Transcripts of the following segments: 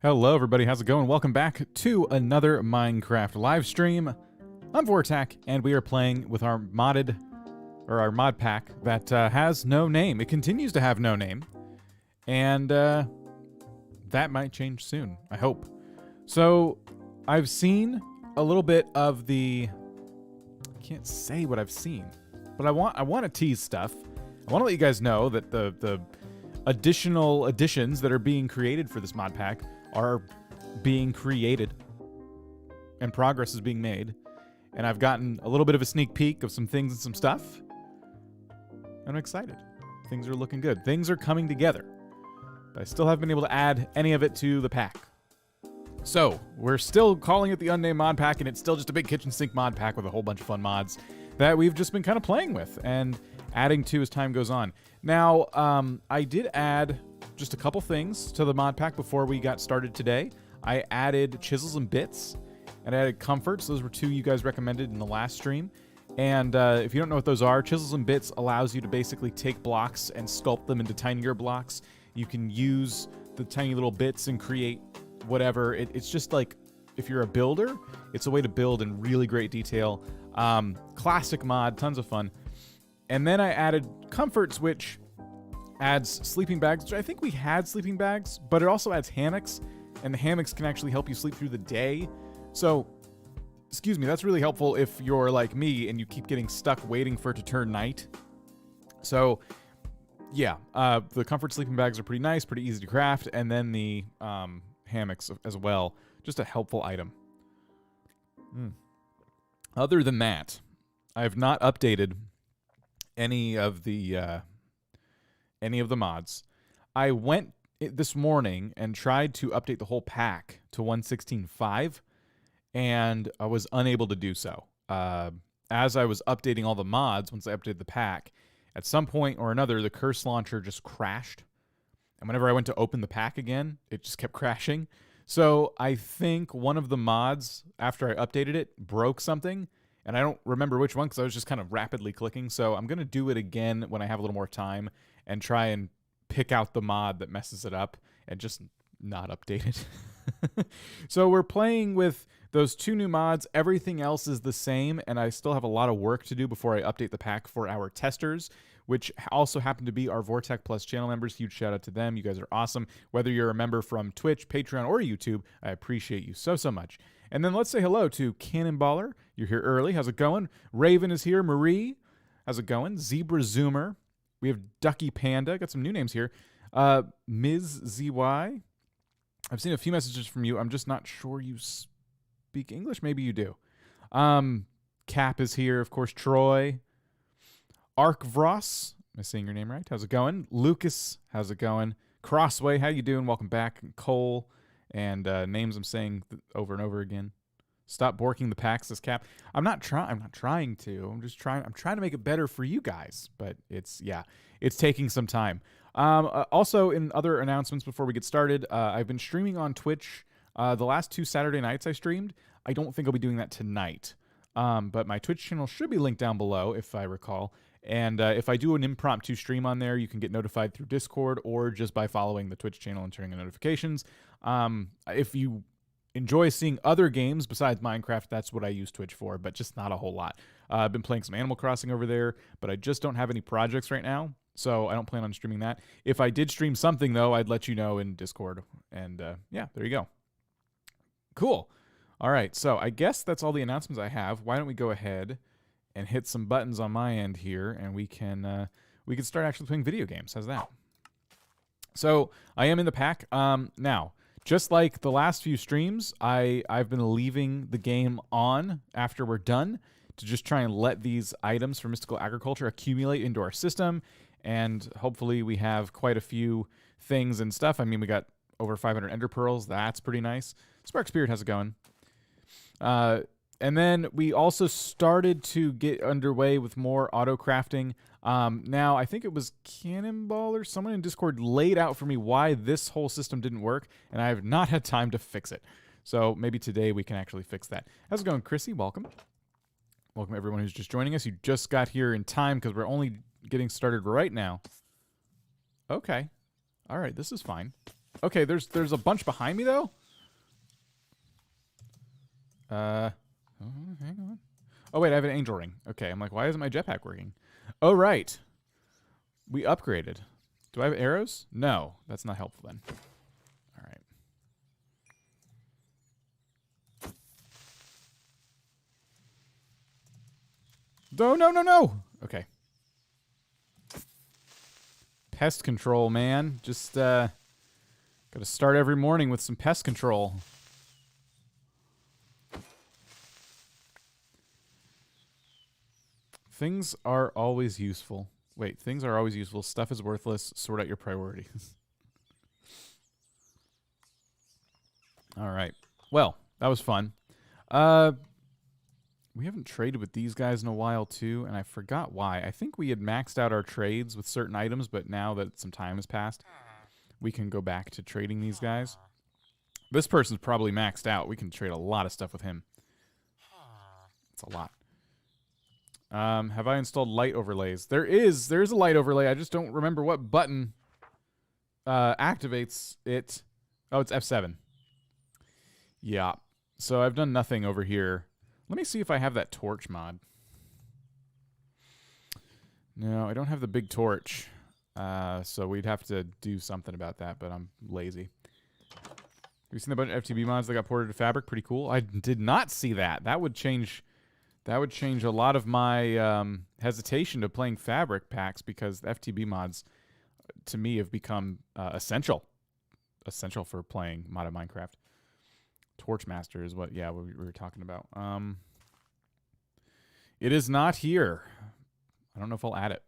Hello everybody, how's it going? Welcome back to another Minecraft live stream. I'm vortac, and we are playing with our our mod pack that has no name. It continues to have no name, and that might change soon, I hope. So, I've seen a little bit of the... I can't say what I've seen, but I want to tease stuff. I want to let you guys know that the additional additions that are being created for this mod pack are being created and progress is being made, and I've gotten a little bit of a sneak peek of some things and some stuff, and I'm excited. Things are looking good. Things are coming together, but I still haven't been able to add any of it to the pack. So we're still calling it the unnamed mod pack, and it's still just a big kitchen sink mod pack with a whole bunch of fun mods that we've just been kind of playing with and adding to as time goes on. Now, I did add just a couple things to the mod pack before we got started today. I added chisels and bits, and I added comforts. Those were two you guys recommended in the last stream. And if you don't know what those are, chisels and bits allows you to basically take blocks and sculpt them into tinier blocks. You can use the tiny little bits and create whatever. It's just like, if you're a builder, it's a way to build in really great detail. Classic mod, tons of fun. And then I added comforts, which adds sleeping bags, which I think we had sleeping bags, but it also adds hammocks, and the hammocks can actually help you sleep through the day. So, excuse me, that's really helpful if you're like me and you keep getting stuck waiting for it to turn night. So, yeah, the comfort sleeping bags are pretty nice, pretty easy to craft, and then the hammocks as well. Just a helpful item. Other than that, I have not updated any of the mods. I went this morning and tried to update the whole pack to 1.16.5, and I was unable to do so. As I was updating all the mods, once I updated the pack, at some point or another, the curse launcher just crashed. And whenever I went to open the pack again, it just kept crashing. So I think one of the mods, after I updated it, broke something. And I don't remember which one because I was just kind of rapidly clicking. So I'm going to do it again when I have a little more time and try and pick out the mod that messes it up and just not update it. So we're playing with those two new mods. Everything else is the same, and I still have a lot of work to do before I update the pack for our testers, which also happen to be our Vortac Plus channel members. Huge shout out to them. You guys are awesome. Whether you're a member from Twitch, Patreon, or YouTube, I appreciate you so much. And then let's say hello to Cannonballer. You're here early. How's it going? Raven is here. Marie, how's it going? Zebra Zoomer. We have Ducky Panda. Got some new names here. Ms. ZY. I've seen a few messages from you. I'm just not sure you speak English. Maybe you do. Cap is here. Of course, Troy. Arkvros. Am I saying your name right? How's it going? Lucas, how's it going? Crossway, how you doing? Welcome back. Cole. And names I'm saying over and over again. Stop borking the packs, this Cap. I'm not trying to. I'm trying to make it better for you guys. But it's taking some time. Also, in other announcements before we get started, I've been streaming on Twitch. The last 2 Saturday nights I streamed. I don't think I'll be doing that tonight. But my Twitch channel should be linked down below, if I recall. And if I do an impromptu stream on there, you can get notified through Discord or just by following the Twitch channel and turning on notifications. If you enjoy seeing other games besides Minecraft, that's what I use Twitch for, but just not a whole lot. I've been playing some Animal Crossing over there, but I just don't have any projects right now, so I don't plan on streaming that. If I did stream something, though, I'd let you know in Discord. And yeah, there you go. Cool. All right, so I guess that's all the announcements I have. Why don't we go ahead and hit some buttons on my end here, and we can start actually playing video games. How's that? So I am in the pack. Now, just like the last few streams, I've been leaving the game on after we're done to just try and let these items for Mystical Agriculture accumulate into our system, and hopefully we have quite a few things and stuff. I mean, we got over 500 Ender Pearls. That's pretty nice. Spark Spirit, how's it going? And then we also started to get underway with more auto crafting. Now, I think it was Cannonball or someone in Discord laid out for me why this whole system didn't work, and I have not had time to fix it. So maybe today we can actually fix that. How's it going, Chrissy? Welcome. Welcome everyone who's just joining us. You just got here in time because we're only getting started right now. Okay. All right, this is fine. Okay, there's a bunch behind me though. Oh, hang on. Oh wait, I have an angel ring. Okay, I'm like, why isn't my jetpack working? Oh right, we upgraded. Do I have arrows? No, that's not helpful then. All right. No, no, no, no. Okay. Pest control, man. Just gotta start every morning with some pest control. Things are always useful. Wait, things are always useful. Stuff is worthless. Sort out your priorities. All right. Well, that was fun. We haven't traded with these guys in a while, too, and I forgot why. I think we had maxed out our trades with certain items, but now that some time has passed, we can go back to trading these guys. This person's probably maxed out. We can trade a lot of stuff with him. It's a lot. Have I installed light overlays? There's a light overlay. I just don't remember what button activates it. Oh, it's F7. Yeah. So I've done nothing over here. Let me see if I have that torch mod. No, I don't have the big torch. So we'd have to do something about that, but I'm lazy. Have you seen the bunch of FTB mods that got ported to Fabric? Pretty cool. I did not see that. That would change a lot of my hesitation to playing Fabric packs, because FTB mods, to me, have become essential for playing modded Minecraft. Torchmaster is what we were talking about. It is not here. I don't know if I'll add it.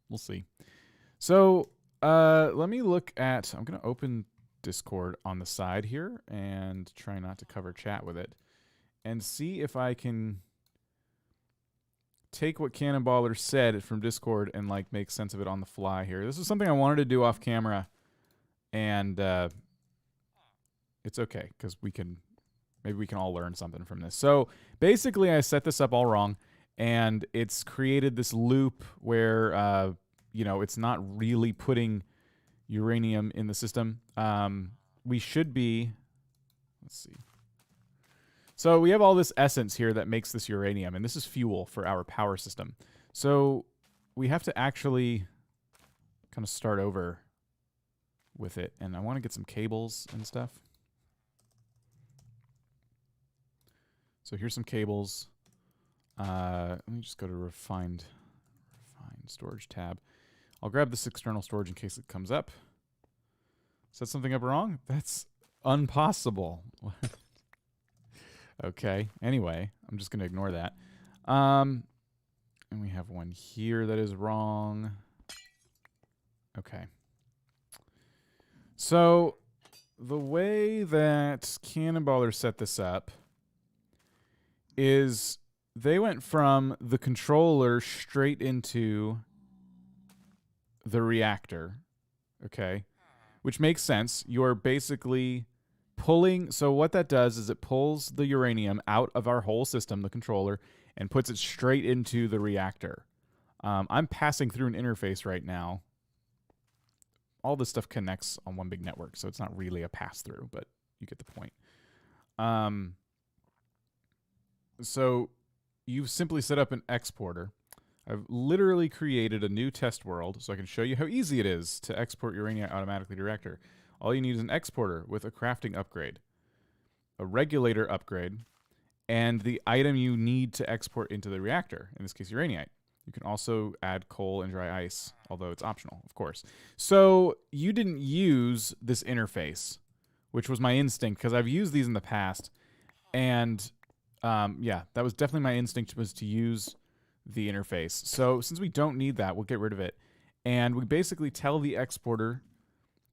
We'll see. So let me look at, I'm going to open Discord on the side here and try not to cover chat with it, and see if I can take what Cannonballer said from Discord and like make sense of it on the fly here. This is something I wanted to do off camera, and it's okay, because maybe we can all learn something from this. So basically, I set this up all wrong, and it's created this loop where it's not really putting uranium in the system. We should be, let's see. So we have all this essence here that makes this uranium, and this is fuel for our power system. So we have to actually kind of start over with it, and I want to get some cables and stuff. So here's some cables. Let me just go to refined storage tab. I'll grab this external storage in case it comes up. Set something up wrong? That's impossible. Okay. Anyway, I'm just going to ignore that. And we have one here that is wrong. Okay. So the way that Cannonballer set this up is they went from the controller straight into the reactor. Okay. Which makes sense. You're basically pulling, so what that does is it pulls the uranium out of our whole system, the controller, and puts it straight into the reactor. I'm passing through an interface right now. All this stuff connects on one big network, so it's not really a pass-through, but you get the point. So you've simply set up an exporter. I've literally created a new test world so I can show you how easy it is to export uranium automatically to reactor. All you need is an exporter with a crafting upgrade, a regulator upgrade, and the item you need to export into the reactor, in this case, uraninite. You can also add coal and dry ice, although it's optional, of course. So you didn't use this interface, which was my instinct, because I've used these in the past, and yeah, that was definitely my instinct, was to use the interface. So since we don't need that, we'll get rid of it. And we basically tell the exporter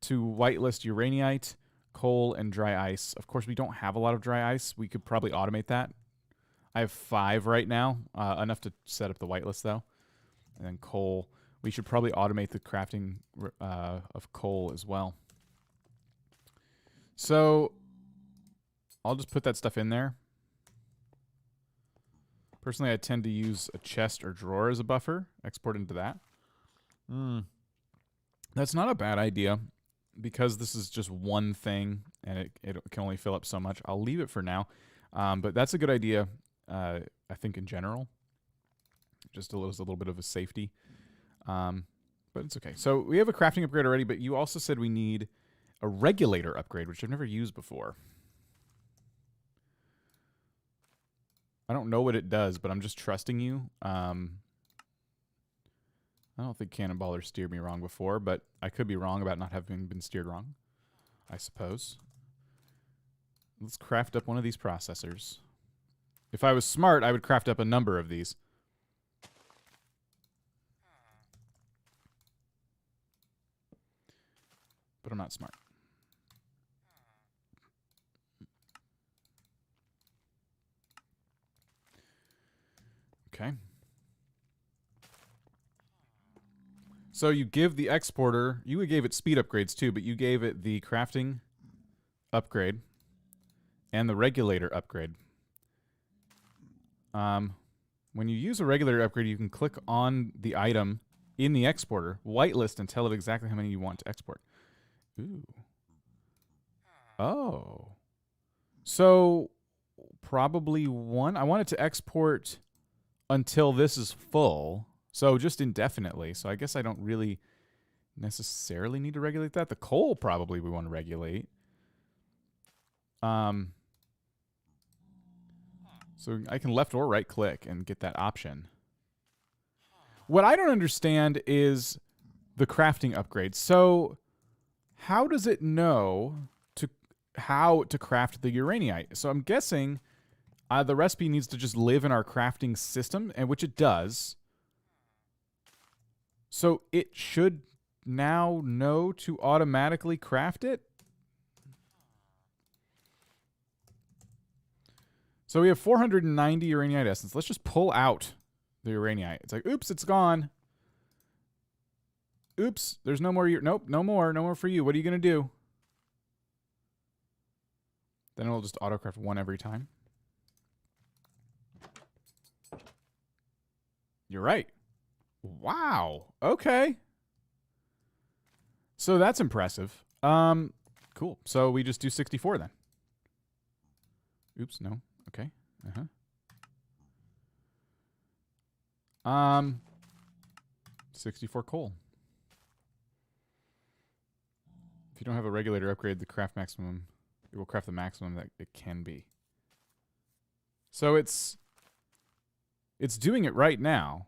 to whitelist uraninite, coal, and dry ice. Of course, we don't have a lot of dry ice. We could probably automate that. I have 5 right now, enough to set up the whitelist, though. And then coal. We should probably automate the crafting of coal as well. So I'll just put that stuff in there. Personally, I tend to use a chest or drawer as a buffer. Export into that. That's not a bad idea. because this is just one thing and it can only fill up so much, I'll leave it for now. But that's a good idea, I think, in general. Just a little bit of a safety. But it's okay. So we have a crafting upgrade already, but you also said we need a regulator upgrade, which I've never used before. I don't know what it does, but I'm just trusting you. I don't think Cannonballer steered me wrong before, but I could be wrong about not having been steered wrong, I suppose. Let's craft up one of these processors. If I was smart, I would craft up a number of these. But I'm not smart. Okay. So you give the exporter, you gave it speed upgrades too, but you gave it the crafting upgrade and the regulator upgrade. When you use a regulator upgrade, you can click on the item in the exporter, whitelist, and tell it exactly how many you want to export. Ooh. Oh. So probably one. I want it to export until this is full. So just indefinitely. So I guess I don't really necessarily need to regulate that. The coal probably we want to regulate. So I can left or right click and get that option. What I don't understand is the crafting upgrade. So how does it know how to craft the uraninite? So I'm guessing the recipe needs to just live in our crafting system, and which it does. So it should now know to automatically craft it. So we have 490 uraninite essence. Let's just pull out the uraninite. It's like, oops, it's gone. Oops, there's no more. Nope, no more. No more for you. What are you going to do? Then it'll just autocraft one every time. You're right. Wow. Okay. So that's impressive. Cool. So we just do 64 then. Oops, no. Okay. 64 coal. If you don't have a regulator upgrade, the craft maximum, it will craft the maximum that it can be. So it's doing it right now.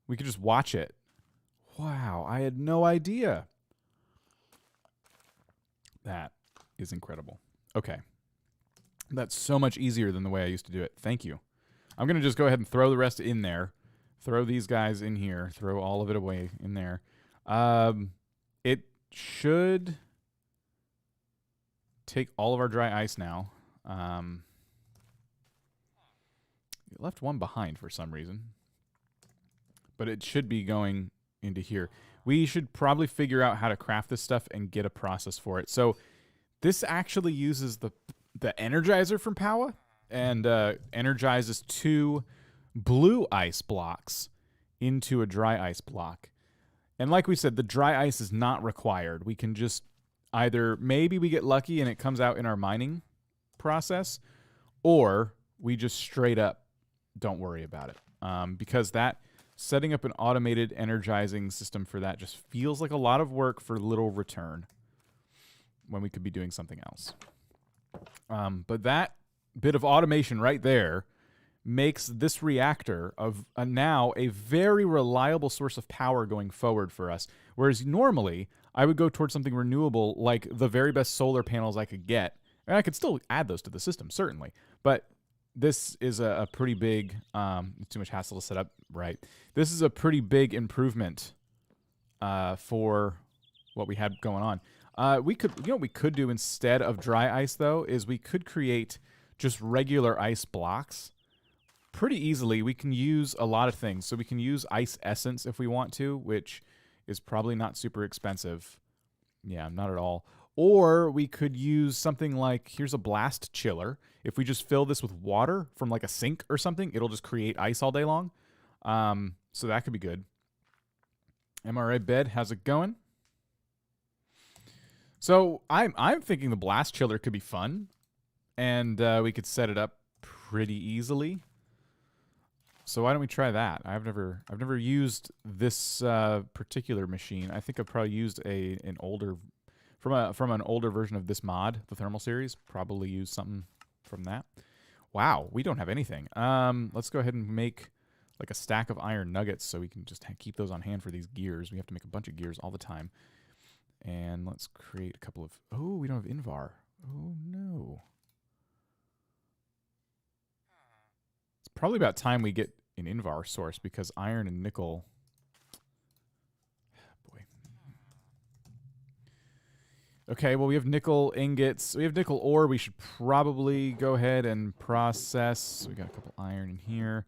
We could just watch it. Wow, I had no idea. That is incredible. Okay. That's so much easier than the way I used to do it. Thank you. I'm going to just go ahead and throw the rest in there. Throw these guys in here. Throw all of it away in there. It should take all of our dry ice now. It left one behind for some reason. But it should be going into here. We should probably figure out how to craft this stuff and get a process for it. So this actually uses the energizer from Powa and energizes 2 blue ice blocks into a dry ice block. And like we said, the dry ice is not required. We can just either, maybe we get lucky and it comes out in our mining process, or we just straight up don't worry about it. Because setting up an automated energizing system for that just feels like a lot of work for little return when we could be doing something else. But that bit of automation right there makes this reactor of now a very reliable source of power going forward for us. Whereas normally I would go towards something renewable like the very best solar panels I could get. And I could still add those to the system, certainly. But this is a pretty big, too much hassle to set up, right? This is a pretty big improvement for what we had going on. We could, what we could do instead of dry ice though, is we could create just regular ice blocks pretty easily. We can use a lot of things. So we can use ice essence if we want to, which is probably not super expensive. Yeah, not at all. Or we could use something like, here's a blast chiller. If we just fill this with water from like a sink or something, it'll just create ice all day long. So that could be good. MRA bed, how's it going? So I'm thinking the blast chiller could be fun, and we could set it up pretty easily. So why don't we try that? I've never used this particular machine. I think I've probably used an older from an older version of this mod, the thermal series. Probably used something from that. Wow, we don't have anything. Let's go ahead and make like a stack of iron nuggets so we can just keep those on hand for these gears. We have to make a bunch of gears all the time. And let's create a couple of... Oh, we don't have Invar. Oh, no. It's probably about time we get an Invar source because iron and nickel... Boy. Okay, well, we have nickel ingots. We have nickel ore. We should probably go ahead and process. We got a couple iron in here.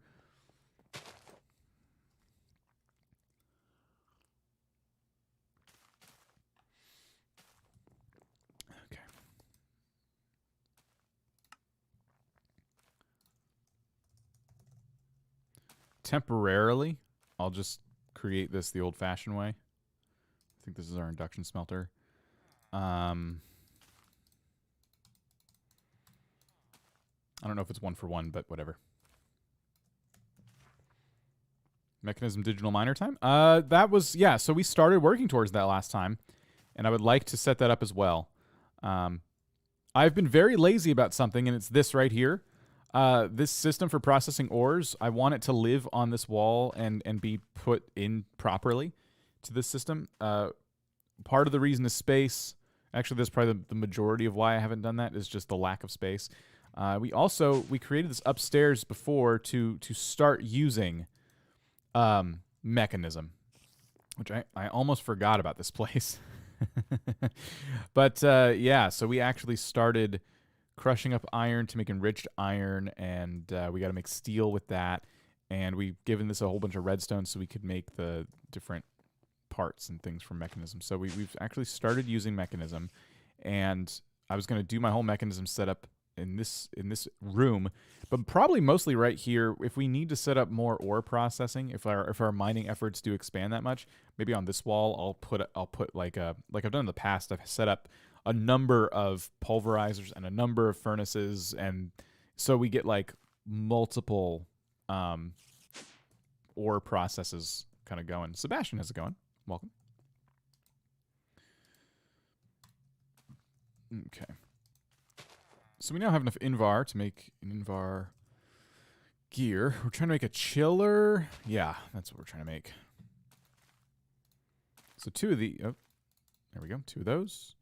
Temporarily, I'll just create this the old-fashioned way. I think this is our induction smelter. I don't know if it's 1-for-1, but whatever. Mechanism digital miner time? That was, yeah, so we started working towards that last time, and I would like to set that up as well. I've been very lazy about something, and it's this right here. This system for processing ores, I want it to live on this wall and be put in properly to this system. Part of the reason is space. Actually, that's probably the majority of why I haven't done that is just the lack of space. We created this upstairs before to start using mechanism, which I almost forgot about this place. But yeah, so we actually started crushing up iron to make enriched iron, and we got to make steel with that. And we've given this a whole bunch of redstone so we could make the different parts and things from mechanism. So we've actually started using mechanism, and I was going to do my whole mechanism setup in this room, but probably mostly right here. If we need to set up more ore processing, if our mining efforts do expand that much, maybe on this wall I'll put like I've done in the past. I've set up a number of pulverizers and a number of furnaces, and so we get like multiple ore processes kind of going. Sebastian, how's it going? Welcome. Okay. So we now have enough Invar to make an Invar gear. We're trying to make a chiller. Yeah, that's what we're trying to make. So two of the... Oh, there we go. Two of those.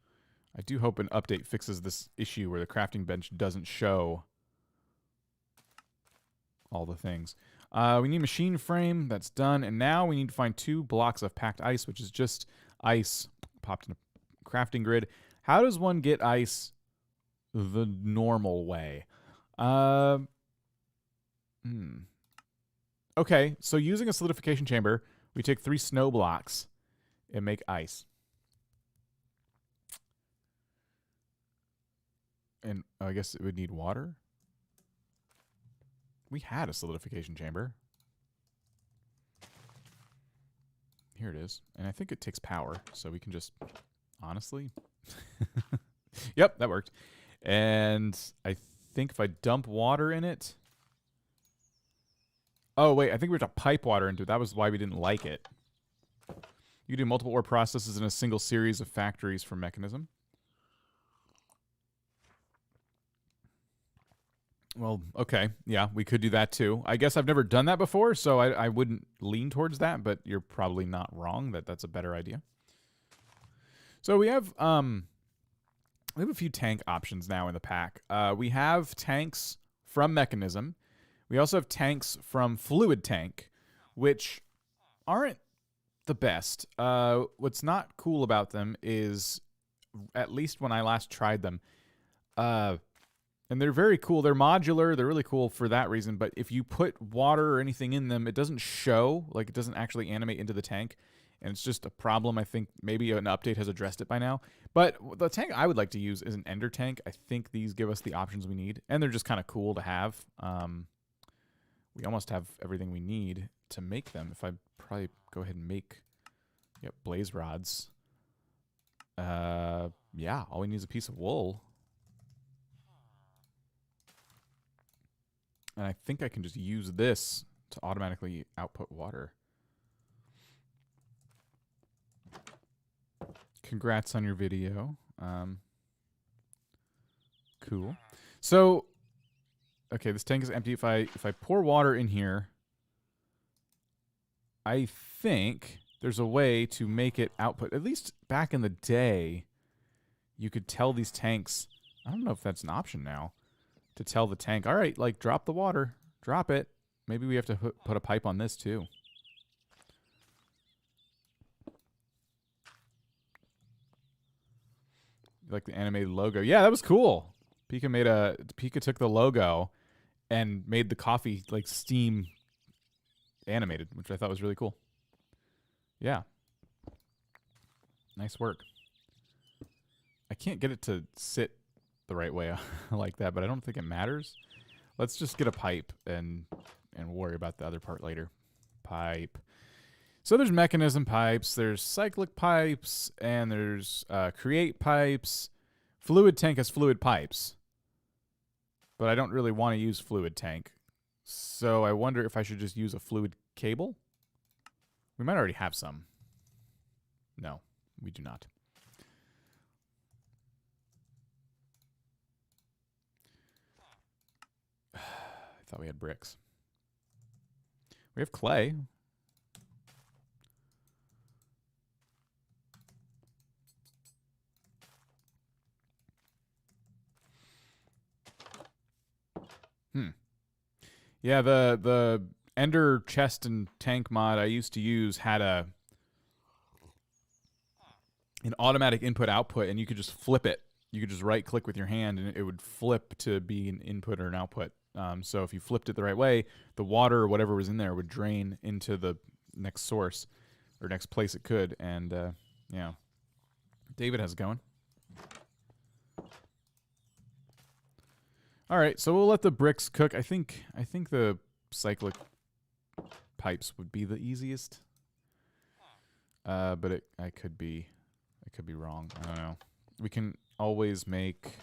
I do hope an update fixes this issue where the crafting bench doesn't show all the things. We need machine frame. That's done. And now we need to find 2 blocks of packed ice, which is just ice popped in a crafting grid. How does one get ice the normal way? Okay, so using a solidification chamber, we take 3 snow blocks and make ice. And I guess it would need water. We had a solidification chamber. Here it is. And I think it takes power, so we can just... Honestly? Yep, that worked. And I think if I dump water in it... Oh, wait, I think we have to pipe water into it. That was why we didn't like it. You can do multiple ore processes in a single series of factories for mechanism. Well, okay. Yeah, we could do that too. I guess I've never done that before, so I wouldn't lean towards that, but you're probably not wrong that that's a better idea. So we have a few tank options now in the pack. We have tanks from mechanism. We also have tanks from fluid tank, which aren't the best. What's not cool about them is, at least when I last tried them, and they're very cool. They're modular. They're really cool for that reason. But if you put water or anything in them, it doesn't show. Like, it doesn't actually animate into the tank. And it's just a problem. I think maybe an update has addressed it by now. But the tank I would like to use is an ender tank. I think these give us the options we need. And they're just kind of cool to have. We almost have everything we need to make them. If I probably go ahead and make blaze rods. Yeah, all we need is a piece of wool. And I think I can just use this to automatically output water. Congrats on your video. Cool. So, okay, this tank is empty. If I pour water in here, I think there's a way to make it output. At least back in the day, you could tell these tanks. I don't know if that's an option now. To tell the tank, all right, like drop the water, drop it. Maybe we have to put a pipe on this too. Like the animated logo. Yeah, that was cool. Pika took the logo and made the coffee like steam animated, which I thought was really cool. Yeah. Nice work. I can't get it to sit the right way like that, but I don't think it matters. Let's just get a pipe and worry about the other part later. Pipe. So there's mechanism pipes, there's cyclic pipes, and there's create pipes. Fluid tank has fluid pipes, but I don't really want to use fluid tank. So I wonder if I should just use a fluid cable. We might already have some. No, we do not. I thought we had bricks. We have clay. Yeah, the Ender chest and tank mod I used to use had an automatic input output, and you could just flip it. You could just right click with your hand, and it would flip to be an input or an output. So if you flipped it the right way, the water or whatever was in there would drain into the next source or next place it could. And yeah, David, how's it going? All right, so we'll let the bricks cook. I think the cyclic pipes would be the easiest. But I could be wrong. I don't know. We can always make.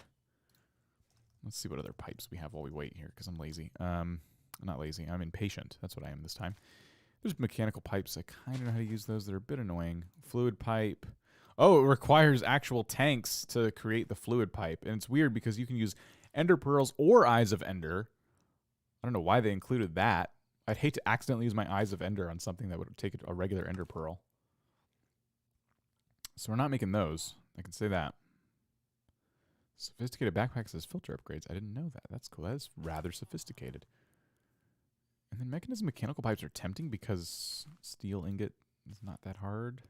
Let's see what other pipes we have while we wait here, because I'm lazy. Not lazy. I'm impatient. That's what I am this time. There's mechanical pipes. I kind of know how to use those. They're a bit annoying. Fluid pipe. Oh, it requires actual tanks to create the fluid pipe, and it's weird because you can use Ender pearls or Eyes of Ender. I don't know why they included that. I'd hate to accidentally use my Eyes of Ender on something that would take a regular Ender pearl. So we're not making those. I can say that. Sophisticated backpack says filter upgrades. I didn't know that. That's cool. That is rather sophisticated. And then mechanism mechanical pipes are tempting because steel ingot is not that hard.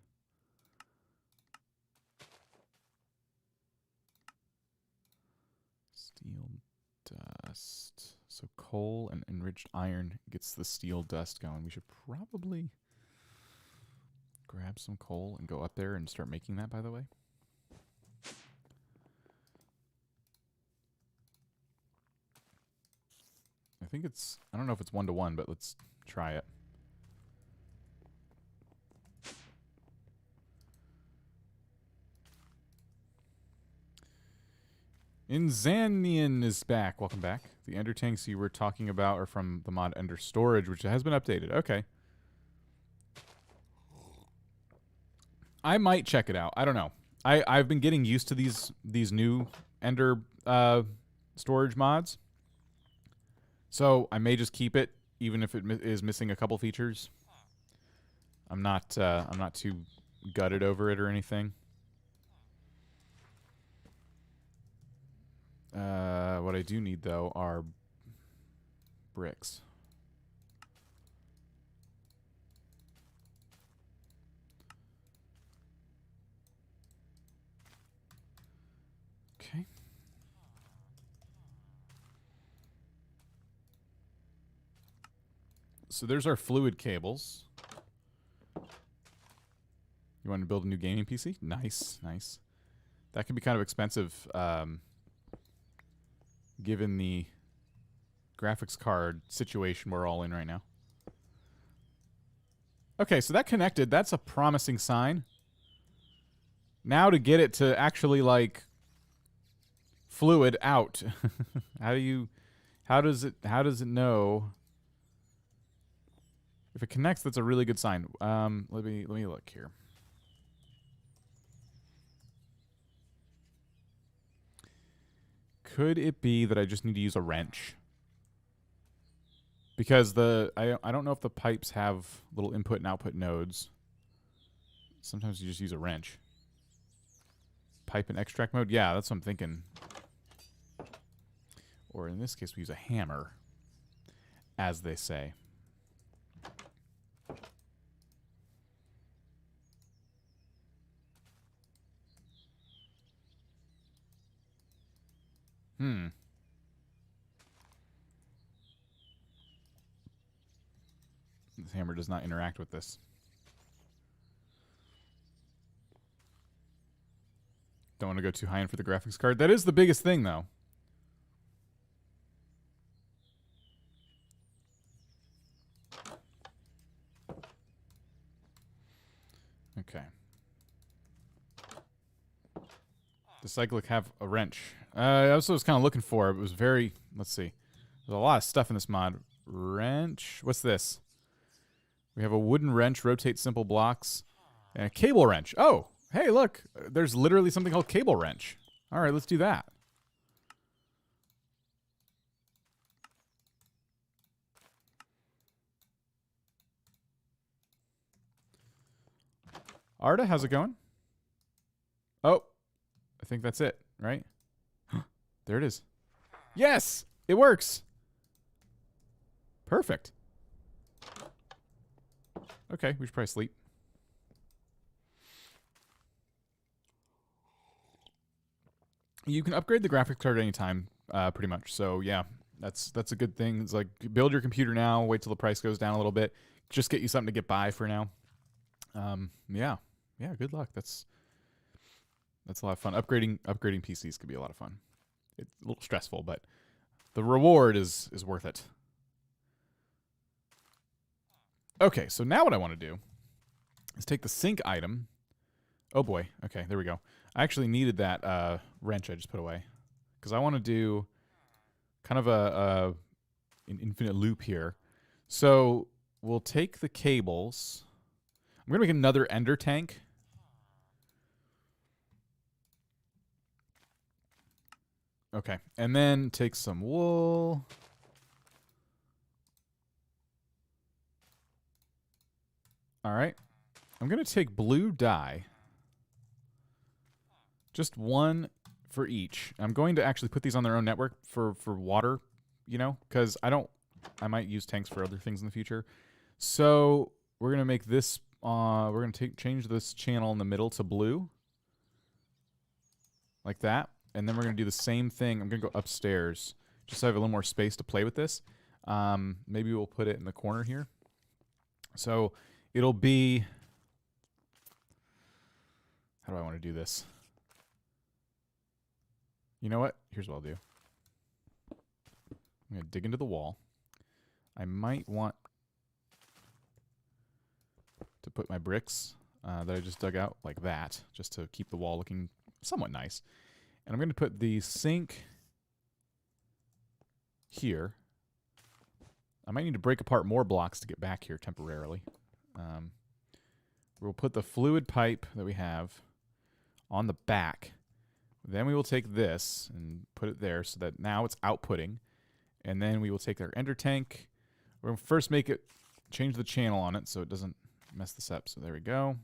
Steel dust. So coal and enriched iron gets the steel dust going. We should probably grab some coal and go up there and start making that, by the way. I think it's, I don't know if it's 1-to-1, but let's try it. Inzanian is back. Welcome back. The Ender tanks you were talking about are from the mod Ender Storage, which has been updated. Okay. I might check it out. I don't know. I've been getting used to these new Ender storage mods. So I may just keep it, even if it is missing a couple features. I'm not too gutted over it or anything. What I do need though are bricks. Okay. So there's our fluid cables. You want to build a new gaming PC? Nice, nice. That can be kind of expensive, given the graphics card situation we're all in right now. Okay, so that connected. That's a promising sign. Now to get it to actually, like, fluid out. How does it know? If it connects, that's a really good sign. Let me look here. Could it be that I just need to use a wrench? Because I don't know if the pipes have little input and output nodes. Sometimes you just use a wrench. Pipe and extract mode? Yeah, that's what I'm thinking. Or in this case, we use a hammer, as they say. This hammer does not interact with this. Don't want to go too high end for the graphics card. That is the biggest thing, though. Okay. Does Cyclic have a wrench? That's what I was kind of looking for. It was very... Let's see. There's a lot of stuff in this mod. Wrench. What's this? We have a wooden wrench, rotate simple blocks, and a cable wrench. Oh, hey, look. There's literally something called cable wrench. All right, let's do that. Arda, how's it going? Oh, I think that's it, right? There it is. Yes, it works. Perfect. Okay, we should probably sleep. You can upgrade the graphics card at any time, pretty much. So yeah, that's a good thing. It's like build your computer now, wait till the price goes down a little bit. Just get you something to get by for now. Yeah, good luck. That's a lot of fun. Upgrading PCs could be a lot of fun. It's a little stressful, but the reward is worth it. Okay, so now what I want to do is take the sink item. Oh boy. Okay, there we go. I actually needed that wrench I just put away because I want to do kind of an infinite loop here. So we'll take the cables. I'm going to make another ender tank. Okay, and then take some wool. All right. I'm going to take blue dye. Just one for each. I'm going to actually put these on their own network for water, you know, because I might use tanks for other things in the future. So we're going to make this, we're going to change this channel in the middle to blue. Like that. And then we're going to do the same thing. I'm going to go upstairs just so I have a little more space to play with this. Maybe we'll put it in the corner here. So it'll be... How do I want to do this? You know what? Here's what I'll do. I'm going to dig into the wall. I might want to put my bricks that I just dug out like that, just to keep the wall looking somewhat nice. And I'm going to put the sink here. I might need to break apart more blocks to get back here temporarily. We'll put the fluid pipe that we have on the back. Then we will take this and put it there so that now it's outputting. And then we will take our ender tank. We're going to first change the channel on it so it doesn't mess this up. So there we go.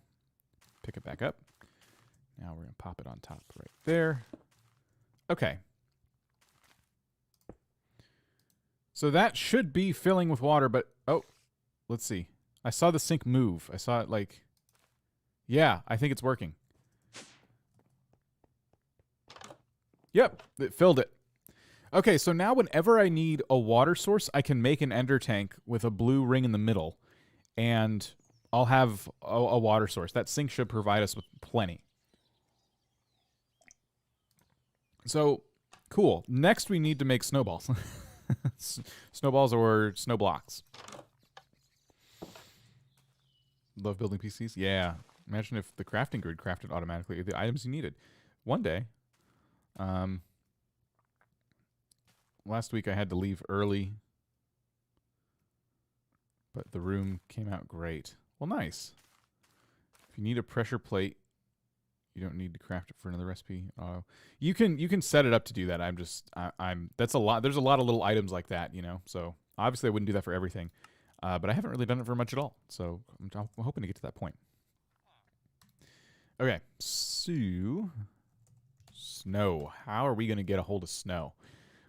Pick it back up. Now we're going to pop it on top right there. Okay. So that should be filling with water, but... Oh, let's see. I saw the sink move. I saw it like... Yeah, I think it's working. Yep, it filled it. Okay, so now whenever I need a water source, I can make an ender tank with a blue ring in the middle, and I'll have a water source. That sink should provide us with plenty. So, cool. Next, we need to make snowballs. Snowballs or snow blocks. Love building PCs? Yeah. Imagine if the crafting grid crafted automatically the items you needed. One day. Last week I had to leave early, but the room came out great. Well, nice. If you need a pressure plate, you don't need to craft it for another recipe. You can set it up to do that. That's a lot. There's a lot of little items like that, you know. So obviously I wouldn't do that for everything, but I haven't really done it for much at all. So I'm hoping to get to that point. Okay, so snow. How are we going to get a hold of snow?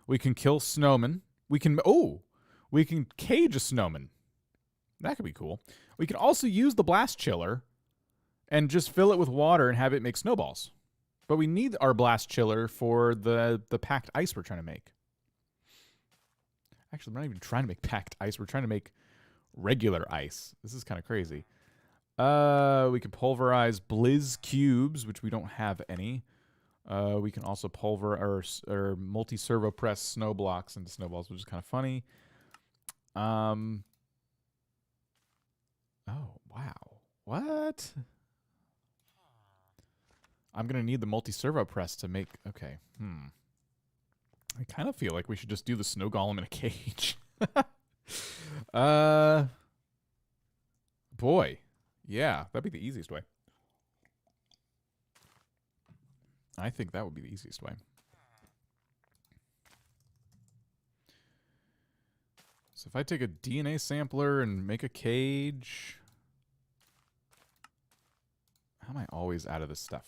We can kill snowmen. We can cage a snowman. That could be cool. We can also use the blast chiller and just fill it with water and have it make snowballs. But we need our blast chiller for the packed ice we're trying to make. Actually, we're not even trying to make packed ice. We're trying to make regular ice. This is kind of crazy. We can pulverize blizz cubes, which we don't have any. We can also pulverize or multi-servo press snow blocks into snowballs, which is kind of funny. Oh, wow. What? I'm going to need the multi-servo press to make... Okay. I kind of feel like we should just do the snow golem in a cage. Boy. Yeah, that'd be the easiest way. I think that would be the easiest way. So if I take a DNA sampler and make a cage... How am I always out of this stuff?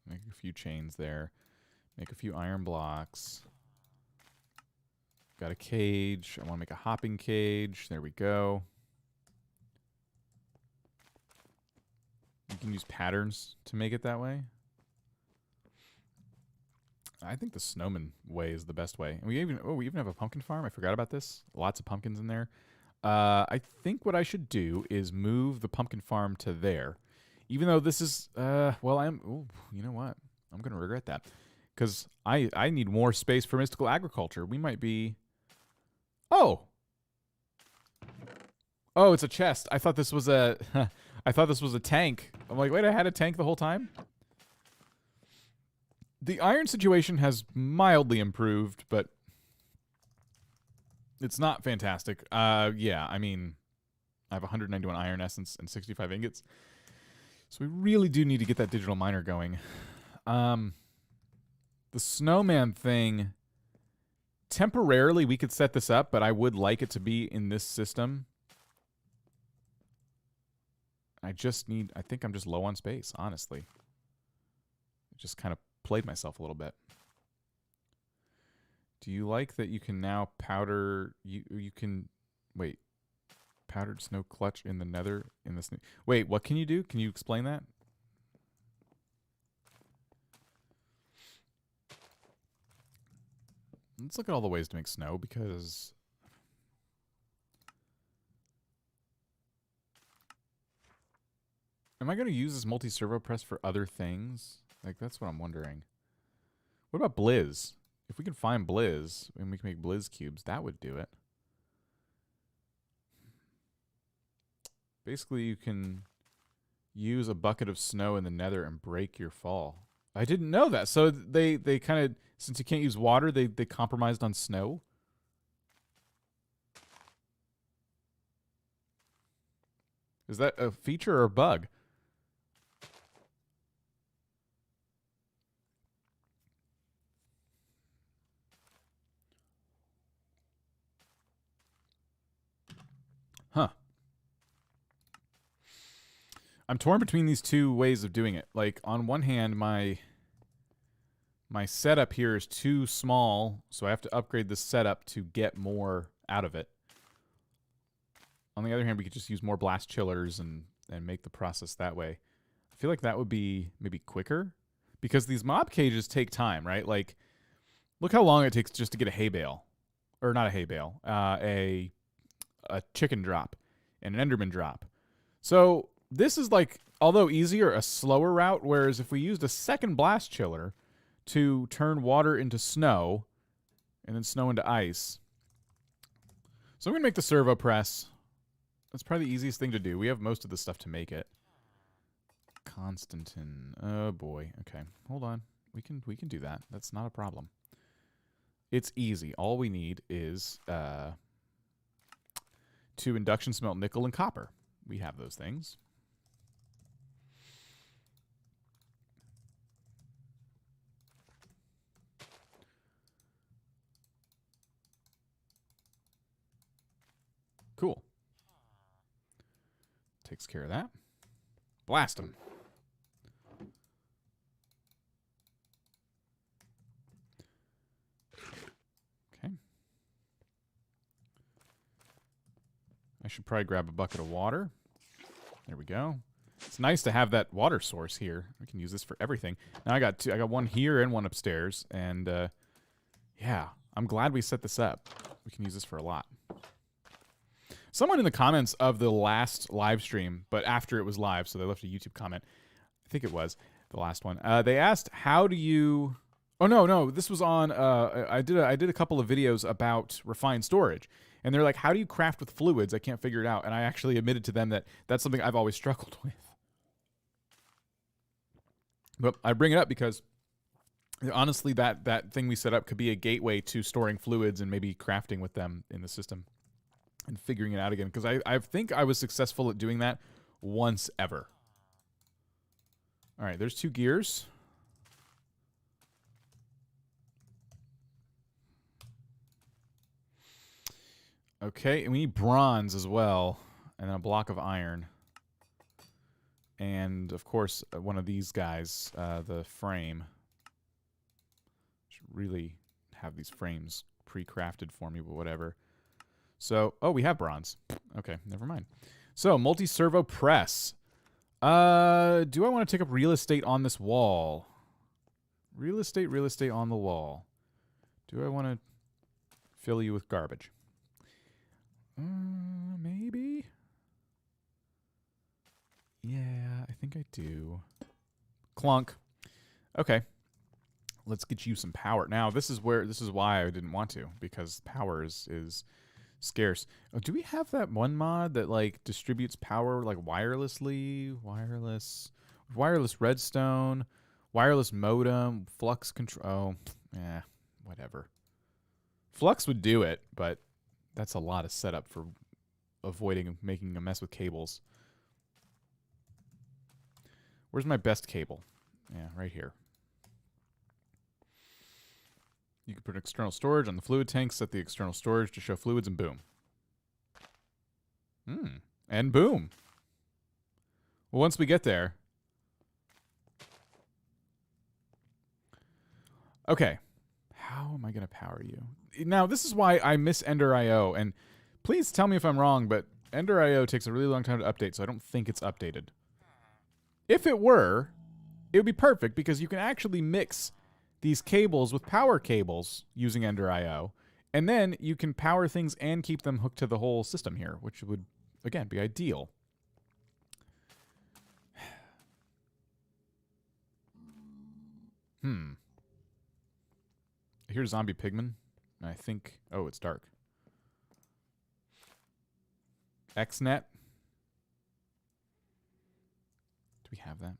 Make a few chains there. Make a few iron blocks. Got a cage. I want to make a hopping cage. There we go. You can use patterns to make it that way. I think the snowman way is the best way. And we even have a pumpkin farm. I forgot about this. Lots of pumpkins in there. I think what I should do is move the pumpkin farm to there. Even though this is, you know what? I'm going to regret that. Because I need more space for mystical agriculture. We might be... Oh! Oh, it's a chest. I thought this was a... I thought this was a tank. I'm like, wait, I had a tank the whole time? The iron situation has mildly improved, but it's not fantastic. Yeah, I mean, I have 191 iron essence and 65 ingots. So we really do need to get that digital miner going. The snowman thing, temporarily we could set this up, but I would like it to be in this system. I think I'm just low on space, honestly. I just kind of played myself a little bit. Do you like that you can now powder... You can... Wait. Powdered snow clutch in the nether in this... Wait, what can you do? Can you explain that? Let's look at all the ways to make snow, because... Am I going to use this multi-servo press for other things? Like, that's what I'm wondering. What about blizz? If we can find blizz, and we can make blizz cubes, that would do it. Basically, you can use a bucket of snow in the nether and break your fall. I didn't know that. So they kind of, since you can't use water, they compromised on snow. Is that a feature or a bug? Huh. I'm torn between these two ways of doing it. Like, on one hand, my setup here is too small, so I have to upgrade the setup to get more out of it. On the other hand, we could just use more blast chillers and make the process that way. I feel like that would be maybe quicker, because these mob cages take time, right? Like, look how long it takes just to get a hay bale. Or not a hay bale. A chicken drop and an enderman drop. So this is like, although easier, a slower route, whereas if we used a second blast chiller to turn water into snow and then snow into ice. So I'm going to make the servo press. That's probably the easiest thing to do. We have most of the stuff to make it. Constantin. Oh boy. Okay, hold on. We can do that. That's not a problem. It's easy. All we need is 2 induction smelt nickel and copper. We have those things. Cool. Takes care of that. Blast him. Okay. I should probably grab a bucket of water. There we go. It's nice to have that water source here. We can use this for everything. Now I got 2. I got 1 here and 1 upstairs. And yeah, I'm glad we set this up. We can use this for a lot. Someone in the comments of the last live stream, but after it was live, so they left a YouTube comment. I think it was the last one. They asked, "How do you?" Oh no, this was on. I did a couple of videos about refined storage, and they're like, "How do you craft with fluids?" I can't figure it out, and I actually admitted to them that that's something I've always struggled with. But I bring it up because honestly, that thing we set up could be a gateway to storing fluids and maybe crafting with them in the system. And figuring it out again, because I think I was successful at doing that once ever. All right, there's 2 gears. Okay, and we need bronze as well, and then a block of iron. And, of course, one of these guys, the frame. Should really have these frames pre-crafted for me, but whatever. So, oh, we have bronze. Okay, never mind. So, multi-servo press. Do I want to take up real estate on this wall? Real estate on the wall. Do I want to fill you with garbage? Maybe? Yeah, I think I do. Clunk. Okay. Let's get you some power. Now, this is why I didn't want to, because power is scarce. Oh, do we have that one mod that like distributes power like wirelessly? Wireless redstone, wireless modem, flux control. Oh, yeah, whatever. Flux would do it, but that's a lot of setup for avoiding making a mess with cables. Where's my best cable? Yeah, right here. You can put external storage on the fluid tank, set the external storage to show fluids, and boom. And boom. Well, once we get there. Okay. How am I going to power you? Now, this is why I miss Ender IO, and please tell me if I'm wrong, but Ender IO takes a really long time to update, so I don't think it's updated. If it were, it would be perfect, because you can actually mix these cables with power cables using Ender IO, and then you can power things and keep them hooked to the whole system here, which would, again, be ideal. Here's zombie pigman. And I think, oh, it's dark. XNet. Do we have that?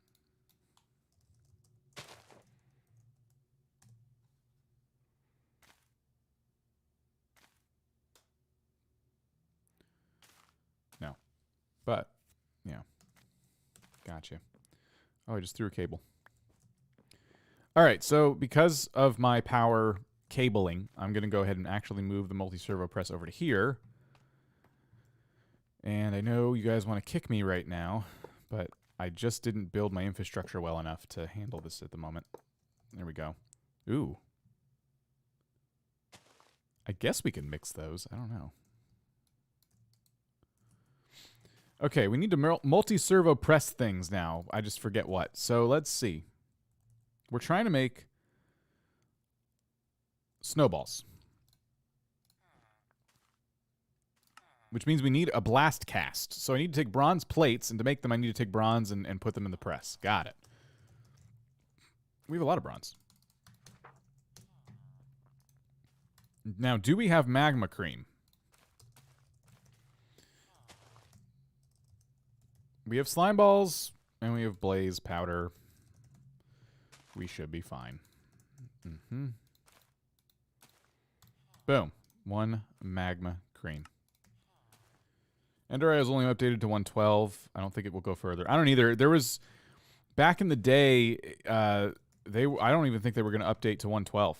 No. But, yeah. Gotcha. Oh, I just threw a cable. All right, so because of my power cabling, I'm going to go ahead and actually move the multi-servo press over to here. And I know you guys want to kick me right now, but I just didn't build my infrastructure well enough to handle this at the moment. There we go. Ooh. I guess we can mix those. I don't know. Okay, we need to multi-servo press things now. I just forget what. So let's see. We're trying to make snowballs. Which means we need a blast cast. So I need to take bronze plates, and to make them I need to take bronze and put them in the press. Got it. We have a lot of bronze. Now, do we have magma cream? We have slime balls. And we have blaze powder. We should be fine. Mm-hmm. Boom. 1 magma cream. Ender Eye is only updated to 1.12. I don't think it will go further. I don't either. There was back in the day. I don't even think they were going to update to 1.12.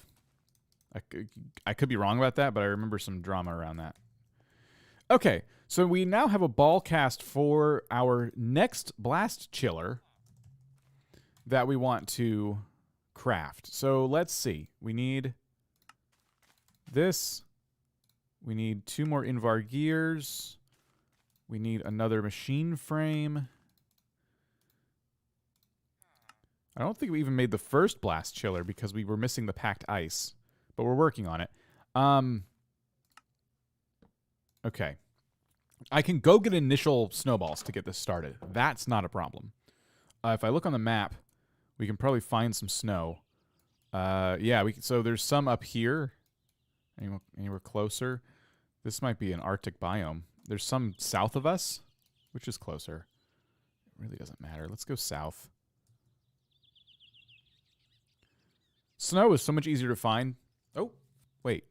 I could be wrong about that, but I remember some drama around that. Okay, so we now have a ball cast for our next blast chiller that we want to craft. So let's see. We need this. We need 2 more Invar gears. We need another machine frame. I don't think we even made the first blast chiller because we were missing the packed ice, but we're working on it. Okay. I can go get initial snowballs to get this started. That's not a problem. If I look on the map, we can probably find some snow. Yeah, so there's some up here. Anywhere closer. This might be an Arctic biome. There's some south of us, which is closer. It really doesn't matter. Let's go south. Snow is so much easier to find. Oh, wait.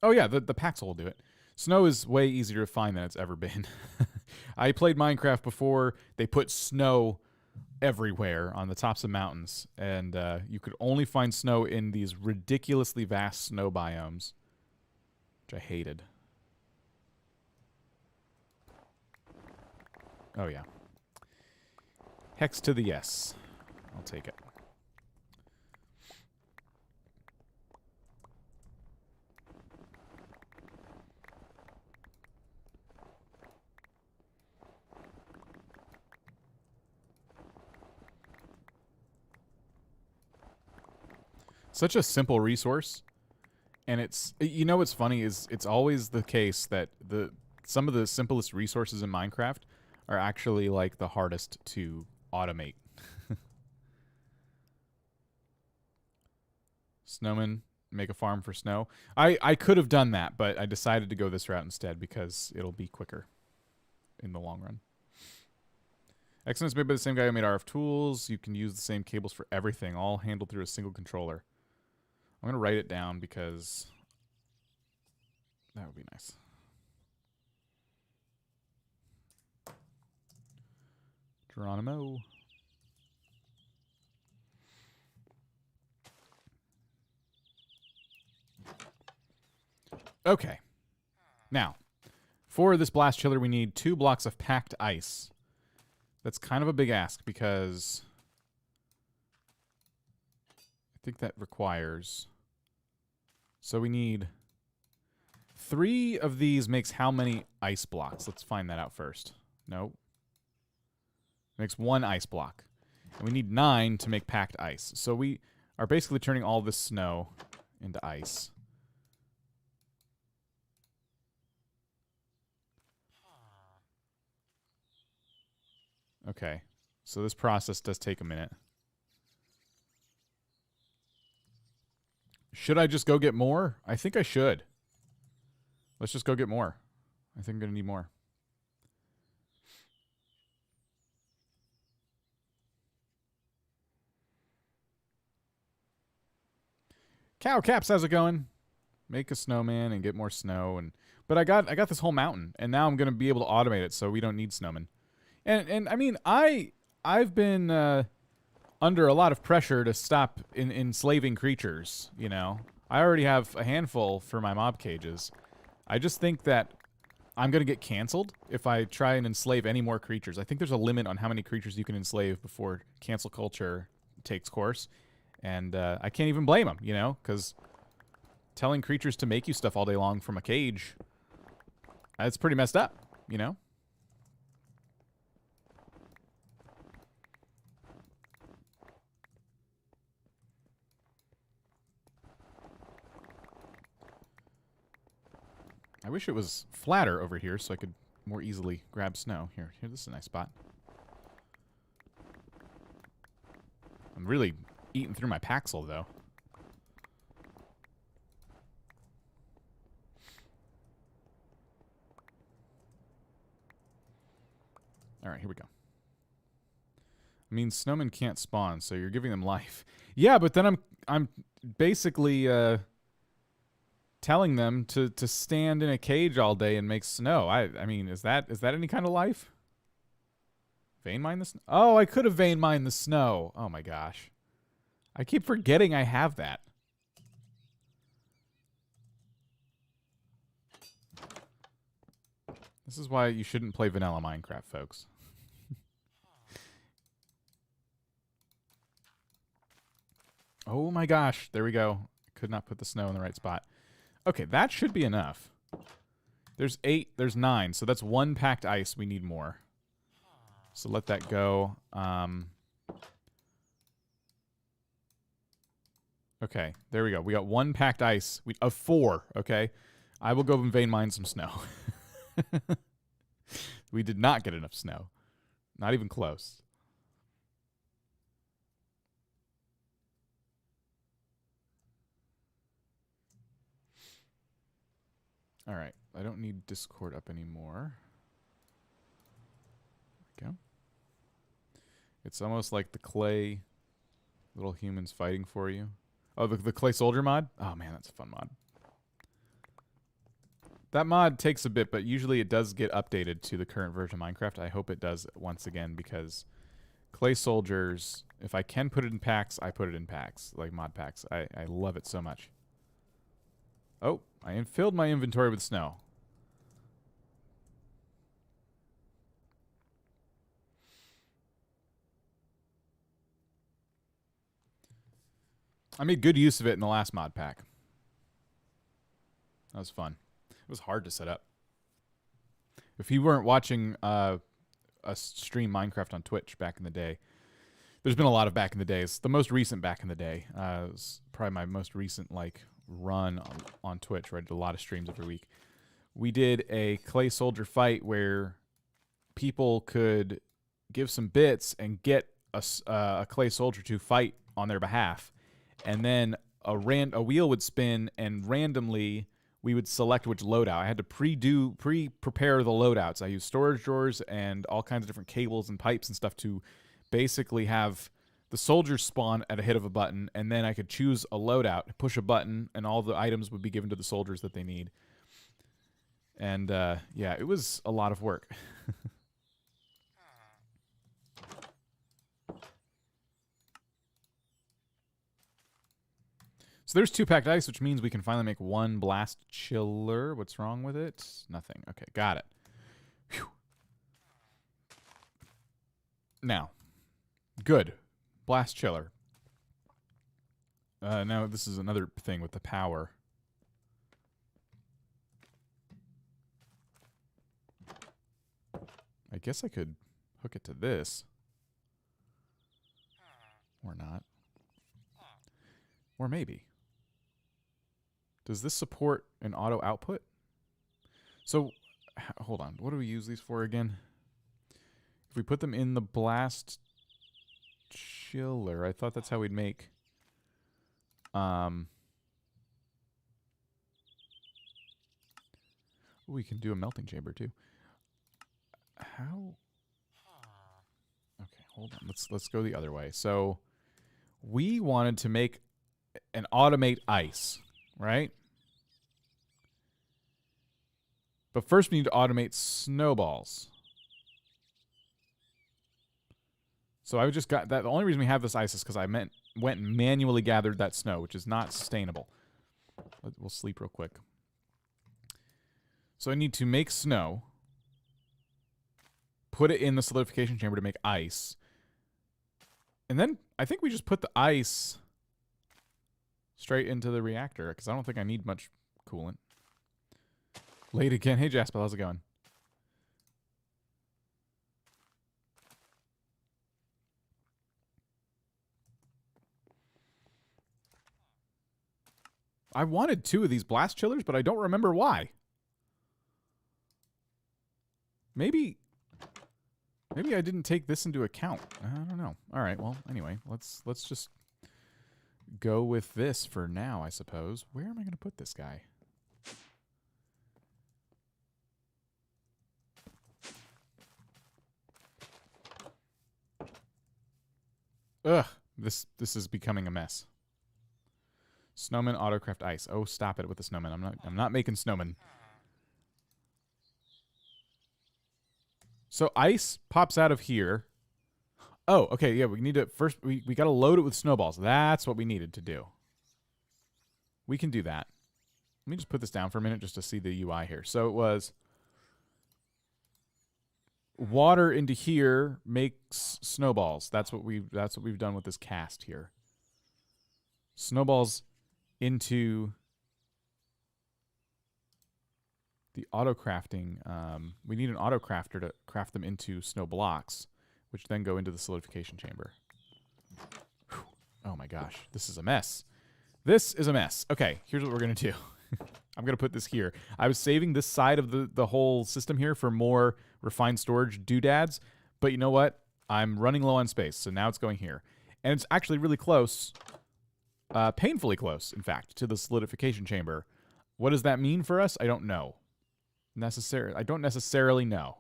Oh, yeah, the Paxel will do it. Snow is way easier to find than it's ever been. I played Minecraft before. They put snow everywhere on the tops of mountains, and you could only find snow in these ridiculously vast snow biomes, which I hated. Oh, yeah. Hex to the yes. I'll take it. Such a simple resource, and it's, you know what's funny is it's always the case that some of the simplest resources in Minecraft are actually like the hardest to automate. Snowman, make a farm for snow. I could have done that, but I decided to go this route instead because it'll be quicker in the long run. Exxon is made by the same guy who made RF tools. You can use the same cables for everything, all handled through a single controller. I'm going to write it down because that would be nice. Geronimo. Okay. Now, for this blast chiller, we need 2 blocks of packed ice. That's kind of a big ask because I think that requires... So we need 3 of these makes how many ice blocks? Let's find that out first. Nope. Makes 1 ice block. And we need 9 to make packed ice. So we are basically turning all this snow into ice. Okay. So this process does take a minute. Should I just go get more? I think I should. Let's just go get more. I think I'm going to need more. Cow Caps, how's it going? Make a snowman and get more snow, but I got this whole mountain, and now I'm going to be able to automate it so we don't need snowmen. And I mean, I've been under a lot of pressure to stop enslaving creatures, you know. I already have a handful for my mob cages. I just think that I'm going to get canceled if I try and enslave any more creatures. I think there's a limit on how many creatures you can enslave before cancel culture takes course. And I can't even blame them, you know, because telling creatures to make you stuff all day long from a cage, that's pretty messed up, you know? I wish it was flatter over here so I could more easily grab snow. Here, this is a nice spot. I'm really eating through my Paxel, though. All right, here we go. I mean, snowmen can't spawn, so you're giving them life. Yeah, but then I'm basically telling them to stand in a cage all day and make snow. I mean, is that any kind of life? Vein mine the snow? Oh, I could have vein mined the snow. Oh my gosh. I keep forgetting I have that. This is why you shouldn't play vanilla Minecraft, folks. Oh my gosh. There we go. Could not put the snow in the right spot. Okay, that should be enough. There's 8, there's 9, so that's 1 packed ice. We need more. So let that go. Okay, there we go. We got 1 packed ice of 4, okay? I will go and vein mine some snow. We did not get enough snow. Not even close. All right, I don't need Discord up anymore. There we go. It's almost like the clay little humans fighting for you. Oh, the clay soldier mod? Oh man, that's a fun mod. That mod takes a bit, but usually it does get updated to the current version of Minecraft. I hope it does once again, because clay soldiers, if I can put it in packs, I put it in packs, like mod packs. I love it so much. Oh, I filled my inventory with snow. I made good use of it in the last mod pack. That was fun. It was hard to set up. If you weren't watching us stream Minecraft on Twitch back in the day, there's been a lot of back in the days. The most recent back in the day was probably my most recent like run on Twitch, where I did a lot of streams every week. We did a clay soldier fight where people could give some bits and get a clay soldier to fight on their behalf, and then a wheel would spin, and randomly we would select which loadout. I had to pre-prepare the loadouts. I used storage drawers and all kinds of different cables and pipes and stuff to basically have the soldiers spawn at a hit of a button, and then I could choose a loadout, push a button, and all the items would be given to the soldiers that they need. And yeah, it was a lot of work. So there's 2 packed ice, which means we can finally make 1 blast chiller. What's wrong with it? Nothing. Okay, got it. Whew. Now, good. Blast chiller. Now this is another thing with the power. I guess I could hook it to this. Or not. Or maybe. Does this support an auto output? So, hold on. What do we use these for again? If we put them in the blast chiller, I thought that's how we'd make... we can do a melting chamber too. How? Okay, hold on. Let's go the other way. So, we wanted to make an automate ice, right? But first we need to automate snowballs. So I just got that. The only reason we have this ice is because I went and manually gathered that snow, which is not sustainable. We'll sleep real quick. So I need to make snow, put it in the solidification chamber to make ice, and then I think we just put the ice straight into the reactor, because I don't think I need much coolant. Late again. Hey, Jasper, how's it going? I wanted 2 of these blast chillers, but I don't remember why. Maybe I didn't take this into account. I don't know. All right. Well, anyway, let's just go with this for now, I suppose. Where am I going to put this guy? Ugh, this is becoming a mess. Snowman autocraft ice. Oh, stop it with the snowman. I'm not making snowman. So ice pops out of here. Oh, okay, yeah, we need to first we got to load it with snowballs. That's what we needed to do. We can do that. Let me just put this down for a minute just to see the UI here. So it was water into here makes snowballs. That's what we've done with this cast here. Snowballs into the auto crafting. We need an auto crafter to craft them into snow blocks, which then go into the solidification chamber. Whew. Oh my gosh, this is a mess. This is a mess. Okay, here's what we're gonna do. I'm gonna put this here. I was saving this side of the whole system here for more refined storage doodads, but you know what? I'm running low on space, so now it's going here. And it's actually really close, painfully close, in fact, to the solidification chamber. What does that mean for us? I don't know. I don't necessarily know.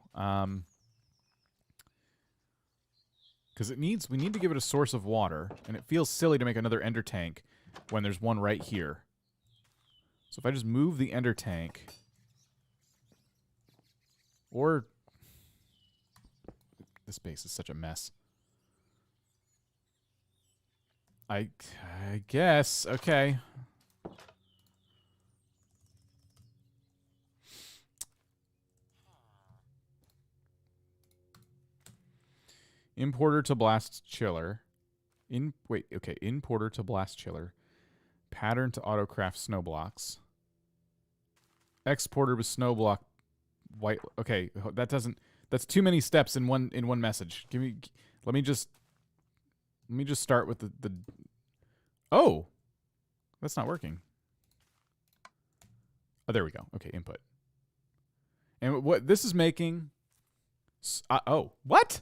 Because we need to give it a source of water, and it feels silly to make another ender tank when there's one right here. So if I just move the ender tank, or this base is such a mess. I guess, okay. Importer to blast chiller. Importer to blast chiller. Pattern to autocraft snow blocks. Exporter with snow block white. Okay, that's too many steps in one message. Let me just start with the Oh. That's not working. Oh, there we go. Okay, input. And what this is making oh, what?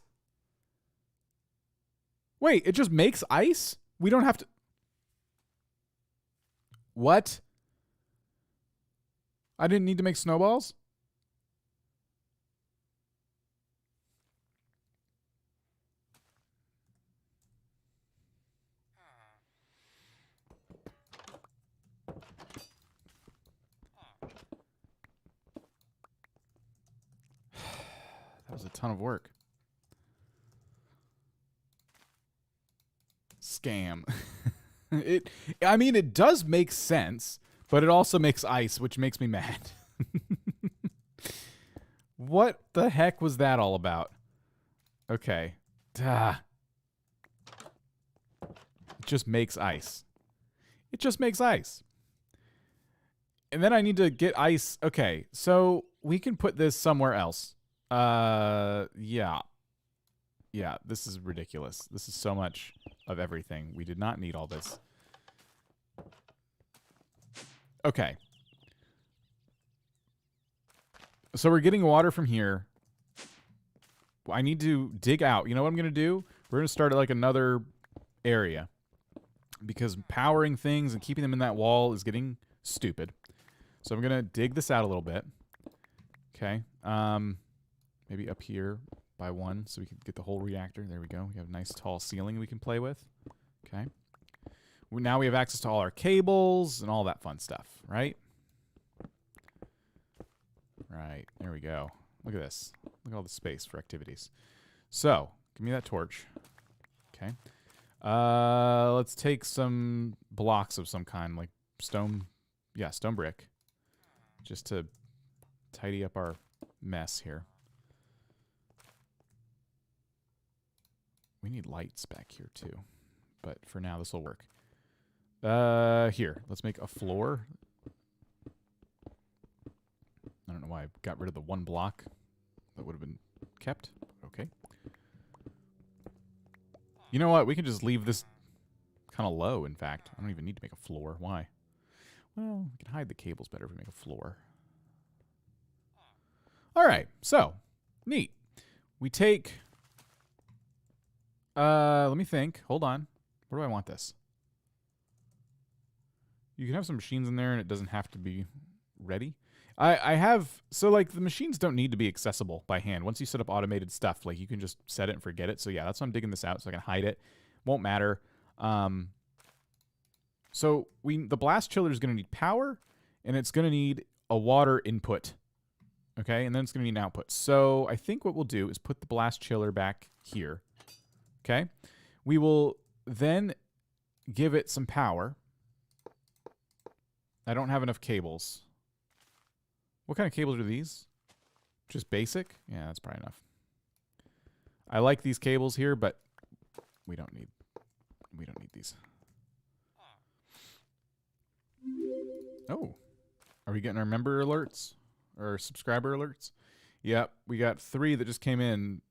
Wait, it just makes ice? We don't have to... What? I didn't need to make snowballs? That was a ton of work. Scam. I mean, it does make sense, but it also makes ice, which makes me mad. What the heck was that all about? Okay. Duh. It just makes ice. It just makes ice. And then I need to get ice. Okay, so we can put this somewhere else. Yeah. Yeah, this is ridiculous. This is so much of everything. We did not need all this. Okay. So we're getting water from here. I need to dig out. You know what I'm going to do? We're going to start at like another area. Because powering things and keeping them in that wall is getting stupid. So I'm going to dig this out a little bit. Okay. Maybe up here by one so we can get the whole reactor. There we go. We have a nice tall ceiling we can play with. Okay. Now we have access to all our cables and all that fun stuff, right? Right. There we go. Look at this. Look at all the space for activities. So, give me that torch. Okay. Let's take some blocks of some kind, like stone. Yeah, stone brick. Just to tidy up our mess here. We need lights back here too. But for now, this will work. Here. Let's make a floor. I don't know why I got rid of the one block. That would have been kept. Okay. You know what? We can just leave this kind of low, in fact. I don't even need to make a floor. Why? Well, we can hide the cables better if we make a floor. All right. So, neat. We take... let me think. Hold on. Where do I want this? You can have some machines in there and it doesn't have to be ready. I have, so like the machines don't need to be accessible by hand. Once you set up automated stuff, like you can just set it and forget it. So yeah, that's why I'm digging this out so I can hide it. Won't matter. So the blast chiller is going to need power, and it's going to need a water input. Okay, and then it's going to need an output. So I think what we'll do is put the blast chiller back here. Okay, we will then give it some power. I don't have enough cables. What kind of cables are these? Just basic? Yeah, that's probably enough. I like these cables here, but we don't need these. Oh, are we getting our member alerts or subscriber alerts? Yep, we got 3 that just came in.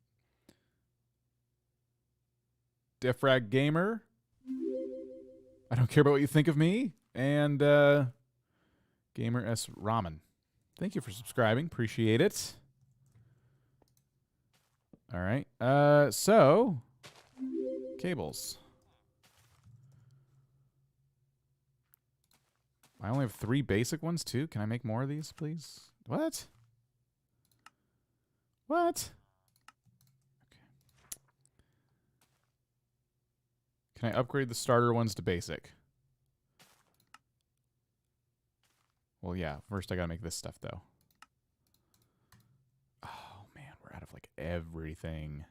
Defrag Gamer. I don't care about what you think of me. And Gamer S Ramen. Thank you for subscribing. Appreciate it. All right. So cables. I only have 3 basic ones too. Can I make more of these, please? What? What? Okay. Can I upgrade the starter ones to basic? Well, yeah. First, I gotta make this stuff, though. Oh, man. We're out of, like, everything.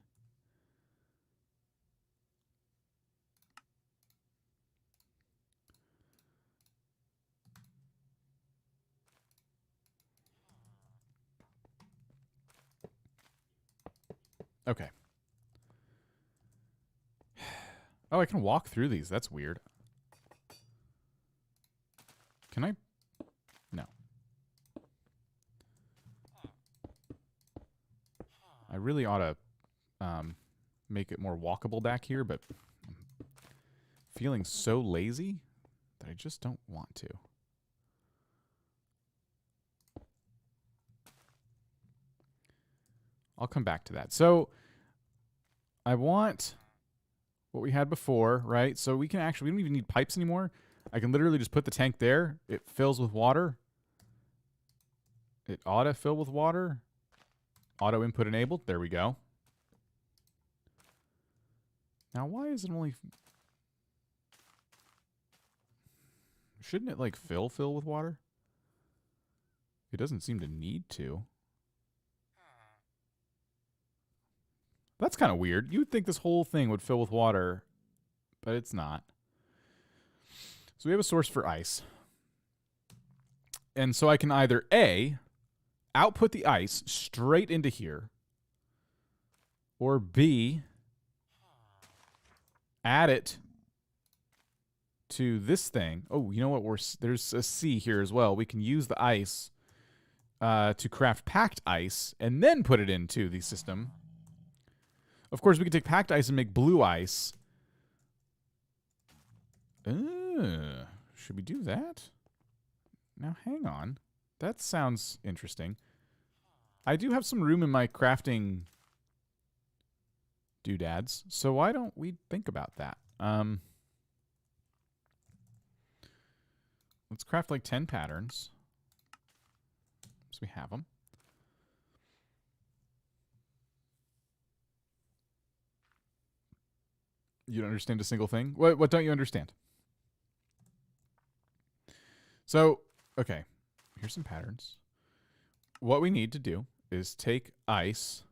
Okay. Oh, I can walk through these. That's weird. Can I? No. I really ought to make it more walkable back here, but I'm feeling so lazy that I just don't want to. I'll come back to that. So I want what we had before, right? So we don't even need pipes anymore. I can literally just put the tank there. It fills with water. It ought to fill with water. Auto input enabled. There we go. Now, why is it only... Shouldn't it, like, fill with water? It doesn't seem to need to. That's kind of weird. You would think this whole thing would fill with water, but it's not. So we have a source for ice. And so I can either A, output the ice straight into here, or B, add it to this thing. Oh, you know what? There's a C here as well. We can use the ice to craft packed ice and then put it into the system. Of course, we can take packed ice and make blue ice. Should we do that? Now, hang on. That sounds interesting. I do have some room in my crafting doodads, so why don't we think about that? Let's craft like 10 patterns. So we have them. You don't understand a single thing? What don't you understand? So, okay. Here's some patterns. What we need to do is take ice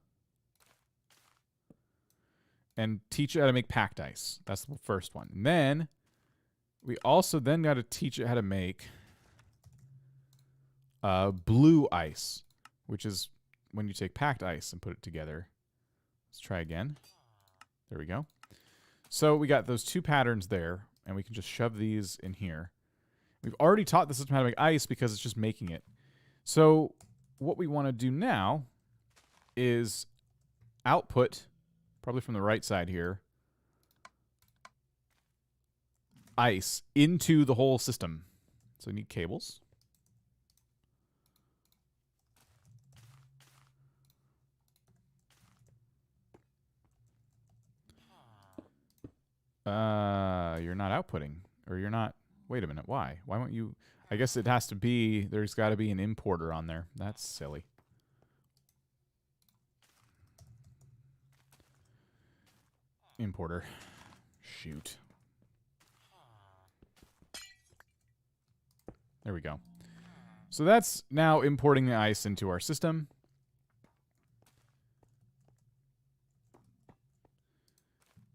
and teach it how to make packed ice. That's the first one. And then we also then got to teach it how to make blue ice, which is when you take packed ice and put it together. Let's try again. There we go. So we got those 2 patterns there, and we can just shove these in here. We've already taught the system how to make ice because it's just making it. So what we want to do now is output, probably from the right side here, ice into the whole system. So we need cables. You're not outputting, or you're not... Wait a minute, why? Why won't you... I guess it has to be... There's got to be an importer on there. That's silly. Importer. shoot. There we go. So that's now importing the ice into our system.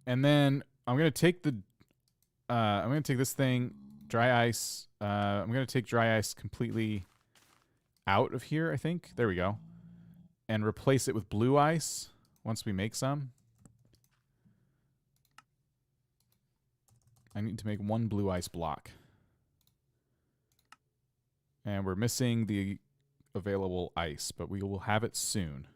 And then I'm going to take this thing, dry ice. I'm going to take dry ice completely out of here, I think. There we go. And replace it with blue ice once we make some. I need to make one blue ice block. And we're missing the available ice, but we will have it soon.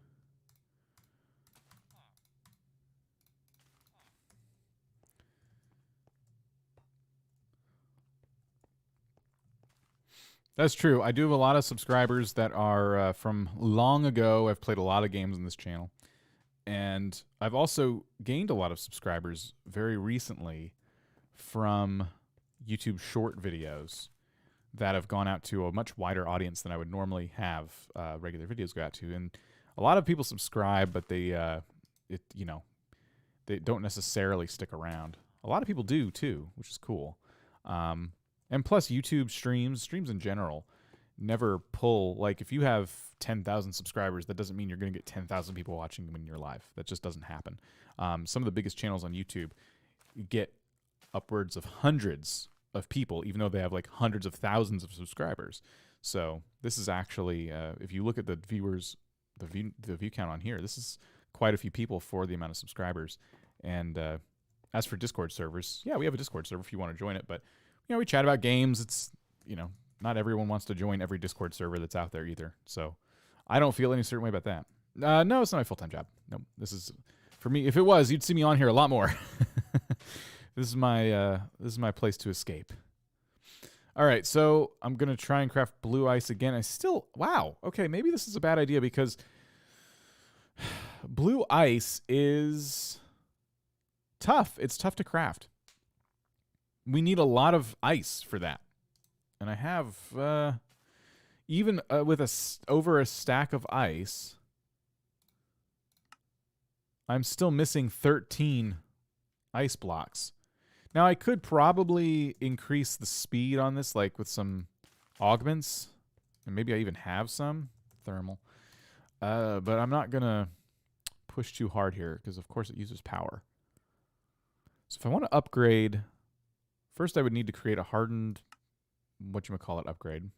That's true. I do have a lot of subscribers that are from long ago. I've played a lot of games on this channel. And I've also gained a lot of subscribers very recently from YouTube short videos that have gone out to a much wider audience than I would normally have regular videos go out to. And a lot of people subscribe, but they don't necessarily stick around. A lot of people do too, which is cool. And plus YouTube streams in general never pull, like if you have 10,000 subscribers, that doesn't mean you're going to get 10,000 people watching when you're live. That just doesn't happen. Some of the biggest channels on YouTube get upwards of hundreds of people, even though they have like hundreds of thousands of subscribers. So this is actually, if you look at the viewers, the view count on here, this is quite a few people for the amount of subscribers. And as for Discord servers, yeah, we have a Discord server if you want to join it, but we chat about games. It's, not everyone wants to join every Discord server that's out there either. So I don't feel any certain way about that. No, it's not my full-time job. No, this is, for me, if it was, you'd see me on here a lot more. This is my place to escape. All right, so I'm going to try and craft blue ice again. Wow. Okay, maybe this is a bad idea because blue ice is tough. It's tough to craft. We need a lot of ice for that. And I have, even with over a stack of ice, I'm still missing 13 ice blocks. Now, I could probably increase the speed on this, like with some augments. And maybe I even have some thermal. But I'm not going to push too hard here because, of course, it uses power. So if I want to upgrade, first I would need to create a hardened, whatchamacallit, upgrade.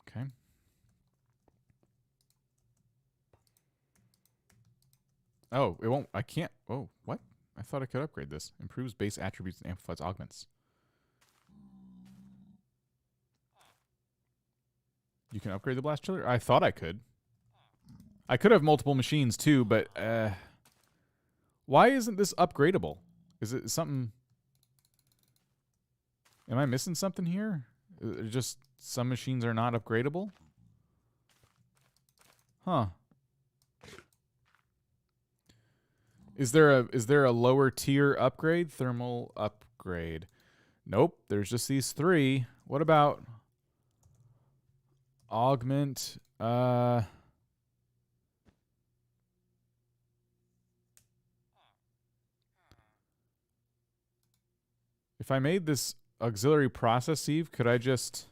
Okay. Oh, it won't. I can't. Oh, what? I thought I could upgrade this. Improves base attributes and amplifies augments. You can upgrade the blast chiller? I thought I could. I could have multiple machines too, but why isn't this upgradable? Is it something? Am I missing something here? Just some machines are not upgradable? Huh. Is there a lower tier upgrade? Thermal upgrade. Nope, there's just these three. What about augment? If I made this auxiliary process sieve, could I just...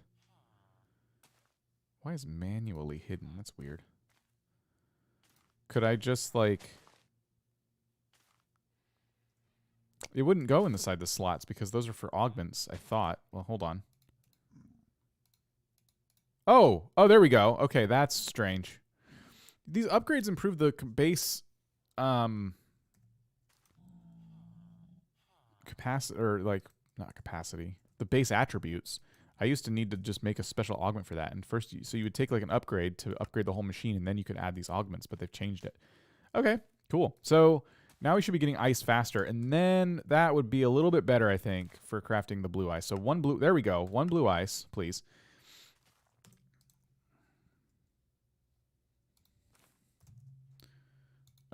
Why is manually hidden? That's weird. Could I just, like... It wouldn't go inside the slots because those are for augments, I thought. Well, hold on. Oh, there we go. Okay, that's strange. These upgrades improve the base capacity, or like, not capacity, the base attributes. I used to need to just make a special augment for that. And first, so you would take like an upgrade to upgrade the whole machine, and then you could add these augments, but they've changed it. Okay, cool. So now we should be getting ice faster, and then that would be a little bit better, I think, for crafting the blue ice. So one blue, there we go. One blue ice, please.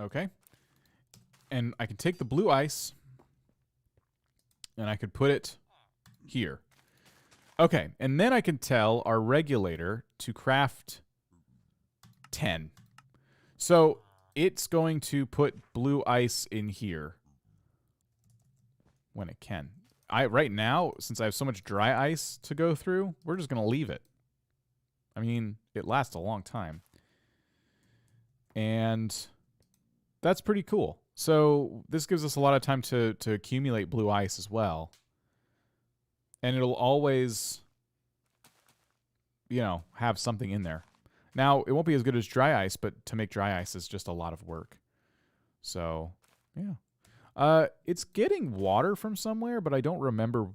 Okay. And I can take the blue ice, and I could put it here. Okay, and then I can tell our regulator to craft 10. So it's going to put blue ice in here when it can. Right now, since I have so much dry ice to go through, we're just going to leave it. I mean, it lasts a long time. And that's pretty cool. So this gives us a lot of time to accumulate blue ice as well. And it'll always, you know, have something in there. Now, it won't be as good as dry ice, but to make dry ice is just a lot of work. So, yeah. It's getting water from somewhere, but I don't remember.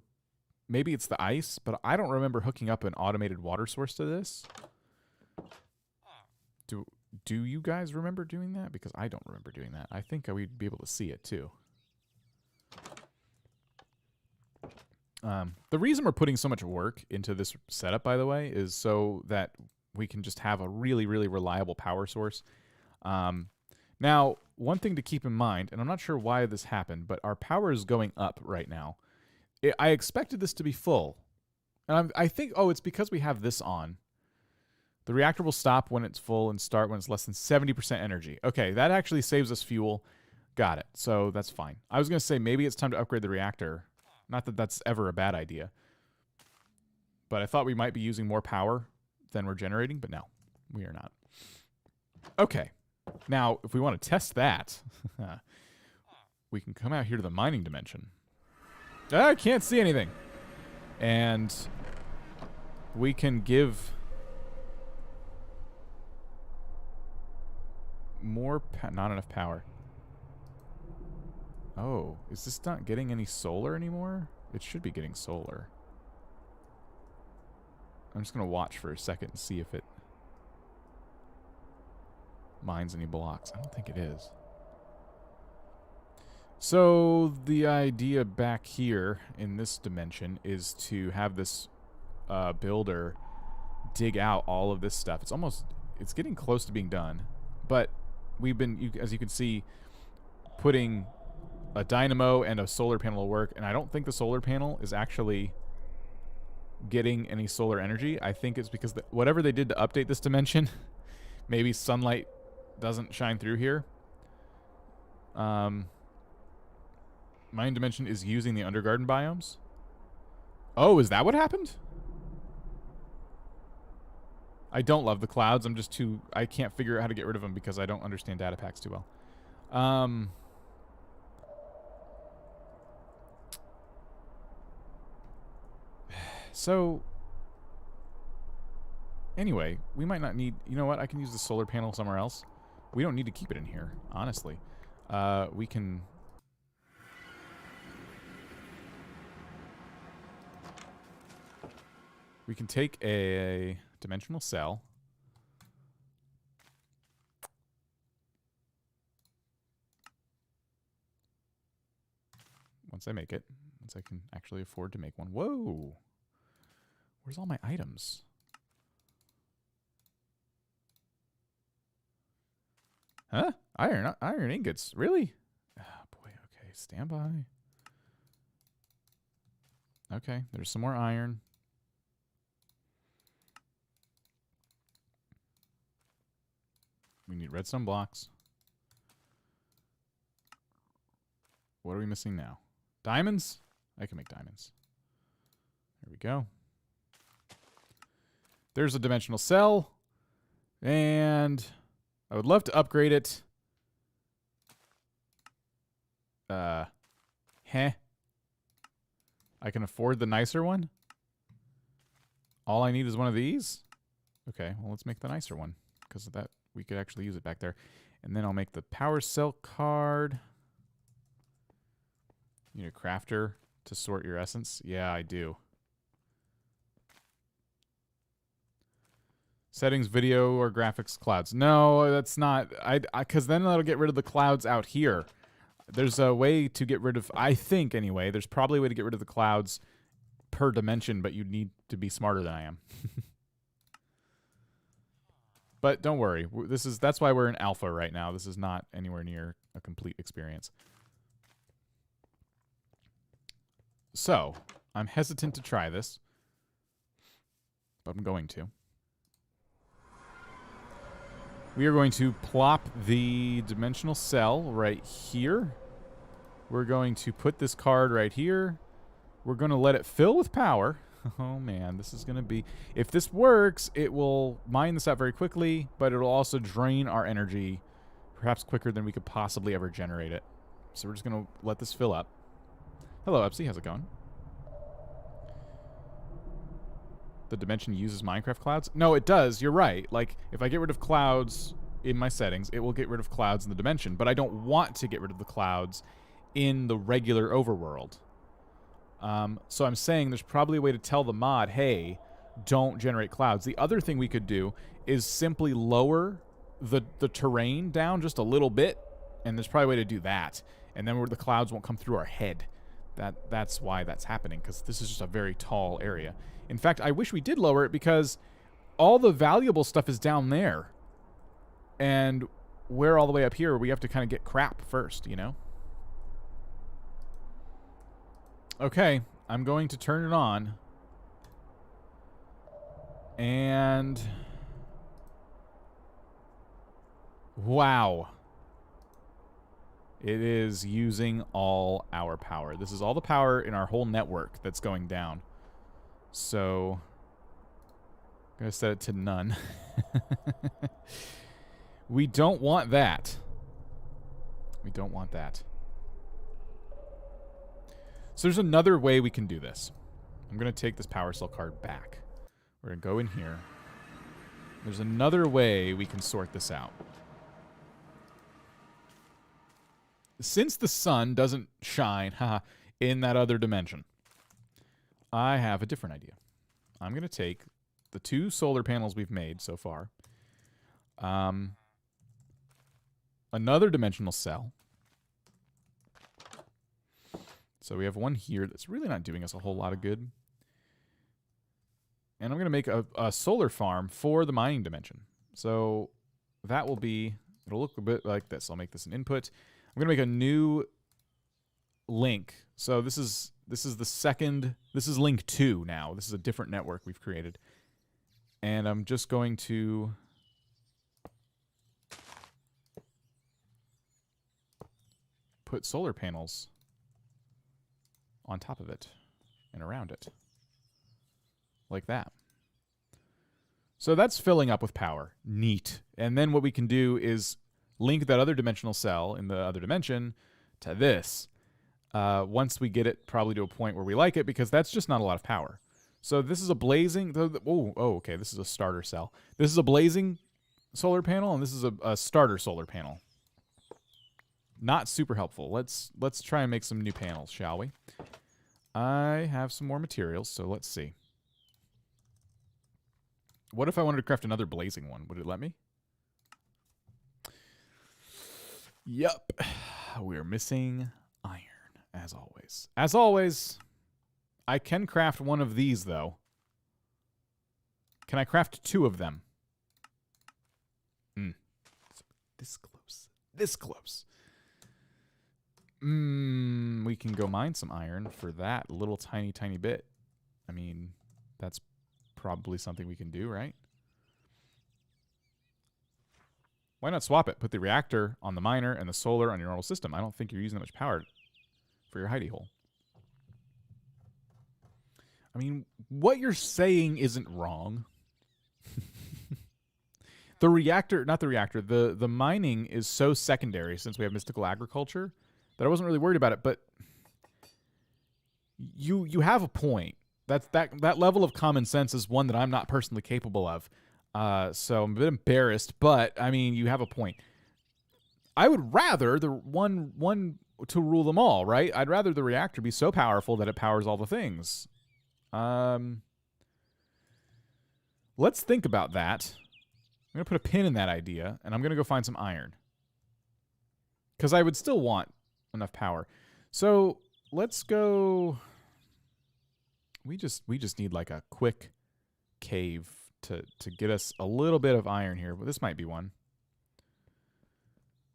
Maybe it's the ice, but I don't remember hooking up an automated water source to this. Do you guys remember doing that? Because I don't remember doing that. I think we'd be able to see it, too. The reason we're putting so much work into this setup, by the way, is so that we can just have a really, really reliable power source. Now, one thing to keep in mind, and I'm not sure why this happened, but our power is going up right now. I expected this to be full. And I think, oh, it's because we have this on. The reactor will stop when it's full and start when it's less than 70% energy. Okay, that actually saves us fuel. Got it. So that's fine. I was going to say maybe it's time to upgrade the reactor. Not that that's ever a bad idea. But I thought we might be using more power than we're generating, but no, we are not. Okay. Now, if we want to test that, we can come out here to the mining dimension. I can't see anything. And we can give more, not enough power. Oh, is this not getting any solar anymore? It should be getting solar. I'm just going to watch for a second and see if it mines any blocks. I don't think it is. So the idea back here in this dimension is to have this builder dig out all of this stuff. It's getting close to being done, but we've been, as you can see, putting a dynamo and a solar panel to work, and I don't think the solar panel is actually getting any solar energy. I think it's because whatever they did to update this dimension, maybe sunlight doesn't shine through here. Mine dimension is using the undergarden biomes. Oh, is that what happened? I don't love the clouds. I can't figure out how to get rid of them because I don't understand data packs too well. So, anyway, we might not need... You know what? I can use the solar panel somewhere else. We don't need to keep it in here, honestly. We can... We can take a dimensional cell. Once I make it. Once I can actually afford to make one. Whoa! Where's all my items? Huh? Iron ingots. Really? Oh, boy. Okay. Stand by. Okay. There's some more iron. We need redstone blocks. What are we missing now? Diamonds? I can make diamonds. There we go. There's a dimensional cell. And I would love to upgrade it. I can afford the nicer one. All I need is one of these. Okay, well, let's make the nicer one. Because of that, we could actually use it back there. And then I'll make the power cell card. You need a crafter to sort your essence? Yeah, I do. Settings, video, or graphics, clouds. No, that's not. Because then that'll get rid of the clouds out here. There's a way to get rid of, I think anyway, there's probably a way to get rid of the clouds per dimension, but you'd need to be smarter than I am. But don't worry. That's why we're in alpha right now. This is not anywhere near a complete experience. So, I'm hesitant to try this, but I'm going to. We are going to plop the dimensional cell right here. We're going to put this card right here. We're going to let it fill with power. Oh, man, this is going to be... If this works, it will mine this out very quickly, but it'll also drain our energy perhaps quicker than we could possibly ever generate it. So we're just going to let this fill up. Hello, Epsy. How's it going? The dimension uses Minecraft clouds? No, it does. You're right. Like, if I get rid of clouds in my settings, it will get rid of clouds in the dimension. But I don't want to get rid of the clouds in the regular overworld. So I'm saying there's probably a way to tell the mod, hey, don't generate clouds. The other thing we could do is simply lower the terrain down just a little bit, and there's probably a way to do that. And then where the clouds won't come through our head. That's why that's happening, because this is just a very tall area. In fact, I wish we did lower it, because all the valuable stuff is down there. And we're all the way up here, we have to kind of get crap first, you know? Okay, I'm going to turn it on. And... wow. It is using all our power. This is all the power in our whole network that's going down. So... I'm going to set it to none. We don't want that. We don't want that. So there's another way we can do this. I'm going to take this power cell card back. We're going to go in here. There's another way we can sort this out. Since the sun doesn't shine in that other dimension, I have a different idea. I'm going to take the 2 solar panels we've made so far, another dimensional cell. So we have one here that's really not doing us a whole lot of good. And I'm going to make a solar farm for the mining dimension. So that will be, it'll look a bit like this. I'll make this an input. I'm going to make a new link. So this is the second, this is link 2 now. This is a different network we've created. And I'm just going to put solar panels on top of it and around it. Like that. So that's filling up with power. Neat. And then what we can do is link that other dimensional cell in the other dimension to this. Once we get it probably to a point where we like it, because that's just not a lot of power. So this is a blazing... okay, this is a starter cell. This is a blazing solar panel, and this is a starter solar panel. Not super helpful. Let's try and make some new panels, shall we? I have some more materials, so let's see. What if I wanted to craft another blazing one? Would it let me? Yep. We're missing iron, as always. As always, I can craft one of these, though. Can I craft 2 of them? This close. This close. We can go mine some iron for that little tiny bit. I mean, that's probably something we can do, right? Why not swap it? Put the reactor on the miner and the solar on your normal system. I don't think you're using that much power for your hidey hole. I mean, what you're saying isn't wrong. The reactor, not the reactor, the mining is so secondary since we have mystical agriculture that I wasn't really worried about it, but you have a point. That level of common sense is one that I'm not personally capable of. So I'm a bit embarrassed, but I mean, you have a point. I would rather the one to rule them all, right? I'd rather the reactor be so powerful that it powers all the things. Let's think about that. I'm going to put a pin in that idea, and I'm going to go find some iron. Because I would still want enough power. So let's go... We just need like a quick cave to get us a little bit of iron here. But this might be one.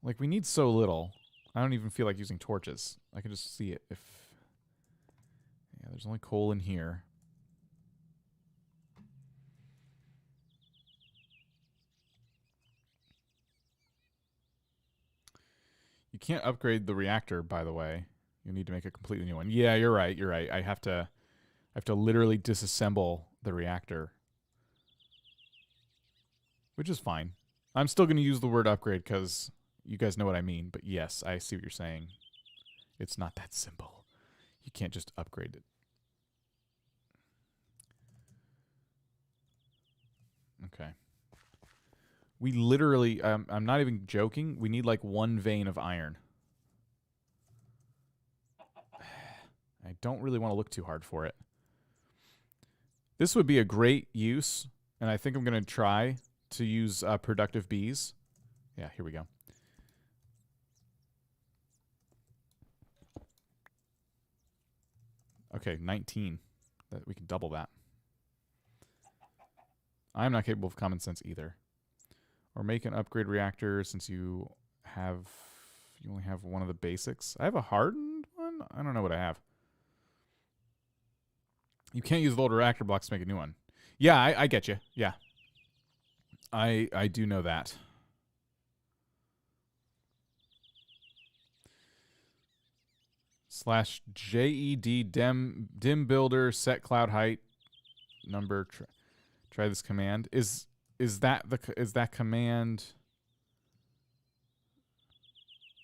Like, we need so little. I don't even feel like using torches. I can just see it if... Yeah, there's only coal in here. You can't upgrade the reactor, by the way. You need to make a completely new one. Yeah, you're right. You're right. I have to literally disassemble the reactor, which is fine. I'm still going to use the word upgrade because you guys know what I mean. But yes, I see what you're saying. It's not that simple. You can't just upgrade it. Okay. We literally, I'm not even joking, we need like 1 vein of iron. I don't really want to look too hard for it. This would be a great use, and I think I'm going to try to use productive bees. Yeah, here we go. Okay, 19. We can double that. I'm not capable of common sense either. Or make an upgrade reactor since you only have one of the basics. I have a hardened one? I don't know what I have. You can't use the old reactor blocks to make a new one. Yeah, I get you. Yeah. I do know that. /JED dim builder set cloud height number. Try this command. Is that command?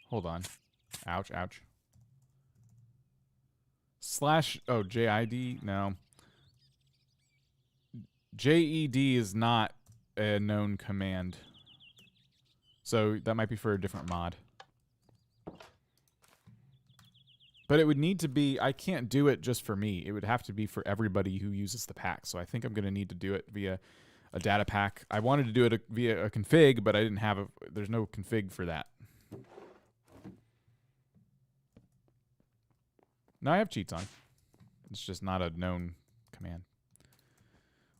Hold on. Ouch, ouch. /JID? No. JED is not a known command. So that might be for a different mod. But it would need to be, I can't do it just for me. It would have to be for everybody who uses the pack. So I think I'm going to need to do it via a data pack. I wanted to do it via a config, but I didn't have there's no config for that. No, I have cheats on. It's just not a known command.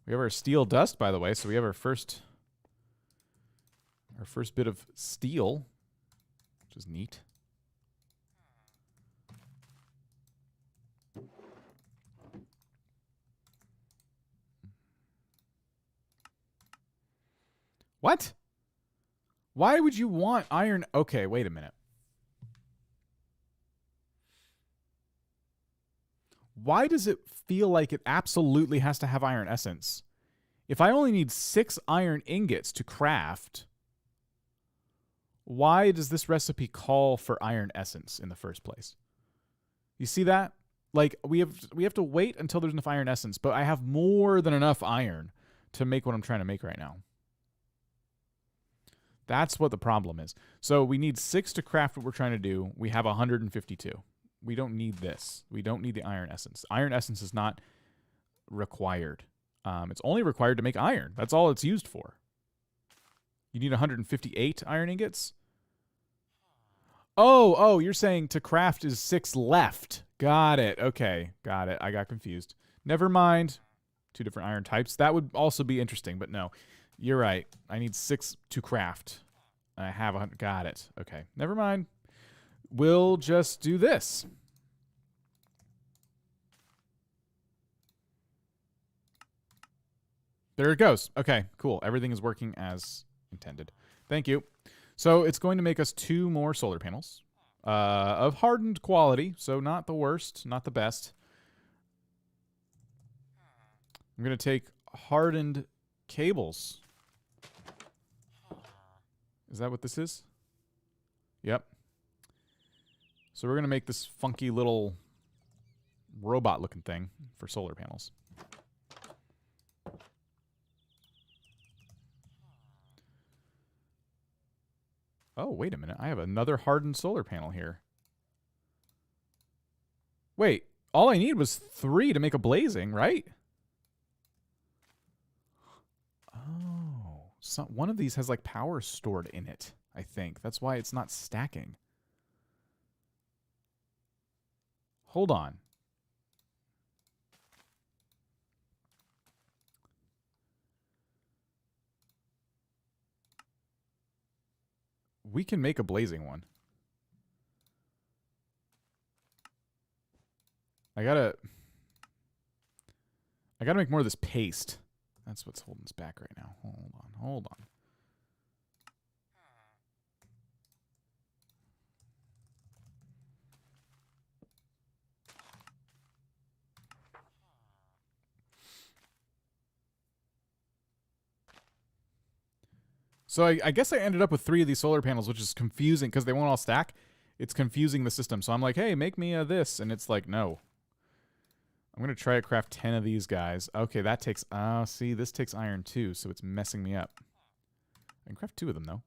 We have our steel dust, by the way, so we have our first bit of steel, which is neat. What? Why would you want iron? Okay, wait a minute. Why does it feel like it absolutely has to have iron essence? If I only need 6 iron ingots to craft, why does this recipe call for iron essence in the first place? You see that? Like, we have to wait until there's enough iron essence, but I have more than enough iron to make what I'm trying to make right now. That's what the problem is. So we need 6 to craft what we're trying to do. We have 152. We don't need this. We don't need the iron essence. Iron essence is not required. It's only required to make iron. That's all it's used for. You need 158 iron ingots? Oh, you're saying to craft is 6 left. Got it. Okay, got it. I got confused. Never mind. 2 different iron types. That would also be interesting, but no. You're right. I need 6 to craft. I have 100. Got it. Okay. Never mind. We'll just do this. There it goes. Okay, cool. Everything is working as intended. Thank you. So it's going to make us 2 more solar panels of hardened quality. So not the worst, not the best. I'm going to take hardened cables. Is that what this is? Yep. So we're going to make this funky little robot-looking thing for solar panels. Oh, wait a minute. I have another hardened solar panel here. Wait, all I need was 3 to make a blazing, right? Oh, so one of these has like power stored in it, I think. That's why it's not stacking. Hold on. We can make a blazing one. I gotta make more of this paste. That's what's holding us back right now. Hold on. So I guess I ended up with 3 of these solar panels, which is confusing because they won't all stack. It's confusing the system. So I'm like, hey, make me this. And it's like, no. I'm going to try to craft 10 of these guys. Okay, that takes... see, this takes iron too, so it's messing me up. I can craft 2 of them, though.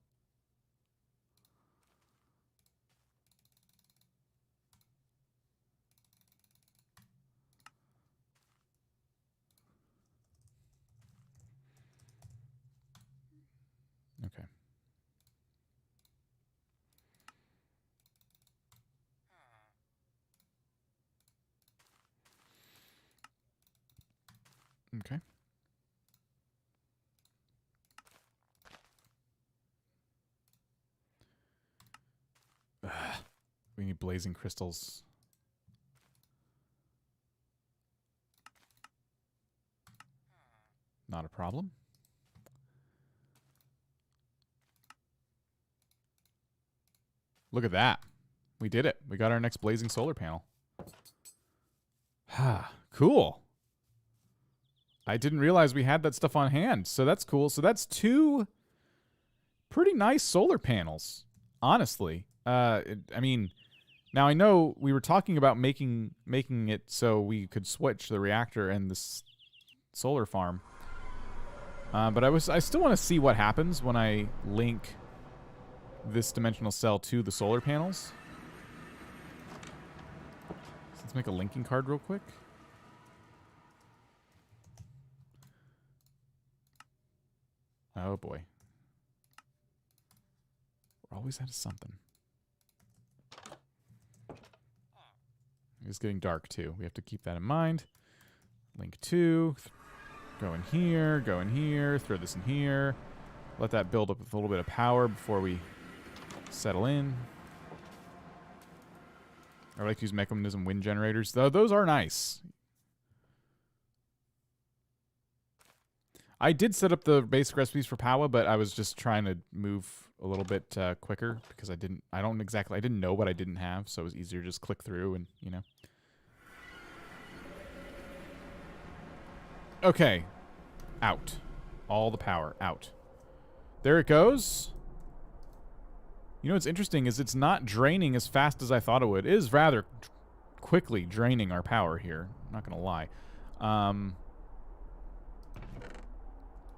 Okay. Okay. Ugh. We need blazing crystals. Not a problem. Look at that. We did it. We got our next blazing solar panel. Ah, cool. I didn't realize we had that stuff on hand, so that's cool. So that's 2 pretty nice solar panels, honestly. I mean, now I know we were talking about making it so we could switch the reactor and this solar farm. But I still want to see what happens when I link this dimensional cell to the solar panels. So let's make a linking card real quick. Oh boy. We're always out of something. It's getting dark too. We have to keep that in mind. Link 2. Go in here, throw this in here. Let that build up with a little bit of power before we settle in. I like to use mechanism wind generators, though those are nice. I did set up the basic recipes for Powa, but I was just trying to move a little bit quicker because I didn't know what I didn't have, so it was easier to just click through and, you know. Okay. Out. All the power. Out. There it goes. You know what's interesting is it's not draining as fast as I thought it would. It is rather quickly draining our power here. I'm not going to lie. I'm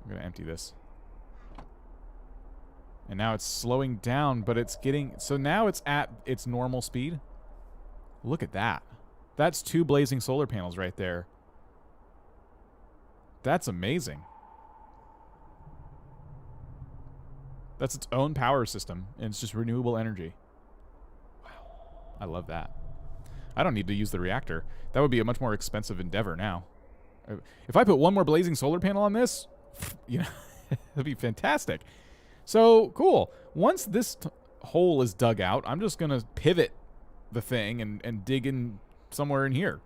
going to empty this. And now it's slowing down, but it's getting... So now it's at its normal speed. Look at that. That's 2 blazing solar panels right there. That's amazing. That's its own power system, and it's just renewable energy. Wow. I love that. I don't need to use the reactor. That would be a much more expensive endeavor now. If I put 1 more blazing solar panel on this, you know, that'd be fantastic. So, cool. Once this hole is dug out, I'm just going to pivot the thing and dig in somewhere in here.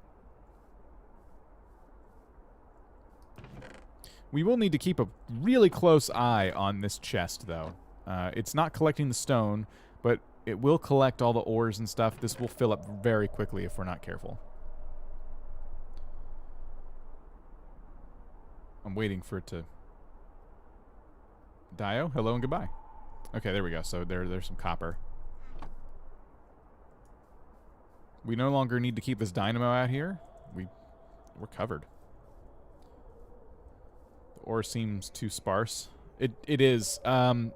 We will need to keep a really close eye on this chest, though. It's not collecting the stone, but it will collect all the ores and stuff. This will fill up very quickly if we're not careful. I'm waiting for it to... Dio, hello and goodbye. Okay, there we go. So there's some copper. We no longer need to keep this dynamo out here. We're covered. Ore seems too sparse. It is. And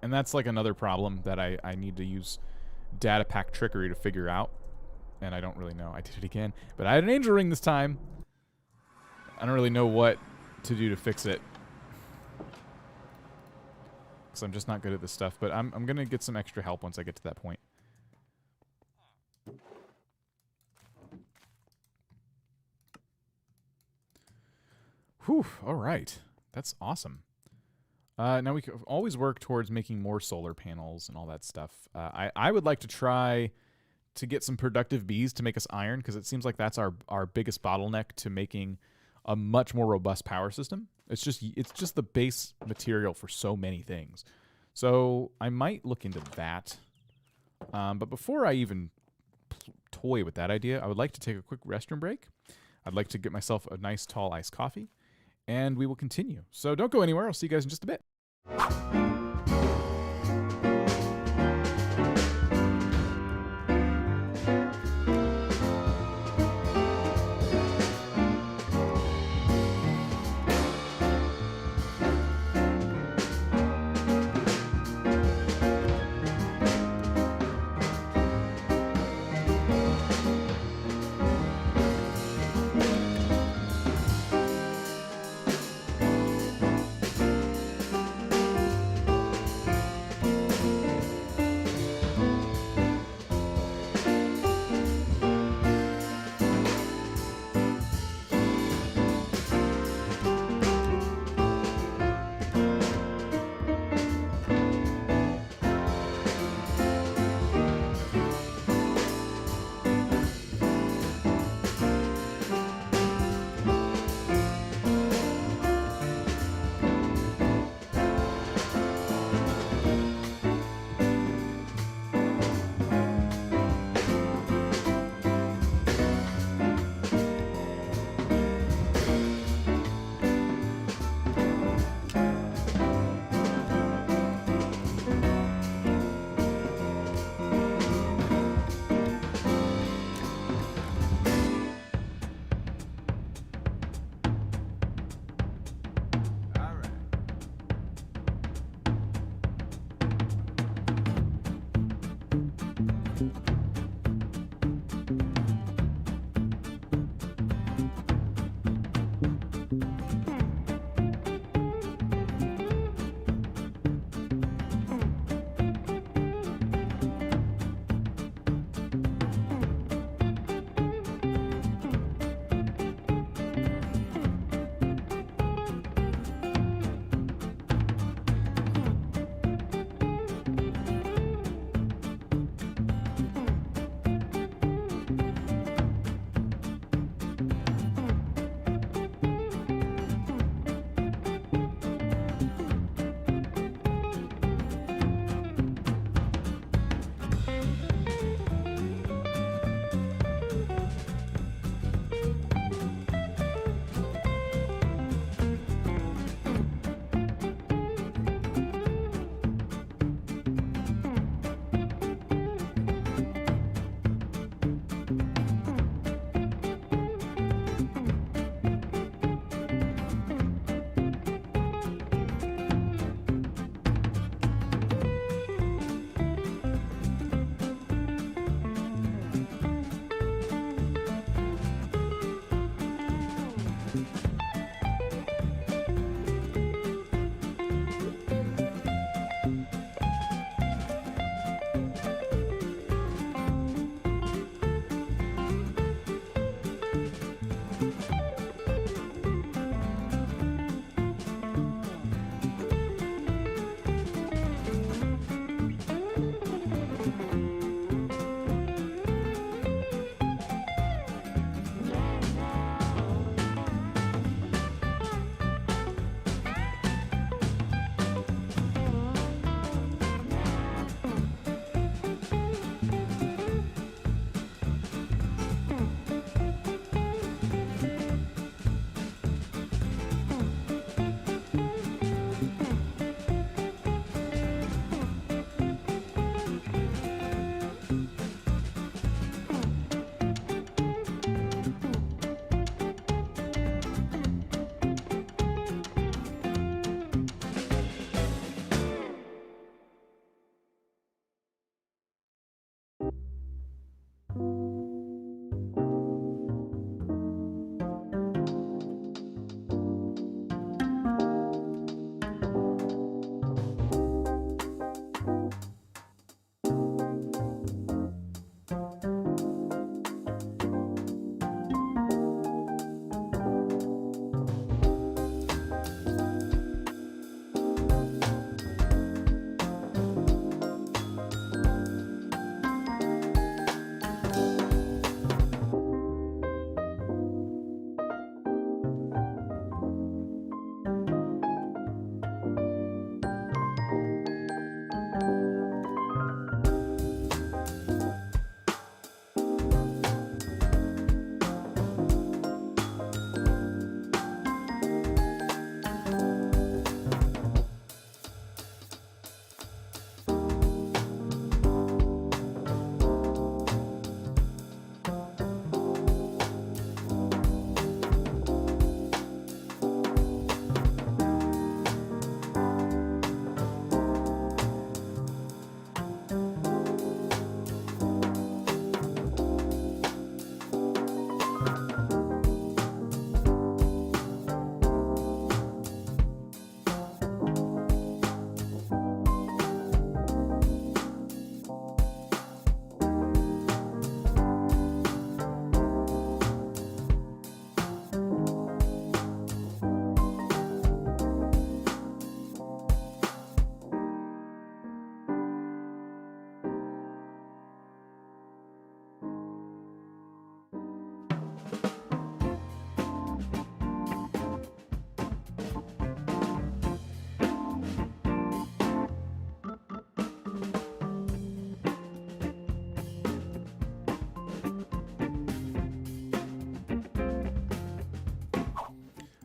that's like another problem that I need to use data pack trickery to figure out. And I don't really know. I did it again. But I had an angel ring this time. I don't really know what to do to fix it. Because I'm just not good at this stuff. But I'm going to get some extra help once I get to that point. Whew. All right. That's awesome. Now we can always work towards making more solar panels and all that stuff. I would like to try to get some productive bees to make us iron, because it seems like that's our biggest bottleneck to making a much more robust power system. It's just the base material for so many things. So I might look into that. But before I even toy with that idea, I would like to take a quick restroom break. I'd like to get myself a nice tall iced coffee, and we will continue. So don't go anywhere. I'll see you guys in just a bit.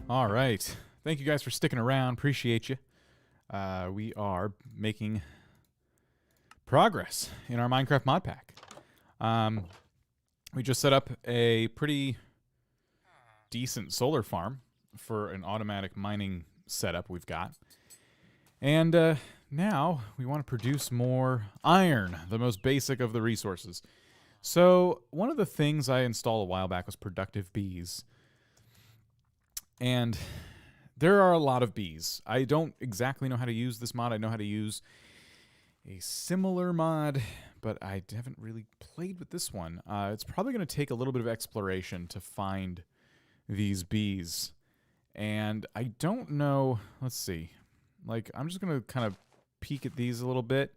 All right. Thank you guys for sticking around. Appreciate you. We are making progress in our Minecraft Modpack. We just set up a pretty decent solar farm for an automatic mining setup we've got. And now we want to produce more iron, the most basic of the resources. So one of the things I installed a while back was productive bees. And there are a lot of bees. I don't exactly know how to use this mod. I know how to use a similar mod, but I haven't really played with this one. It's probably going to take a little bit of exploration to find these bees. And I don't know. Let's see. Like, I'm just going to kind of peek at these a little bit.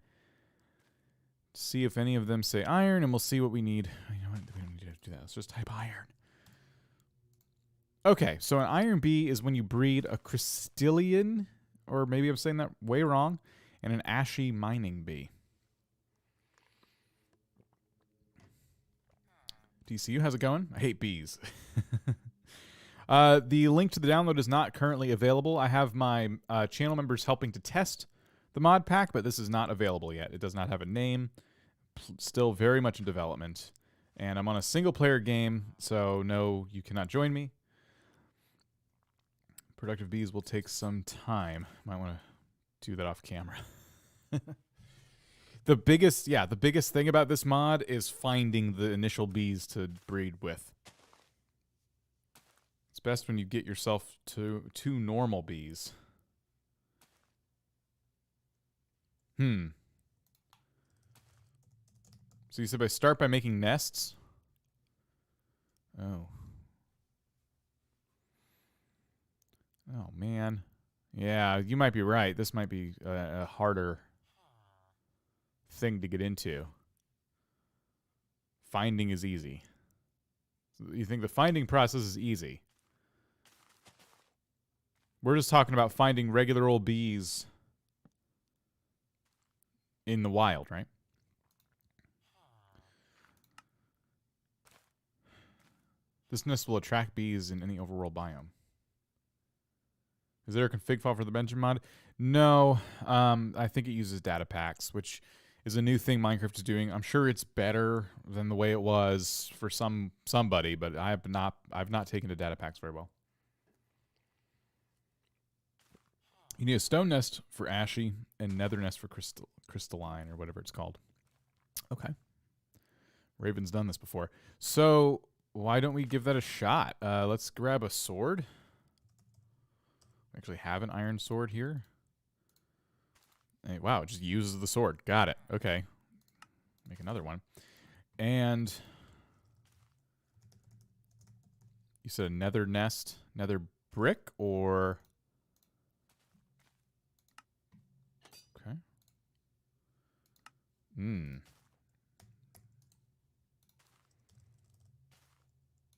See if any of them say iron, and we'll see what we need. You know what? We don't need to do that. Let's just type iron. Okay, so an iron bee is when you breed a crystalline, or maybe I'm saying that way wrong, and an ashy mining bee. DCU, how's it going? I hate bees. The link to the download is not currently available. I have my channel members helping to test the mod pack, but this is not available yet. It does not have a name. Still very much in development. And I'm on a single-player game, so no, you cannot join me. Productive bees will take some time. Might want to do that off camera. The biggest thing about this mod is finding the initial bees to breed with. It's best when you get yourself to two normal bees. So you said start by making nests? Oh. Oh, man. Yeah, you might be right. This might be a harder thing to get into. Finding is easy. So you think the finding process is easy? We're just talking about finding regular old bees in the wild, right? This nest will attract bees in any overworld biome. Is there a config file for the Benjamin mod? No. I think it uses data packs, which is a new thing Minecraft is doing. I'm sure it's better than the way it was for somebody, but I've not taken to data packs very well. You need a stone nest for ashy and nether nest for crystalline or whatever it's called. Okay. Raven's done this before. So why don't we give that a shot? Let's grab a sword. We actually have an iron sword here. Hey, wow, it just uses the sword. Got it. Okay. Make another one. And you said a nether nest, nether brick, or... Okay.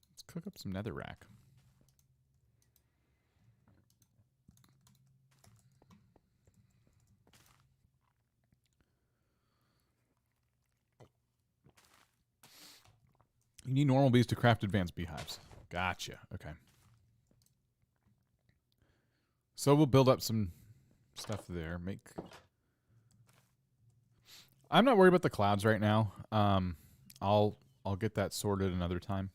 Let's cook up some netherrack. You need normal bees to craft advanced beehives. Gotcha. Okay. So we'll build up some stuff there. I'm not worried about the clouds right now. I'll get that sorted another time.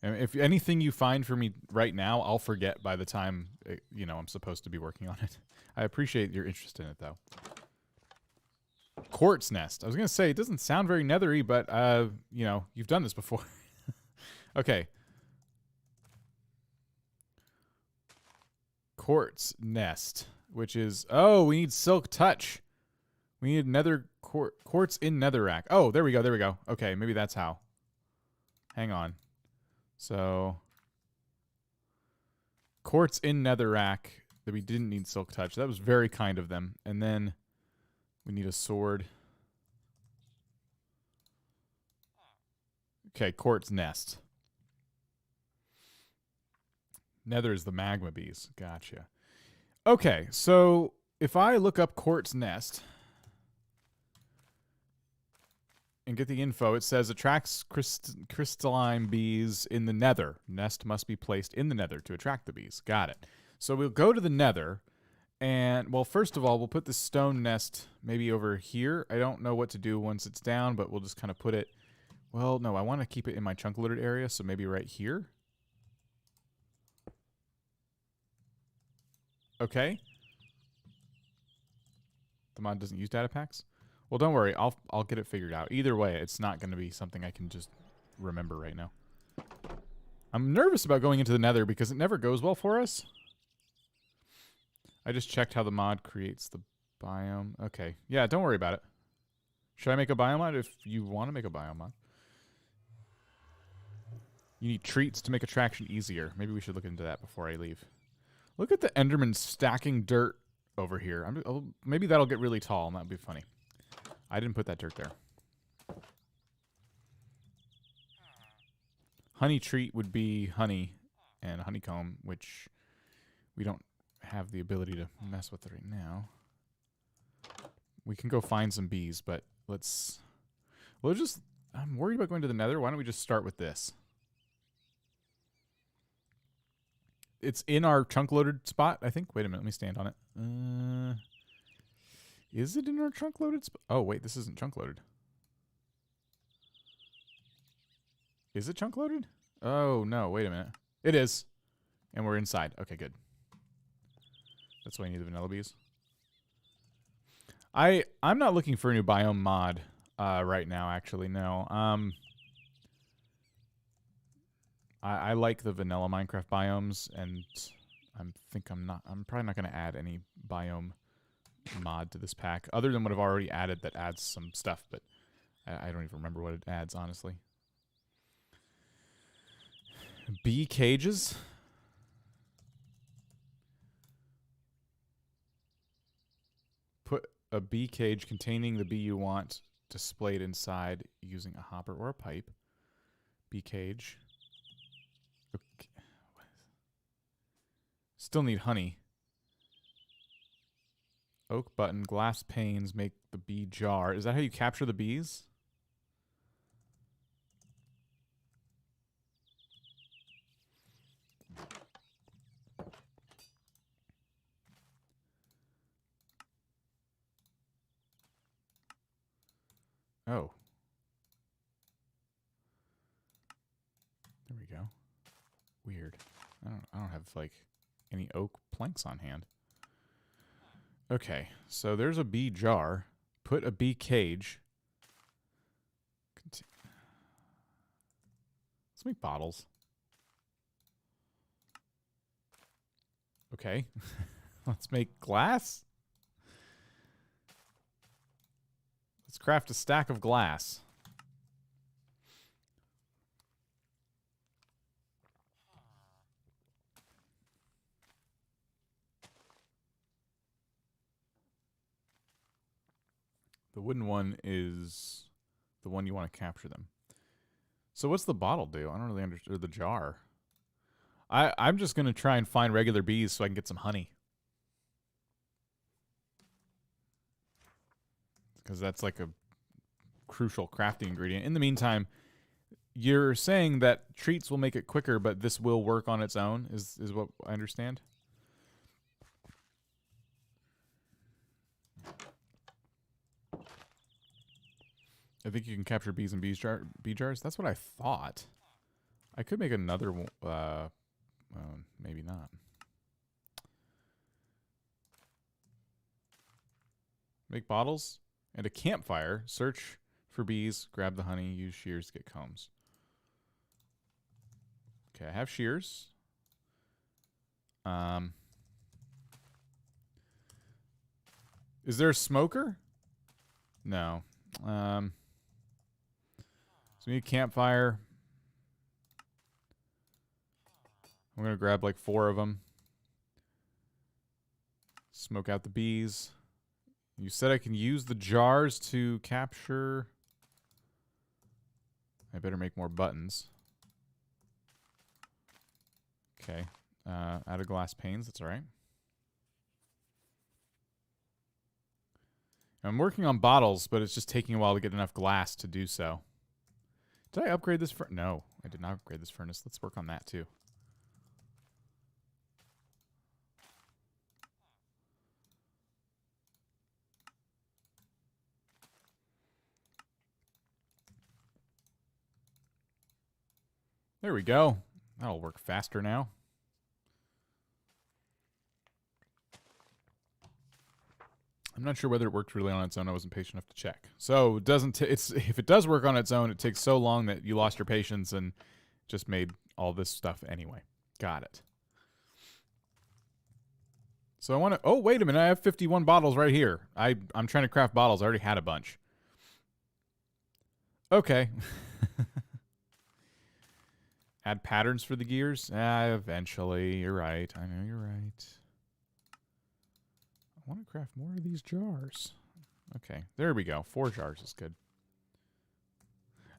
And if anything you find for me right now, I'll forget by the time I'm supposed to be working on it. I appreciate your interest in it, though. Quartz nest. I was going to say, it doesn't sound very nethery, but, you've done this before. Okay. Quartz nest, which is... Oh, we need silk touch. We need nether quartz in netherrack. Oh, there we go. Okay, maybe that's how. Hang on. So... Quartz in netherrack that we didn't need silk touch. That was very kind of them. And then... We need a sword. Okay, quartz nest. Nether is the magma bees. Gotcha. Okay, so if I look up quartz nest, and get the info. It says attracts crystalline bees in the nether. Nest must be placed in the nether to attract the bees. Got it. So we'll go to the nether. And, well, first of all, we'll put the stone nest maybe over here. I don't know what to do once it's down, but we'll just kind of put it... Well, no, I want to keep it in my chunk loaded area, so maybe right here. Okay. The mod doesn't use data packs? Well, don't worry. I'll get it figured out. Either way, it's not going to be something I can just remember right now. I'm nervous about going into the nether because it never goes well for us. I just checked how the mod creates the biome. Okay. Yeah, don't worry about it. Should I make a biome mod if you want to make a biome mod? You need treats to make attraction easier. Maybe we should look into that before I leave. Look at the Enderman stacking dirt over here. Maybe that'll get really tall and that'll be funny. I didn't put that dirt there. Honey treat would be honey and honeycomb, which we don't have the ability to mess with right now. We can go find some bees, but I'm worried about going to the nether. Why don't we just start with this? It's in our chunk loaded spot, I think. Wait a minute, let me stand on it. Is it in our chunk loaded spot? Oh, wait, this isn't chunk loaded. Is it chunk loaded? Oh, no, wait a minute. It is. And we're inside. Okay, good. That's why I need the vanilla bees. I'm not looking for a new biome mod right now, actually, no. I like the vanilla Minecraft biomes, and I'm probably not going to add any biome mod to this pack, other than what I've already added that adds some stuff, but I don't even remember what it adds, honestly. Bee cages? Put a bee cage containing the bee you want displayed inside using a hopper or a pipe. Bee cage. Okay. Still need honey. Oak button, glass panes make the bee jar. Is that how you capture the bees? Oh. There we go. Weird. I don't have like any oak planks on hand. Okay, so there's a bee jar. Put a bee cage. Let's make bottles. Okay. Let's make glass. Let's craft a stack of glass. The wooden one is the one you want to capture them. So what's the bottle do? I don't really understand. The jar. I'm just going to try and find regular bees so I can get some honey. Because that's like a crucial crafting ingredient. In the meantime, you're saying that treats will make it quicker, but this will work on its own, is what I understand? I think you can capture bees in bee jars. That's what I thought. I could make another one. Maybe not. Make bottles and a campfire. Search for bees. Grab the honey. Use shears to get combs. Okay, I have shears. Is there a smoker? No. So we need a campfire. I'm going to grab like 4 of them. Smoke out the bees. You said I can use the jars to capture. I better make more buttons. Okay. Out of glass panes, that's all right. I'm working on bottles, but it's just taking a while to get enough glass to do so. Did I upgrade this furnace? No, I did not upgrade this furnace. Let's work on that too. There we go. That'll work faster now. I'm not sure whether it worked really on its own. I wasn't patient enough to check. So it doesn't. If it does work on its own, it takes so long that you lost your patience and just made all this stuff anyway. Got it. So I want to. Oh, wait a minute! I have 51 bottles right here. I'm trying to craft bottles. I already had a bunch. Okay. Add patterns for the gears? Eventually. You're right. I know you're right. I want to craft more of these jars. Okay, there we go. 4 jars is good.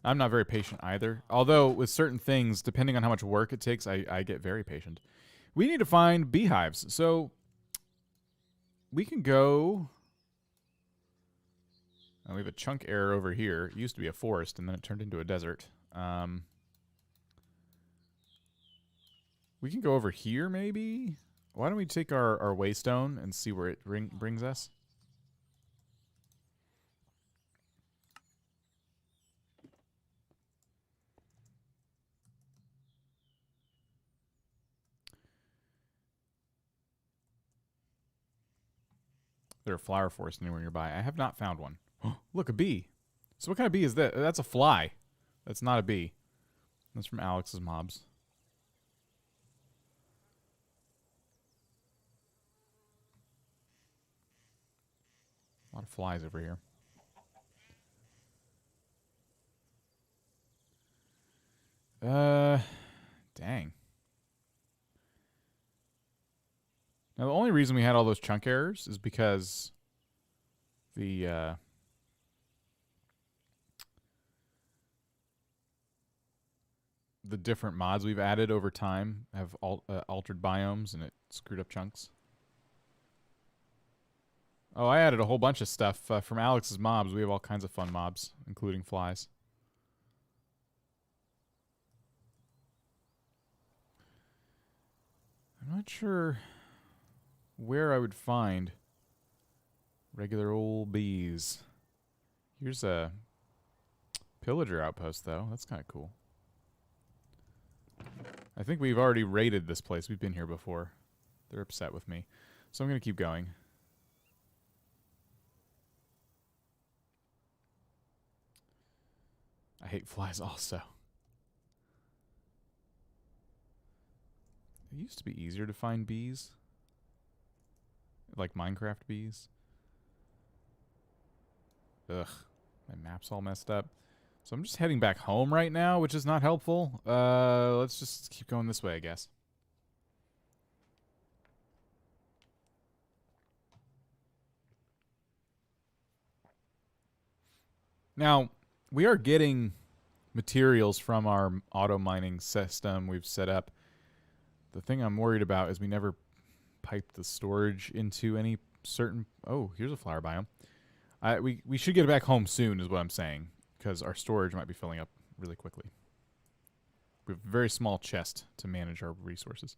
I'm not very patient either. Although, with certain things, depending on how much work it takes, I get very patient. We need to find beehives. So, we can go... we have a chunk area over here. It used to be a forest, and then it turned into a desert. We can go over here, maybe? Why don't we take our waystone and see where it brings us? Is there a flower forest anywhere nearby? I have not found one. Look, a bee. So what kind of bee is that? That's a fly. That's not a bee. That's from Alex's mobs. A lot of flies over here. Dang. Now, the only reason we had all those chunk errors is because the different mods we've added over time have altered biomes, and it screwed up chunks. Oh, I added a whole bunch of stuff from Alex's mobs. We have all kinds of fun mobs, including flies. I'm not sure where I would find regular old bees. Here's a pillager outpost, though. That's kind of cool. I think we've already raided this place. We've been here before. They're upset with me. So I'm going to keep going. I hate flies also. It used to be easier to find bees. Like Minecraft bees. Ugh. My map's all messed up. So I'm just heading back home right now, which is not helpful. Let's just keep going this way, I guess. Now, we are getting materials from our auto mining system we've set up. The thing I'm worried about is we never pipe the storage into any certain... Oh, here's a flower biome. We should get it back home soon is what I'm saying, because our storage might be filling up really quickly. We have a very small chest to manage our resources.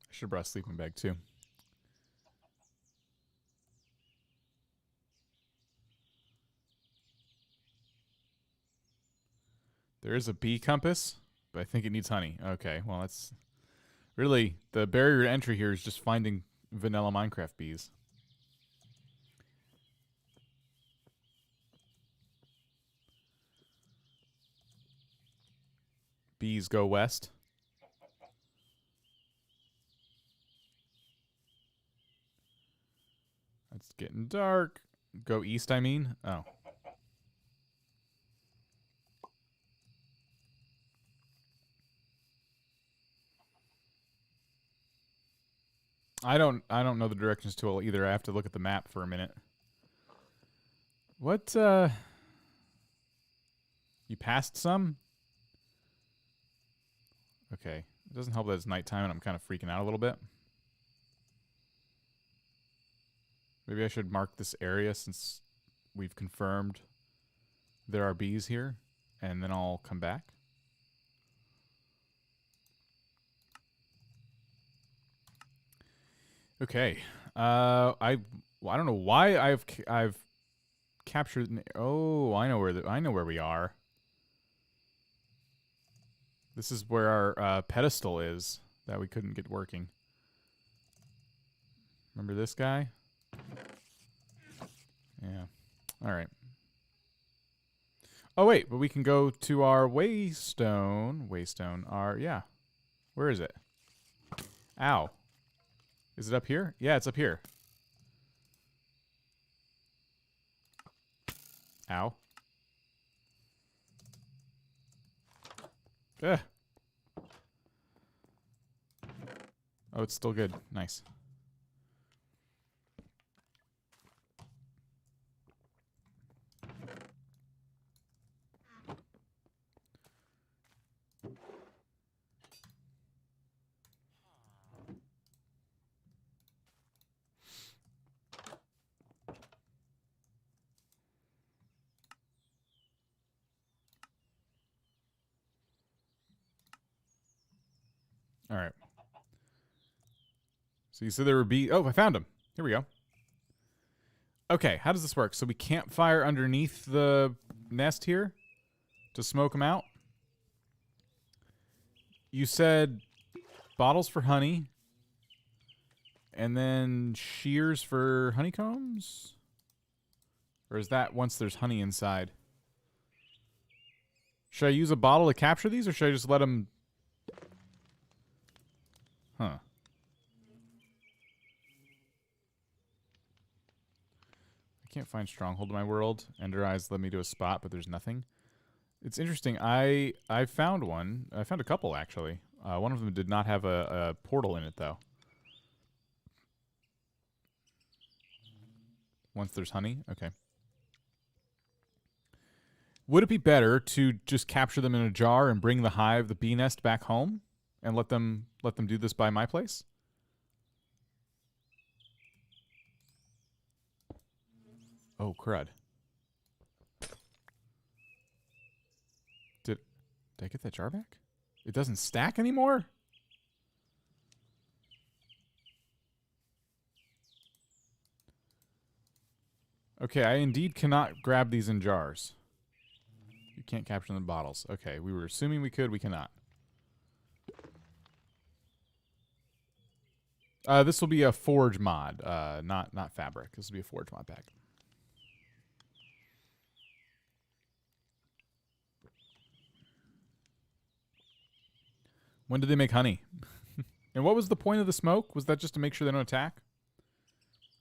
I should have brought a sleeping bag too. There is a bee compass, but I think it needs honey. Okay, well, that's... Really, the barrier to entry here is just finding vanilla Minecraft bees. Bees go west. It's getting dark. Go east, I mean? Oh. I don't know the directions too well either. I have to look at the map for a minute. What, you passed some? Okay. It doesn't help that it's nighttime and I'm kind of freaking out a little bit. Maybe I should mark this area since we've confirmed there are bees here, and then I'll come back. Okay. I don't know why I've captured. Oh, I know where we are. This is where our pedestal is that we couldn't get working. Remember this guy? Yeah. All right. Oh wait, but we can go to our waystone. Yeah. Where is it? Ow. Is it up here? Yeah, it's up here. Ow. Ugh. Oh, it's still good. Nice. All right. So you said there were bees. Oh, I found them. Here we go. Okay, how does this work? So we campfire underneath the nest here to smoke them out? You said bottles for honey and then shears for honeycombs? Or is that once there's honey inside? Should I use a bottle to capture these, or should I just let them... Huh. I can't find Stronghold in my world. Ender Eyes led me to a spot, but there's nothing. It's interesting. I found one. I found a couple, actually. One of them did not have a portal in it, though. Once there's honey? Okay. Would it be better to just capture them in a jar and bring the bee nest back home? And let them do this by my place? Oh, crud. Did I get that jar back? It doesn't stack anymore? Okay, I indeed cannot grab these in jars. You can't capture them in bottles. Okay, we were assuming we could. We cannot. This will be a forge mod, not fabric. This will be a forge mod pack. When did they make honey? And what was the point of the smoke? Was that just to make sure they don't attack?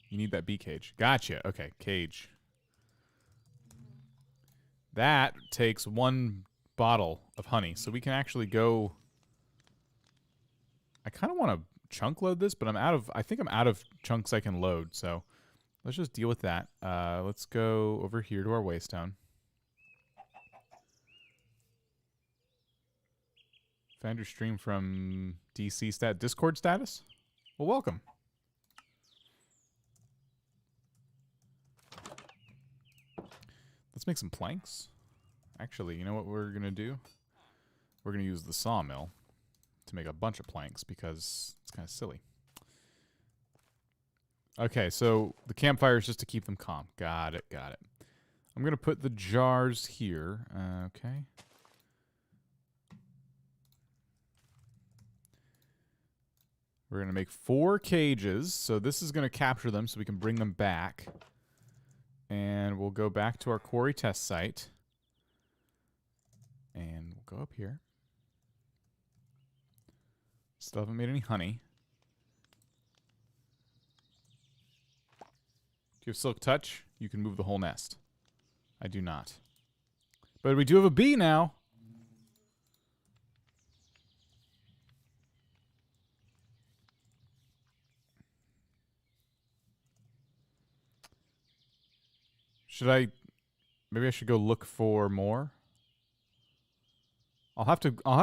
You need that bee cage. Gotcha. Okay, cage. That takes 1 bottle of honey, so we can actually go... I kind of want to chunk load this, but I think I'm out of chunks I can load, so let's just deal with that. Let's go over here to our waystone. Found your stream from Discord status? Well, welcome. Let's make some planks. Actually, you know what we're going to do? We're going to use the sawmill to make a bunch of planks because it's kind of silly. Okay, so the campfire is just to keep them calm. Got it, got it. I'm going to put the jars here. Okay. We're going to make 4 cages. So this is going to capture them so we can bring them back. And we'll go back to our quarry test site. And we'll go up here. Still haven't made any honey. Do you have Silk Touch? You can move the whole nest. I do not. But we do have a bee now. Maybe I should go look for more. I'll have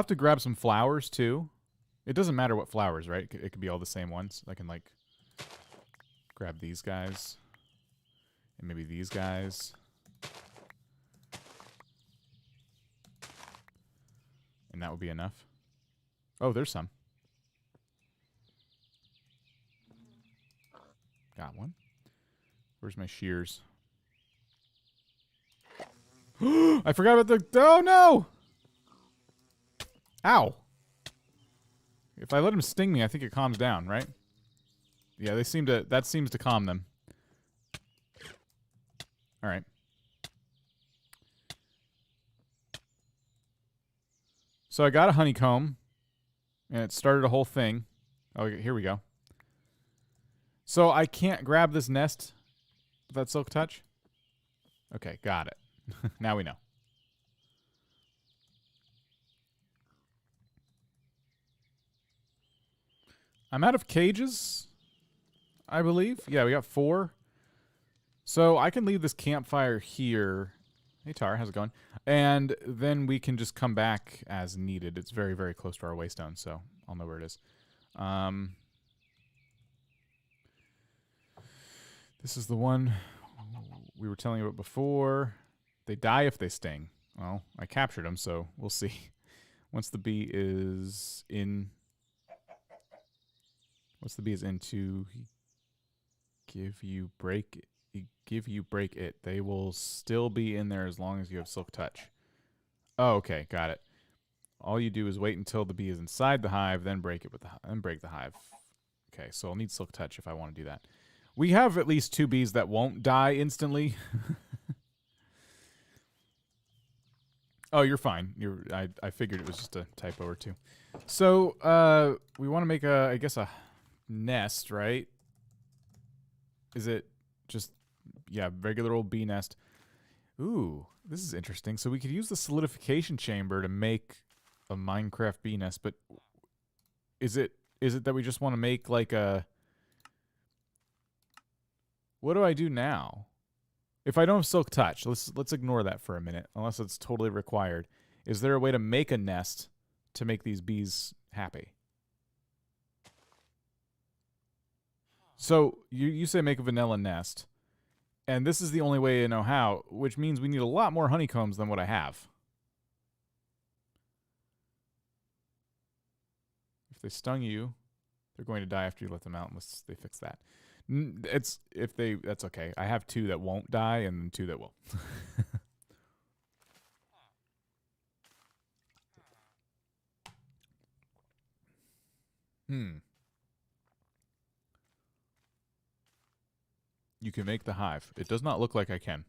to grab some flowers too It doesn't matter what flowers, right? It could be all the same ones. I can, like, grab these guys. And maybe these guys. And that would be enough. Oh, there's some. Got one. Where's my shears? I forgot about the... Oh, no! Ow! If I let him sting me, I think it calms down, right? Yeah, they seem to... That seems to calm them. Alright. So I got a honeycomb. And it started a whole thing. Oh, here we go. So I can't grab this nest with that silk touch? Okay, got it. Now we know. I'm out of cages, I believe. Yeah, we got 4. So I can leave this campfire here. Hey, Tar, how's it going? And then we can just come back as needed. It's very, very close to our waystone, so I'll know where it is. This is the one we were telling you about before. They die if they sting. Well, I captured them, so we'll see. Once the bee is in... Once the bee is into... Give you break it. They will still be in there as long as you have silk touch. Oh, okay, got it. All you do is wait until the bee is inside the hive, then break it with then break the hive. Okay, so I'll need silk touch if I want to do that. We have at least 2 bees that won't die instantly. Oh, you're fine. I figured it was just a typo or 2. So we want to make I guess a nest, right? Is it just, yeah, regular old bee nest? Ooh, this is interesting. So we could use the solidification chamber to make a Minecraft bee nest, but is it that we just want to make like a... What do I do now? If I don't have silk touch, let's ignore that for a minute, unless it's totally required. Is there a way to make a nest to make these bees happy? So you say make a vanilla nest, and this is the only way I know how, which means we need a lot more honeycombs than what I have. If they stung you, they're going to die after you let them out, unless they fix that. That's okay. I have 2 that won't die and 2 that will. You can make the hive. It does not look like I can,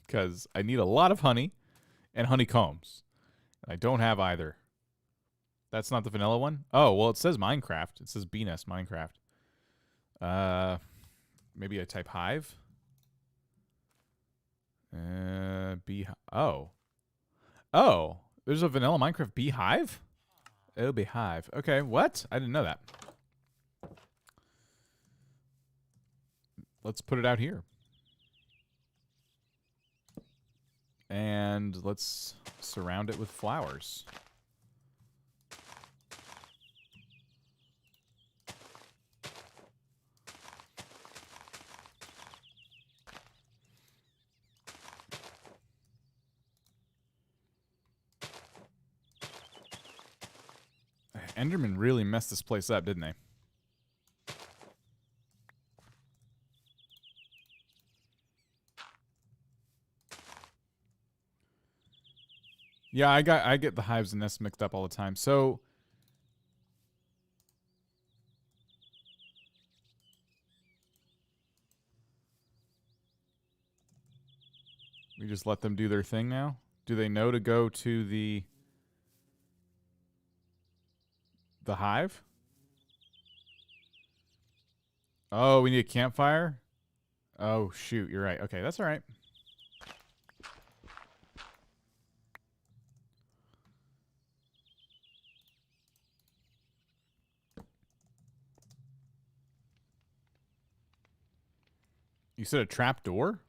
because I need a lot of honey and honeycombs. I don't have either. That's not the vanilla one? Oh, well, it says Minecraft. It says bee nest Minecraft. Maybe I type hive. Oh, there's a vanilla Minecraft beehive? Oh, beehive. Okay, what? I didn't know that. Let's put it out here. And let's surround it with flowers. Enderman really messed this place up, didn't they? Yeah, I get the hives and nests mixed up all the time. So we just let them do their thing now? Do they know to go to the hive? Oh, we need a campfire? Oh, shoot, you're right. Okay, that's all right. You said a trap door?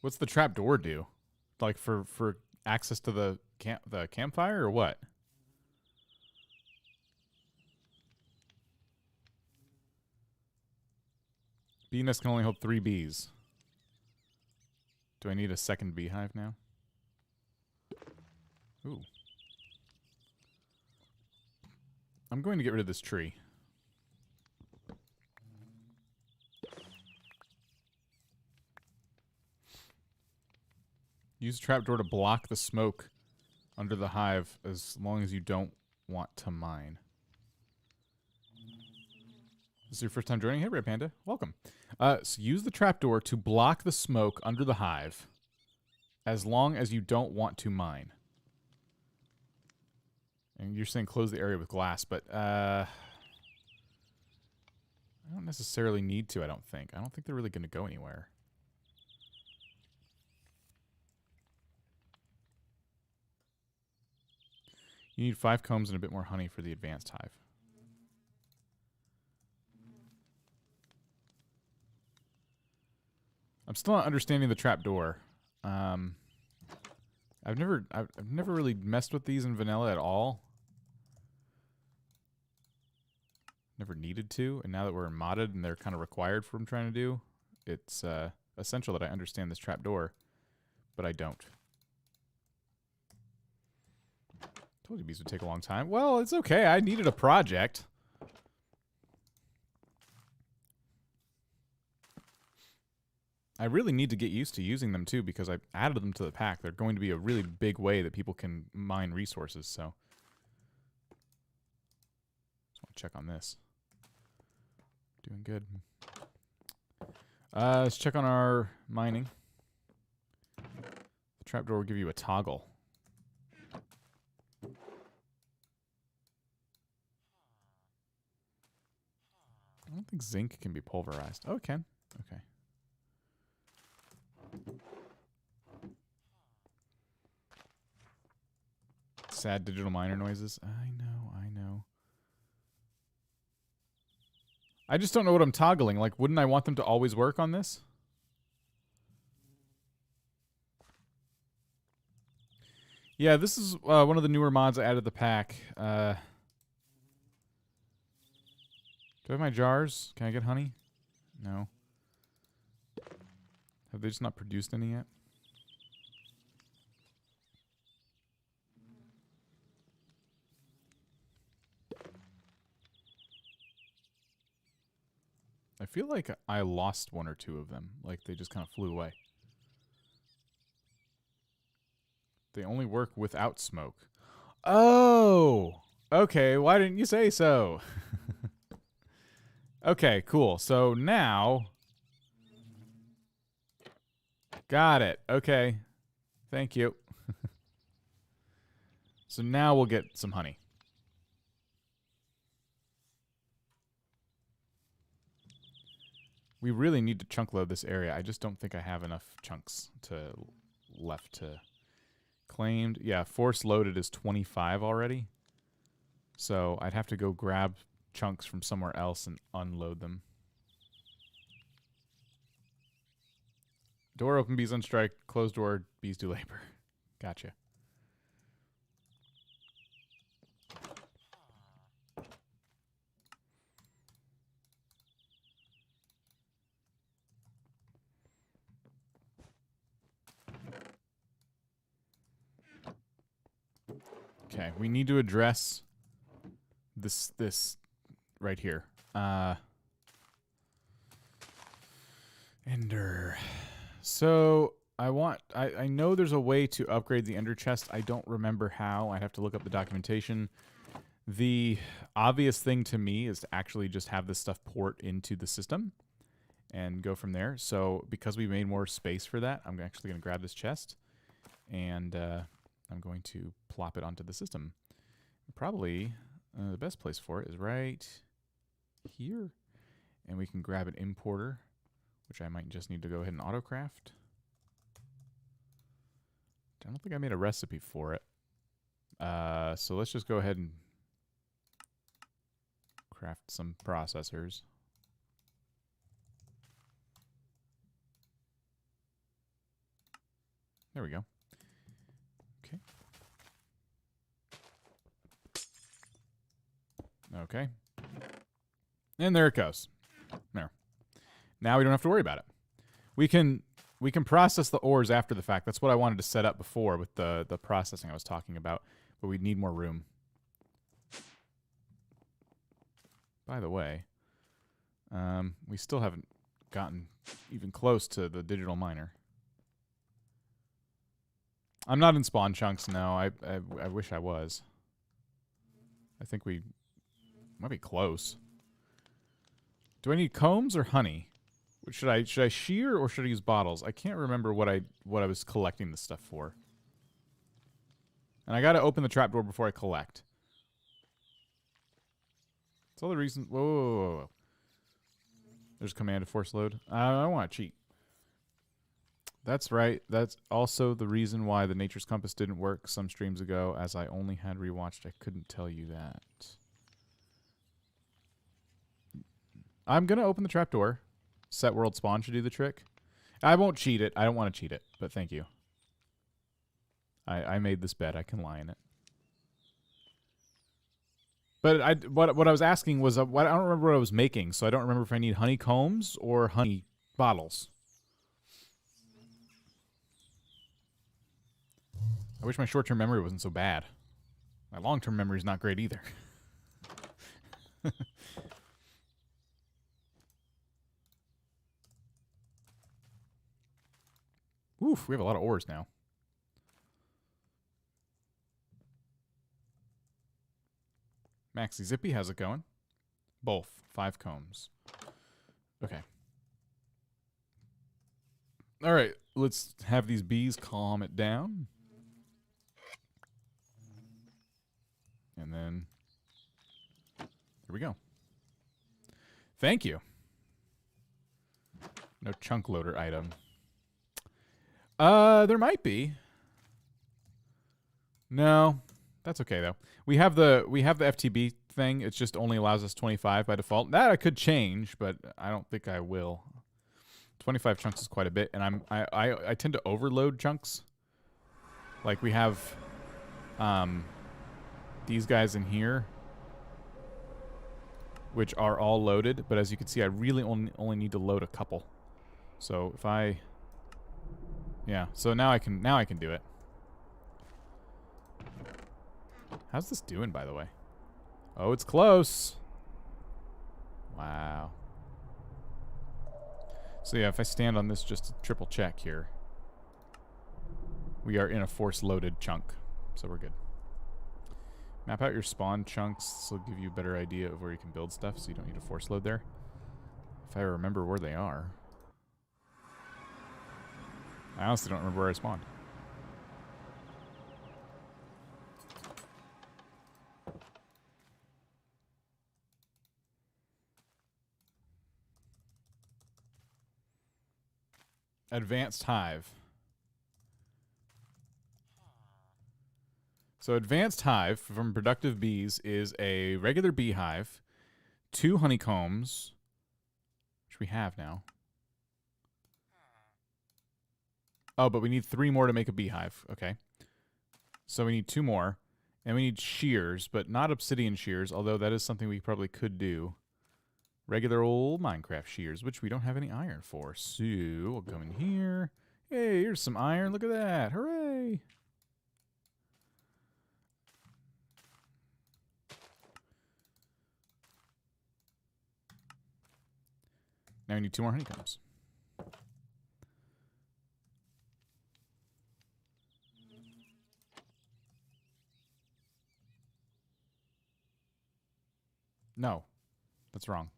What's the trap door do? Like for access to the the campfire or what? Bee nest can only hold 3 bees. Do I need a second beehive now? Ooh. I'm going to get rid of this tree. Use trapdoor to block the smoke under the hive as long as you don't want to mine. This is your first time joining? Hey, Red Panda. Welcome. So use the trapdoor to block the smoke under the hive as long as you don't want to mine. And you're saying close the area with glass, but I don't necessarily need to, I don't think. I don't think they're really going to go anywhere. You need 5 combs and a bit more honey for the advanced hive. I'm still not understanding the trapdoor. I've never really messed with these in vanilla at all. Never needed to, and now that we're modded and they're kind of required for what I'm trying to do, it's essential that I understand this trapdoor, but I don't. Told you bees would take a long time. Well, it's okay. I needed a project. I really need to get used to using them too because I added them to the pack. They're going to be a really big way that people can mine resources, so. Just want to check on this. Doing good. Let's check on our mining. The trapdoor will give you a toggle. I don't think zinc can be pulverized. Oh, it can. Okay. Sad digital miner noises. I know, I know. I just don't know what I'm toggling. Like, wouldn't I want them to always work on this? Yeah, this is one of the newer mods I added to the pack. Do I have my jars? Can I get honey? No. Have they just not produced any yet? I feel like I lost 1 or 2 of them. Like, they just kind of flew away. They only work without smoke. Oh! Okay, why didn't you say so? Okay, cool. So now... Got it. Okay. Thank you. So now we'll get some honey. We really need to chunk load this area. I just don't think I have enough chunks left to claimed. Yeah, force loaded is 25 already. So I'd have to go grab chunks from somewhere else and unload them. Door open, bees on strike. Closed door, bees do labor. Gotcha. Okay, we need to address this right here. Ender. So I know there's a way to upgrade the ender chest. I don't remember how. I'd have to look up the documentation. The obvious thing to me is to actually just have this stuff port into the system and go from there. So because we made more space for that, I'm actually going to grab this chest and I'm going to plop it onto the system. Probably the best place for it is right here. And we can grab an importer, which I might just need to go ahead and autocraft. I don't think I made a recipe for it. So let's just go ahead and craft some processors. There we go. Okay. Okay. And there it goes. There. Now we don't have to worry about it. We can process the ores after the fact. That's what I wanted to set up before with the processing I was talking about. But we need more room. By the way, we still haven't gotten even close to the digital miner. I'm not in spawn chunks, no. I wish I was. I think we might be close. Do I need combs or honey? Should I shear or should I use bottles? I can't remember what I was collecting this stuff for. And I gotta open the trapdoor before I collect. That's all the reason. Whoa, whoa, whoa, whoa. There's command to force load. I don't want to cheat. That's right. That's also the reason why the Nature's Compass didn't work some streams ago, as I only had rewatched. I couldn't tell you that. I'm gonna open the trapdoor. Set world spawn should do the trick. I won't cheat it. I don't want to cheat it, but thank you. I made this bet. I can lie in it. But what I was asking was I don't remember what I was making, so I don't remember if I need honeycombs or honey bottles. I wish my short-term memory wasn't so bad. My long-term memory is not great either. Oof, we have a lot of ores now. Maxi Zippy, how's it going? Both. 5 combs. Okay. Alright, let's have these bees calm it down. And then... here we go. Thank you. No chunk loader item. There might be. No, that's okay though. We have the FTB thing. It just only allows us 25 by default. That I could change, but I don't think I will. 25 chunks is quite a bit, and I tend to overload chunks. Like we have these guys in here, which are all loaded. But as you can see, I really only need to load a couple. So if I yeah, so now I can do it. How's this doing, by the way? Oh, it's close. Wow. So yeah, if I stand on this just to triple check here, we are in a force loaded chunk, so we're good. Map out your spawn chunks. This will give you a better idea of where you can build stuff, so you don't need to force load there. If I remember where they are. I honestly don't remember where I spawned. Advanced Hive. So Advanced Hive from Productive Bees is a regular beehive, 2 honeycombs, which we have now. Oh, but we need 3 more to make a beehive. Okay. So we need 2 more. And we need shears, but not obsidian shears, although that is something we probably could do. Regular old Minecraft shears, which we don't have any iron for. So we'll come in here. Hey, here's some iron. Look at that. Hooray. Now we need 2 more honeycombs. No, that's wrong.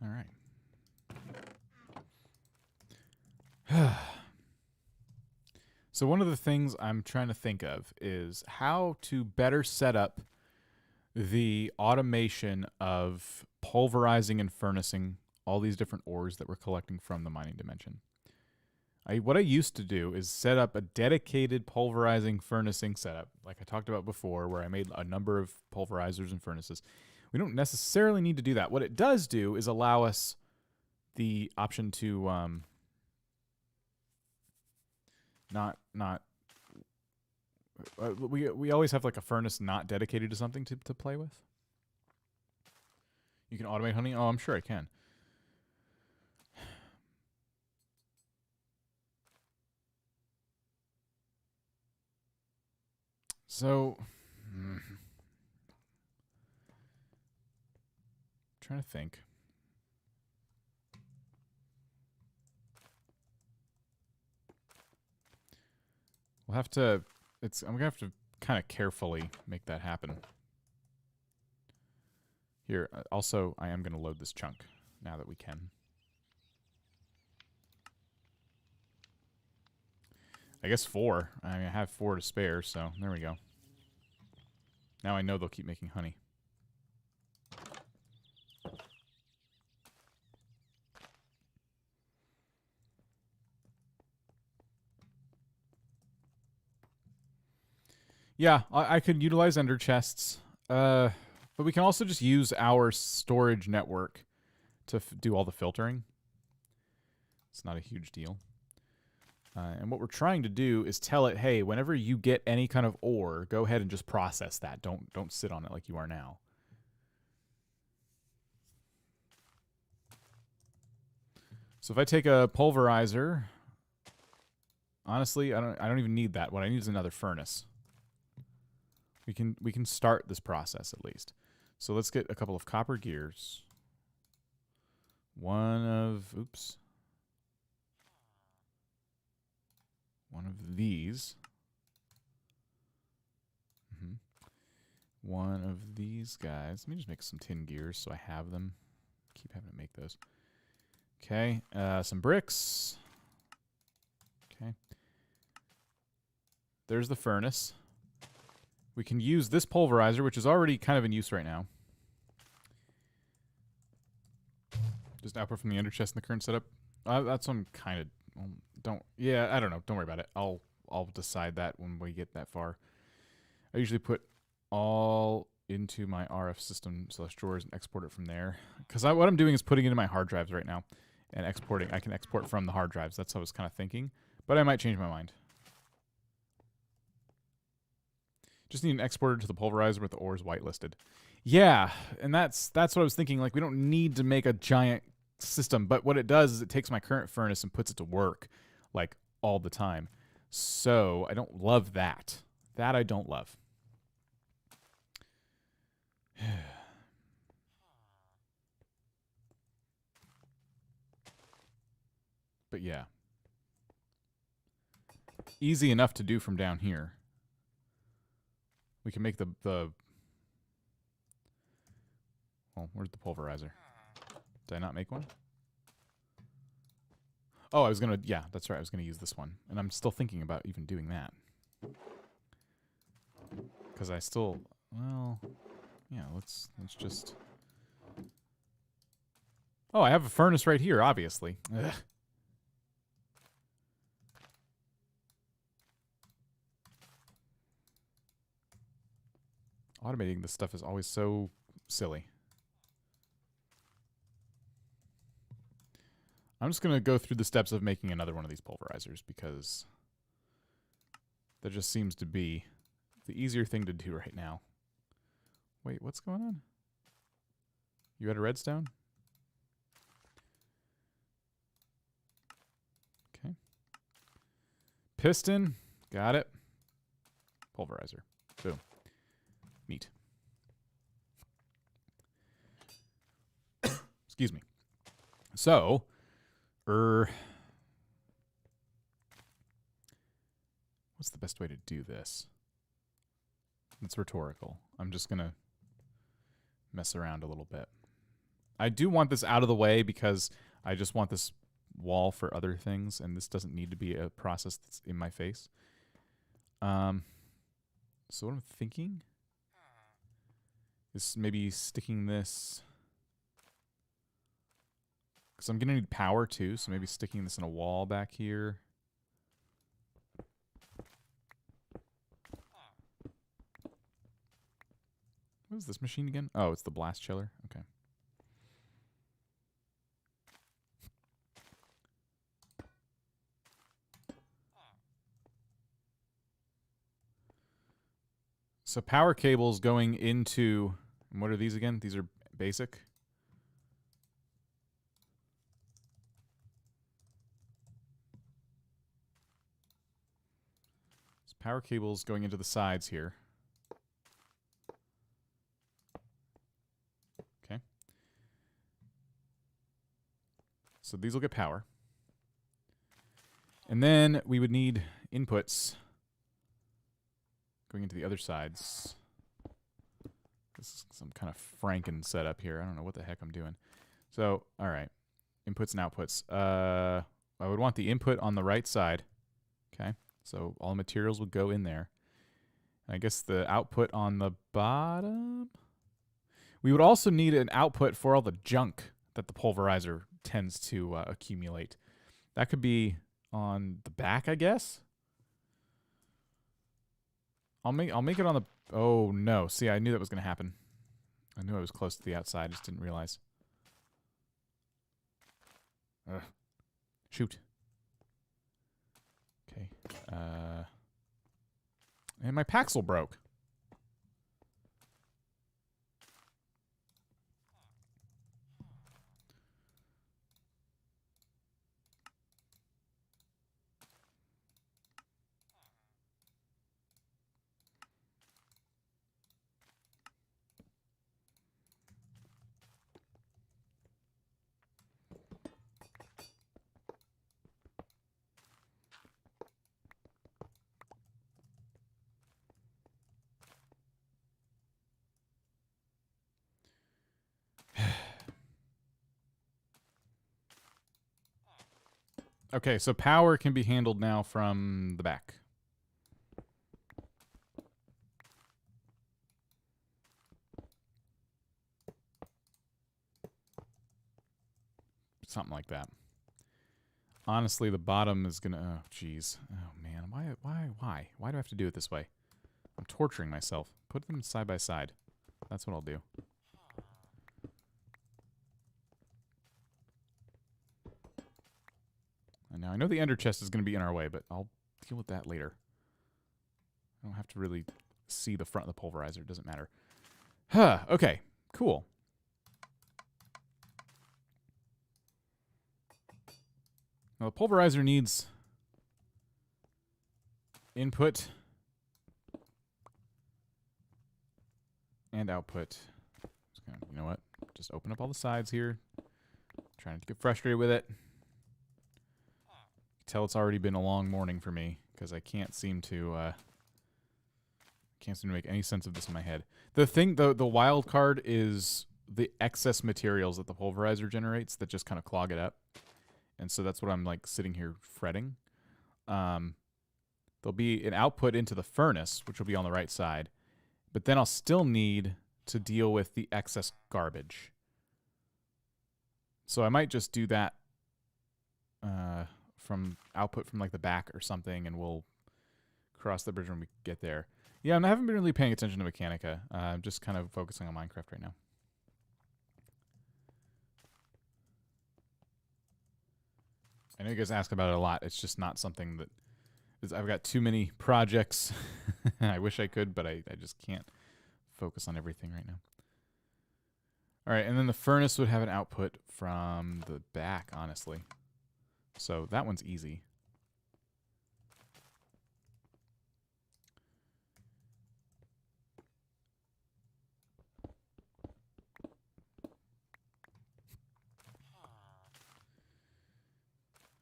All right. So one of the things I'm trying to think of is how to better set up the automation of pulverizing and furnacing all these different ores that we're collecting from the mining dimension. What I used to do is set up a dedicated pulverizing furnacing setup, like I talked about before, where I made a number of pulverizers and furnaces. We don't necessarily need to do that. What it does do is allow us the option to we always have like a furnace not dedicated to something to play with. You can automate honey? Oh, I'm sure I can. So, trying to think. We'll have to, I'm gonna have to kind of carefully make that happen. Here, also, I am gonna load this chunk now that we can. I guess 4. I mean, I have 4 to spare, so there we go. Now I know they'll keep making honey. Yeah, I could utilize ender chests, but we can also just use our storage network to do all the filtering. It's not a huge deal. And what we're trying to do is tell it, hey, whenever you get any kind of ore, go ahead and just process that. Don't sit on it like you are now. So if I take a pulverizer, honestly, I don't even need that. What I need is another furnace. We can start this process at least. So let's get a couple of copper gears. One of these. One of these guys. Let me just make some tin gears so I have them. Keep having to make those. Okay, some bricks. Okay. There's the furnace. We can use this pulverizer, which is already kind of in use right now. Just output from the ender chest in the current setup. That's what I'm kind of... Yeah, I don't know. Don't worry about it. I'll decide that when we get that far. I usually put all into my RF system / drawers and export it from there. Because what I'm doing is putting it in my hard drives right now and exporting. I can export from the hard drives. That's what I was kind of thinking. But I might change my mind. Just need an exporter to the pulverizer with the ores whitelisted. Yeah, and that's what I was thinking. Like, we don't need to make a giant system, but what it does is it takes my current furnace and puts it to work, like, all the time. So I don't love that. That I don't love. But yeah. Easy enough to do from down here. We can make the well, where's the pulverizer? Did I not make one? Oh, I was gonna, yeah, that's right. I was gonna use this one. And I'm still thinking about even doing that. Because I still, well, yeah, let's just... Oh, I have a furnace right here, obviously. Ugh. Automating this stuff is always so silly. I'm just going to go through the steps of making another one of these pulverizers because that just seems to be the easier thing to do right now. Wait, what's going on? You had a redstone? Okay. Piston. Got it. Pulverizer. Boom. Neat. Excuse me. So, what's the best way to do this? It's rhetorical. I'm just going to mess around a little bit. I do want this out of the way because I just want this wall for other things, and this doesn't need to be a process that's in my face. So what I'm thinking is maybe sticking this... Because I'm going to need power too, so maybe sticking this in a wall back here. What is this machine again? Oh, it's the blast chiller. Okay. So power cables going into... And what are these again? These are basic. So power cables going into the sides here. Okay. So these will get power. And then we would need inputs going into the other sides. This is some kind of Franken setup here. I don't know what the heck I'm doing. So, all right. Inputs and outputs. I would want the input on the right side. Okay. So all the materials would go in there. I guess the output on the bottom. We would also need an output for all the junk that the pulverizer tends to accumulate. That could be on the back, I guess. I'll make it on the... Oh, no. See, I knew that was going to happen. I knew I was close to the outside. I just didn't realize. Ugh. Shoot. Okay. And my Paxel broke. Okay, so power can be handled now from the back. Something like that. Honestly, the bottom is gonna... Oh, jeez. Oh, man. Why? Why do I have to do it this way? I'm torturing myself. Put them side by side. That's what I'll do. And now I know the ender chest is going to be in our way, but I'll deal with that later. I don't have to really see the front of the pulverizer. It doesn't matter. Huh. Okay. Cool. Now the pulverizer needs input and output. You know what? Just open up all the sides here. Trying to get frustrated with it. Tell it's already been a long morning for me because I can't seem to make any sense of this in my head. The thing, the wild card is the excess materials that the pulverizer generates that just kind of clog it up, and so that's what I'm like sitting here fretting. There'll be an output into the furnace, which will be on the right side, but then I'll still need to deal with the excess garbage. So I might just do that. From output from like the back or something, and we'll cross the bridge when we get there. Yeah, I haven't been really paying attention to Mechanica. I'm just kind of focusing on Minecraft right now. I know you guys ask about it a lot. It's just not something that I've got too many projects. I wish I could, but I just can't focus on everything right now. All right, and then the furnace would have an output from the back, honestly. So that one's easy.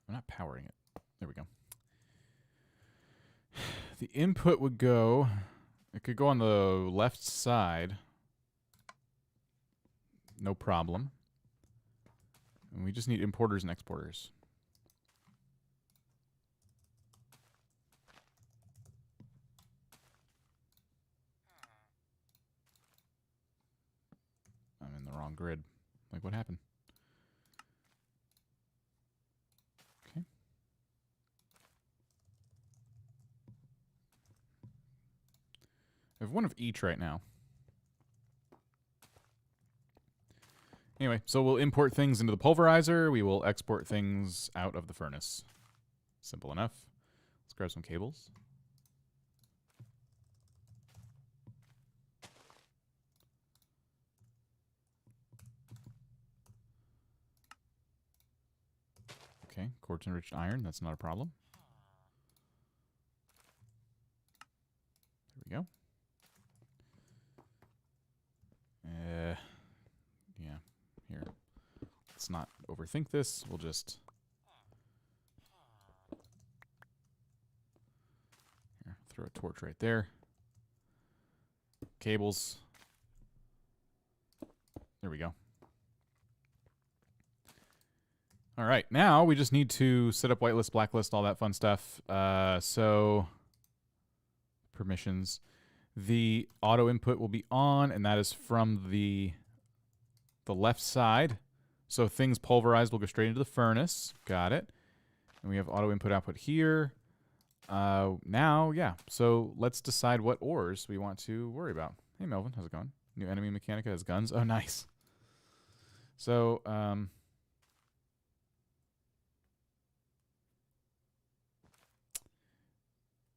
I'm not powering it. There we go. The input would go... It could go on the left side. No problem. And we just need importers and exporters. I'm in the wrong grid. Like, what happened? Okay. I have one of each right now. Anyway, so we'll import things into the pulverizer. We will export things out of the furnace. Simple enough. Let's grab some cables. Okay, quartz-enriched iron. That's not a problem. There we go. Yeah, here. Let's not overthink this. We'll just... Here, throw a torch right there. Cables. There we go. All right, now we just need to set up whitelist, blacklist, all that fun stuff. So, permissions. The auto input will be on, and that is from the left side. So things pulverized will go straight into the furnace. Got it. And we have auto input output here. Now, yeah. So let's decide what ores we want to worry about. Hey, Melvin, how's it going? New enemy Mechanica has guns. Oh, nice. So,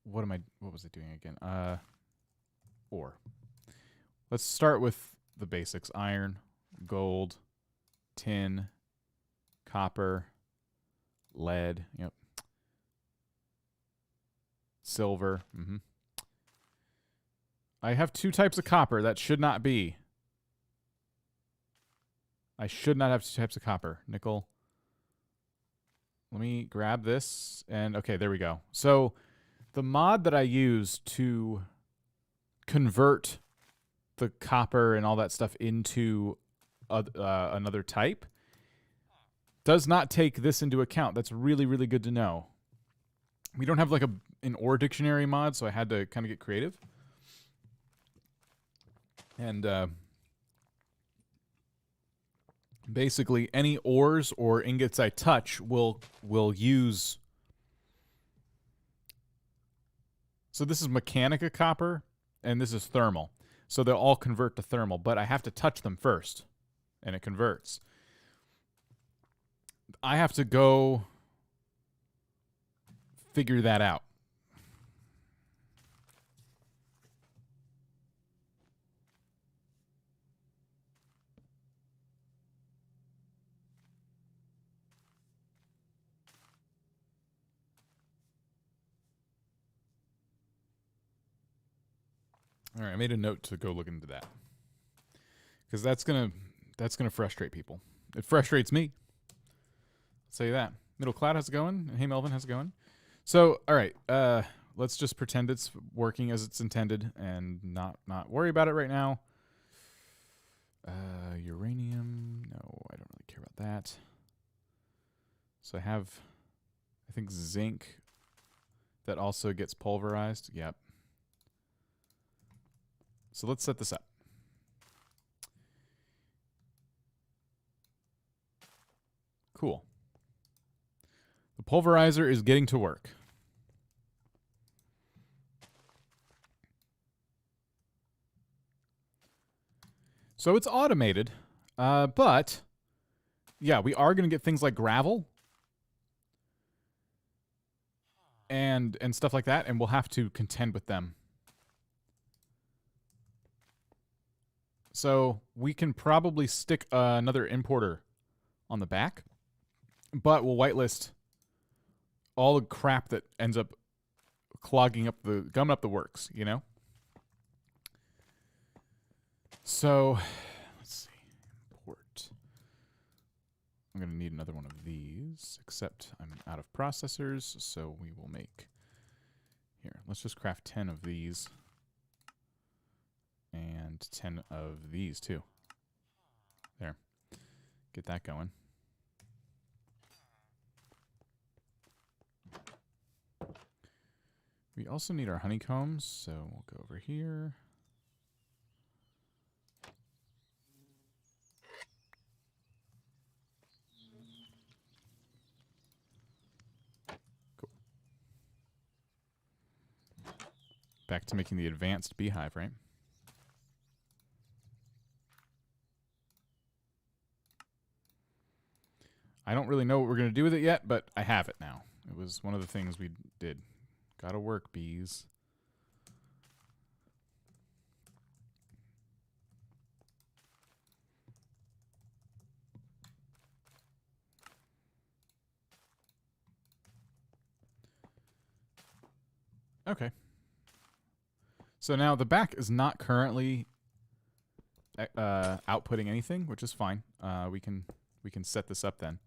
what was I doing again? Ore. Let's start with the basics. Iron, gold, tin, copper, lead, yep. Silver. I have 2 types of copper. That should not be. I should not have 2 types of copper. Nickel. Let me grab this. And okay, there we go. So the mod that I use to convert the copper and all that stuff into another type does not take this into account. That's really, really good to know. We don't have like an ore dictionary mod, so I had to kind of get creative. And basically, any ores or ingots I touch will use. So this is Mechanica copper, and this is thermal. So they'll all convert to thermal, but I have to touch them first, and it converts. I have to go figure that out. All right, I made a note to go look into that, because that's gonna frustrate people. It frustrates me. I'll tell you that. Middle Cloud, how's it going? Hey, Melvin, how's it going? So, all right, let's just pretend it's working as it's intended and not worry about it right now. Uranium, no, I don't really care about that. So I have, I think, zinc that also gets pulverized. Yep. So let's set this up. Cool. The pulverizer is getting to work. So it's automated, but yeah, we are going to get things like gravel and stuff like that, and we'll have to contend with them. So we can probably stick another importer on the back, but we'll whitelist all the crap that ends up gumming up the works, you know? So, let's see. Import. I'm going to need another one of these, except I'm out of processors, so we will make... Here, let's just craft 10 of these. And 10 of these, too. There. Get that going. We also need our honeycombs, so we'll go over here. Cool. Back to making the advanced beehive, right? I don't really know what we're going to do with it yet, but I have it now. It was one of the things we did. Gotta work, bees. Okay. So now the back is not currently outputting anything, which is fine. We can set this up then.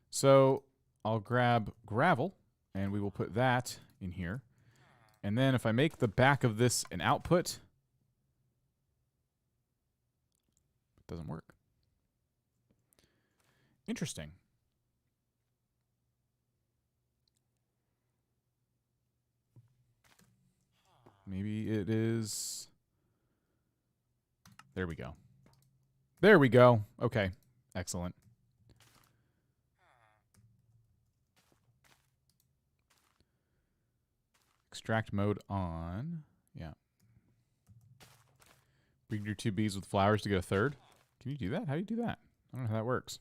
So I'll grab gravel, and we will put that in here. And then if I make the back of this an output, it doesn't work. Interesting. Maybe it is... There we go. There we go. Okay. Excellent. Extract mode on. Yeah. Breed your 2 bees with flowers to get a third. Can you do that? How do you do that? I don't know how that works.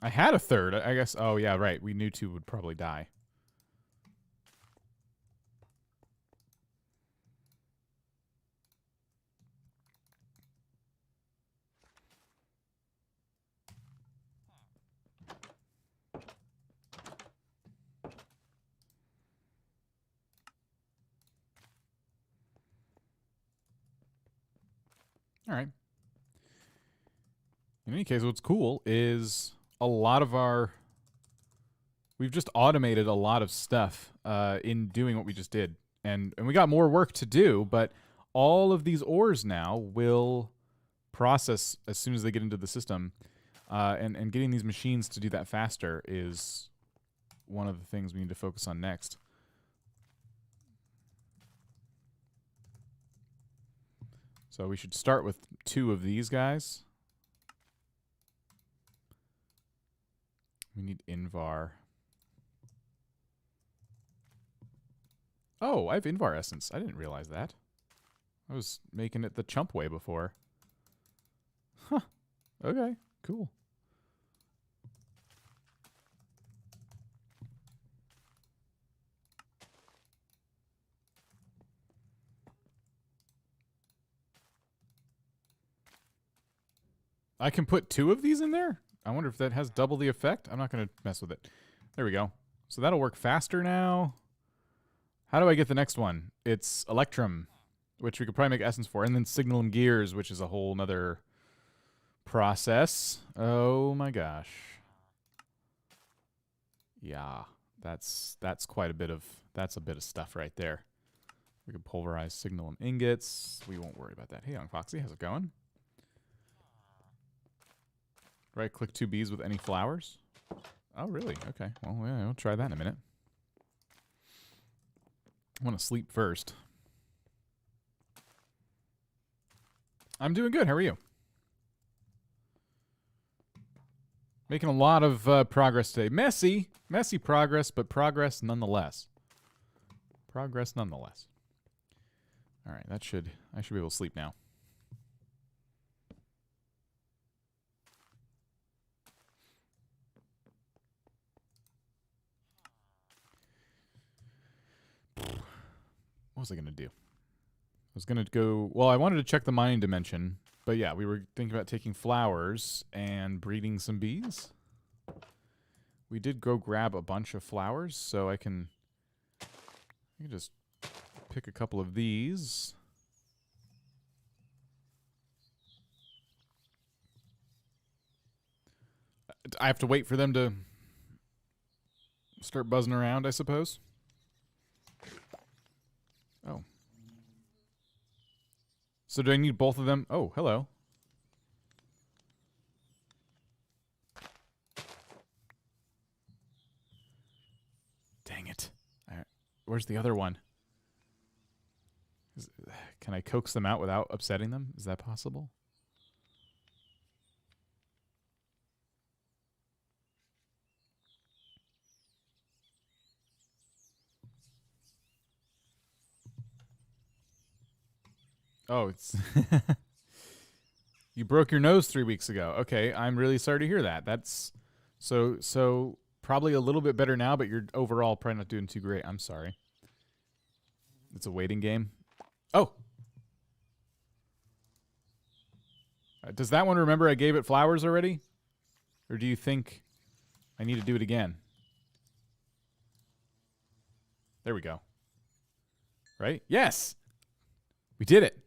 I had a third. I guess. Oh, yeah, right. We knew 2 would probably die. All right. In any case, what's cool is a lot of our... We've just automated a lot of stuff in doing what we just did. And we got more work to do, but all of these ores now will process as soon as they get into the system. And getting these machines to do that faster is one of the things we need to focus on next. So we should start with 2 of these guys. We need Invar. Oh, I have Invar essence. I didn't realize that. I was making it the chump way before. Huh. Okay, cool. I can put 2 of these in there? I wonder if that has double the effect. I'm not going to mess with it. There we go. So that'll work faster now. How do I get the next one? It's Electrum, which we could probably make essence for, and then Signal and Gears, which is a whole nother process. Oh my gosh. Yeah, that's quite a bit of stuff right there. We could pulverize Signal and Ingots. We won't worry about that. Hey, Young Foxy, how's it going? Right, click 2 bees with any flowers. Oh, really? Okay. Well, yeah, I'll try that in a minute. I want to sleep first. I'm doing good. How are you? Making a lot of progress today. Messy progress, but progress nonetheless. Progress nonetheless. All right, I should be able to sleep now. What was I going to do? I was going to go... Well, I wanted to check the mining dimension. But yeah, we were thinking about taking flowers and breeding some bees. We did go grab a bunch of flowers, so I can just pick a couple of these. I have to wait for them to start buzzing around, I suppose. Oh. So do I need both of them? Oh, hello. Dang it. Where's the other one? Can I coax them out without upsetting them? Is that possible? Oh, it's... You broke your nose 3 weeks ago. Okay, I'm really sorry to hear that. That's... So probably a little bit better now, but you're overall probably not doing too great. I'm sorry. It's a waiting game. Oh! Does that one remember I gave it flowers already? Or do you think I need to do it again? There we go. Right? Yes! We did it.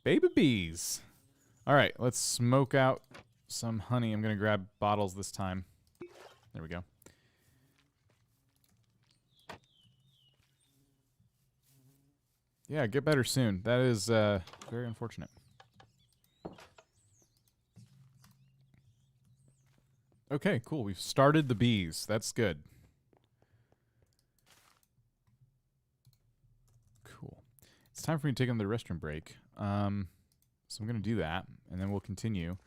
Baby bees. All right, let's smoke out some honey. I'm going to grab bottles this time. There we go. Yeah, get better soon. That is very unfortunate. Okay, cool. We've started the bees. That's good. Cool. It's time for me to take another restroom break. So I'm going to do that, and then we'll continue.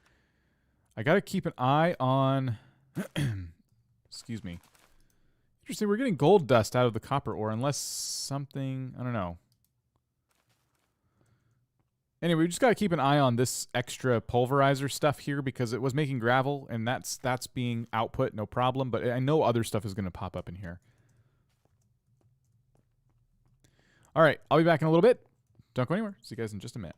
I got to keep an eye on... Excuse me. Interesting, we're getting gold dust out of the copper ore, unless something... I don't know. Anyway, we just got to keep an eye on this extra pulverizer stuff here because it was making gravel, and that's being output, no problem. But I know other stuff is going to pop up in here. All right, I'll be back in a little bit. Don't go anywhere. See you guys in just a minute.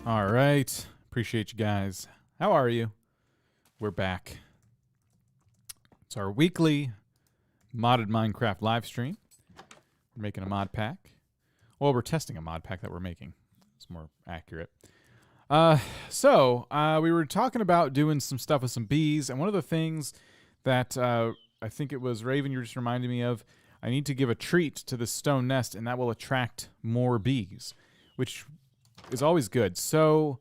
All right. Appreciate you guys. How are you? We're back. It's our weekly modded Minecraft live stream. We're making a mod pack. Well, we're testing a mod pack that we're making. It's more accurate. So we were talking about doing some stuff with some bees, and one of the things that I think it was Raven, you were just reminding me of, I need to give a treat to this stone nest, and that will attract more bees, which is always good. So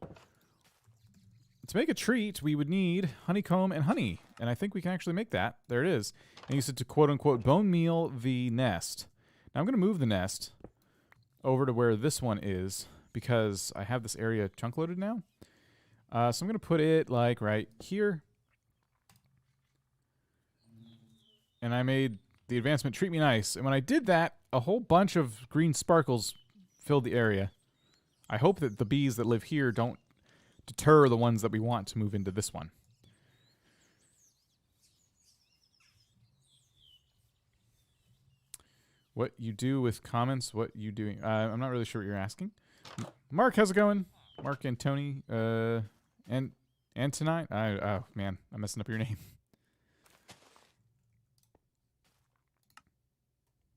to make a treat, we would need honeycomb and honey, and I think we can actually make that. There it is. And you said to quote-unquote bone meal the nest. Now I'm going to move the nest over to where this one is because I have this area chunk loaded now. So I'm going to put it like right here. And I made the advancement treat me nice. And when I did that, a whole bunch of green sparkles filled the area. I hope that the bees that live here don't deter the ones that we want to move into this one. What you do with comments, what you doing? I'm not really sure what you're asking. Mark, how's it going? Mark and Tony, and tonight? Oh man, I'm messing up your name.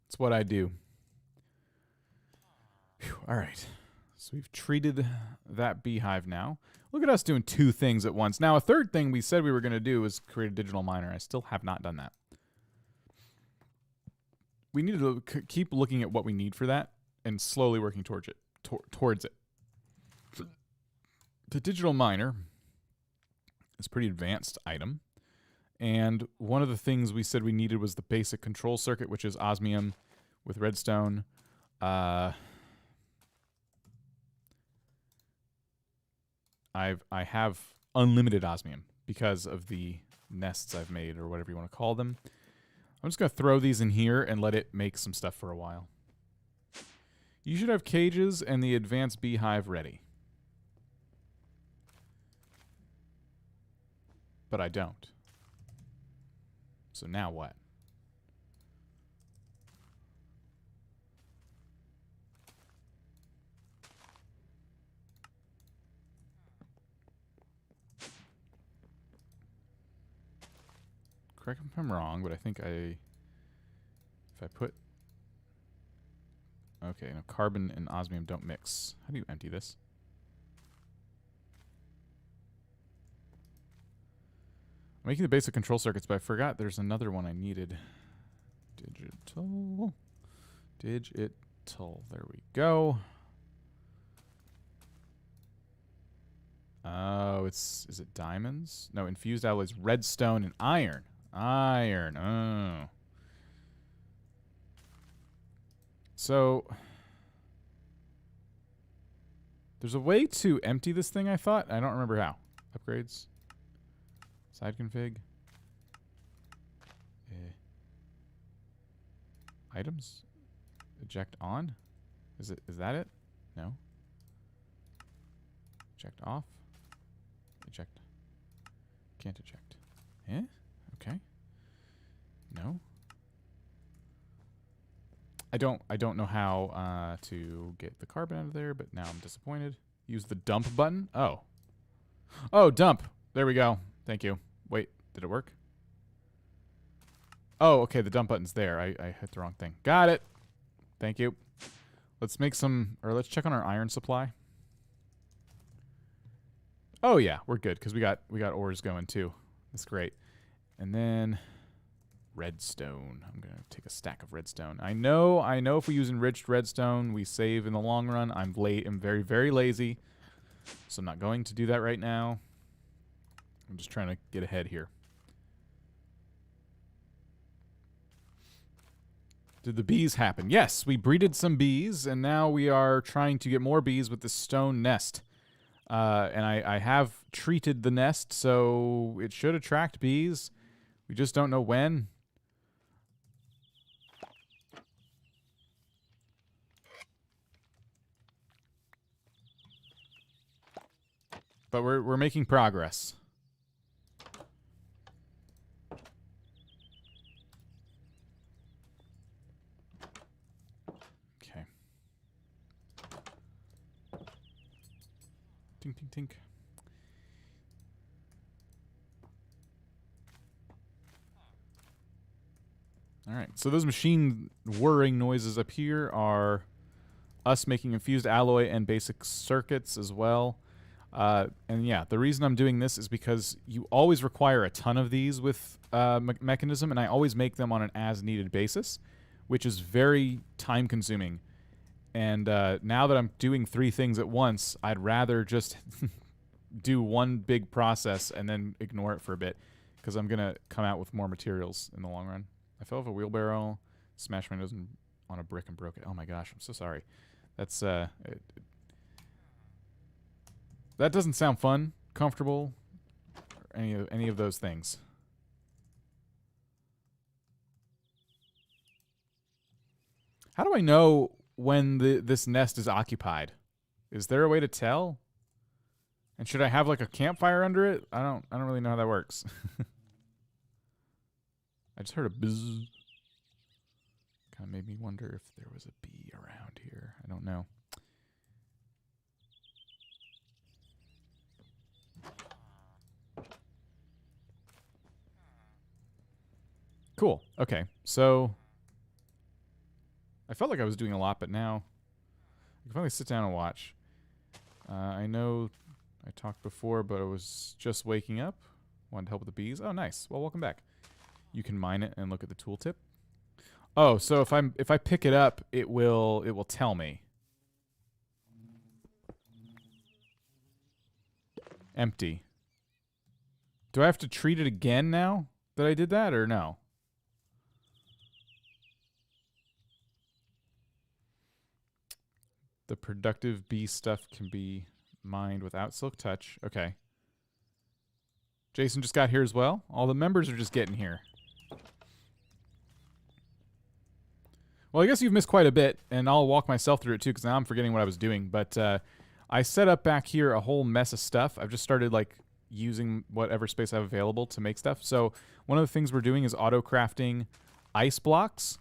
It's what I do. Whew, all right. So we've treated that beehive now. Look at us doing two things at once. Now, a third thing we said we were going to do was create a digital miner. I still have not done that. we need to keep looking at what we need for that and slowly working towards it. Towards it. The digital miner is a pretty advanced item. And one of the things we said we needed was the basic control circuit, which is osmium with redstone. I have unlimited osmium because of the nests I've made, or whatever you want to call them. I'm just going to throw these in here and let it make some stuff for a while. You should have cages and the advanced beehive ready. But I don't. So now what? Correct me if I'm wrong, but I think if I put... Okay, no, carbon and osmium don't mix. How do you empty this? I'm making the basic control circuits, but I forgot there's another one I needed. Digital. There we go. Oh, is it diamonds? No, infused alloys, redstone and iron. Iron. Oh. So there's a way to empty this thing, I thought. I don't remember how. Upgrades. Side config. Items. Eject on. Is that it? No. Eject off. Eject. Can't eject. Eh? Okay. No. I don't know how to get the carbon out of there, but now I'm disappointed. Use the dump button. Oh. Oh, dump. There we go. Thank you. Wait, did it work? Oh, okay, the dump button's there. I hit the wrong thing. Got it. Thank you. Let's make some, or let's check on our iron supply. Oh yeah, we're good because we got ores going too. That's great. And then redstone. I'm gonna take a stack of redstone. I know if we use enriched redstone, we save in the long run. I'm very, very lazy, so I'm not going to do that right now. I'm just trying to get ahead here. Did the bees happen? Yes, we breeded some bees, and now we are trying to get more bees with the stone nest. And I have treated the nest, so it should attract bees. We just don't know when. But we're making progress. Okay. Tink, tink, tink. All right. So those machine whirring noises up here are us making infused alloy and basic circuits as well. And yeah, the reason I'm doing this is because you always require a ton of these with mechanism, and I always make them on an as-needed basis, which is very time-consuming. And now that I'm doing 3 things at once, I'd rather just do one big process and then ignore it for a bit, because I'm going to come out with more materials in the long run. I fell off a wheelbarrow, smashed my nose on a brick and broke it. Oh my gosh, I'm so sorry. That's that doesn't sound fun, comfortable, or any of those things. How do I know when this nest is occupied? Is there a way to tell? And should I have like a campfire under it? I don't really know how that works. I just heard a buzz. Kind of made me wonder if there was a bee around here. I don't know. Cool. Okay. So I felt like I was doing a lot, but now I can finally sit down and watch. I know I talked before, but I was just waking up. Wanted to help with the bees. Oh, nice. Well, welcome back. You can mine it and look at the tooltip. Oh, so if I pick it up, it will tell me. Empty. Do I have to treat it again now that I did that, or no? The productive bee stuff can be mined without silk touch. Okay. Jason just got here as well. All the members are just getting here. Well, I guess you've missed quite a bit, and I'll walk myself through it too, because now I'm forgetting what I was doing. But I set up back here a whole mess of stuff. I've just started like using whatever space I have available to make stuff. So one of the things we're doing is auto crafting ice blocks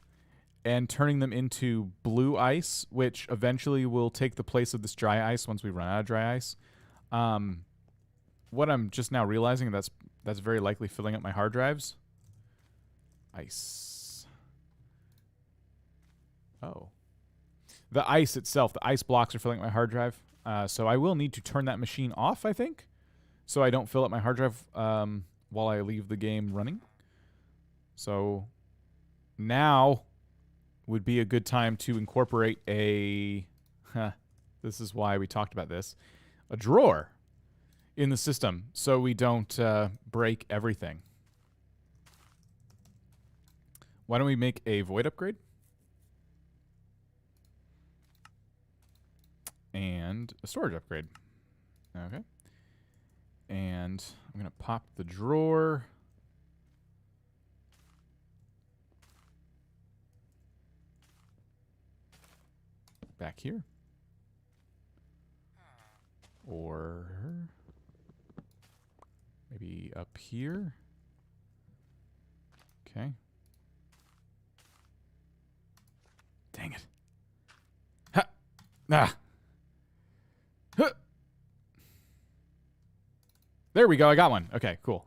and turning them into blue ice, which eventually will take the place of this dry ice once we run out of dry ice. What I'm just now realizing, that's very likely filling up my hard drives. Ice. Oh. The ice itself, the ice blocks are filling up my hard drive. So I will need to turn that machine off, I think, so I don't fill up my hard drive while I leave the game running. So now would be a good time to incorporate a... this is why we talked about this. A drawer in the system so we don't break everything. Why don't we make a void upgrade? And a storage upgrade. Okay. And I'm going to pop the drawer. Back here. Or maybe up here. Okay. Dang it. Ha! Ah! Huh. There we go. I got one. Okay, cool.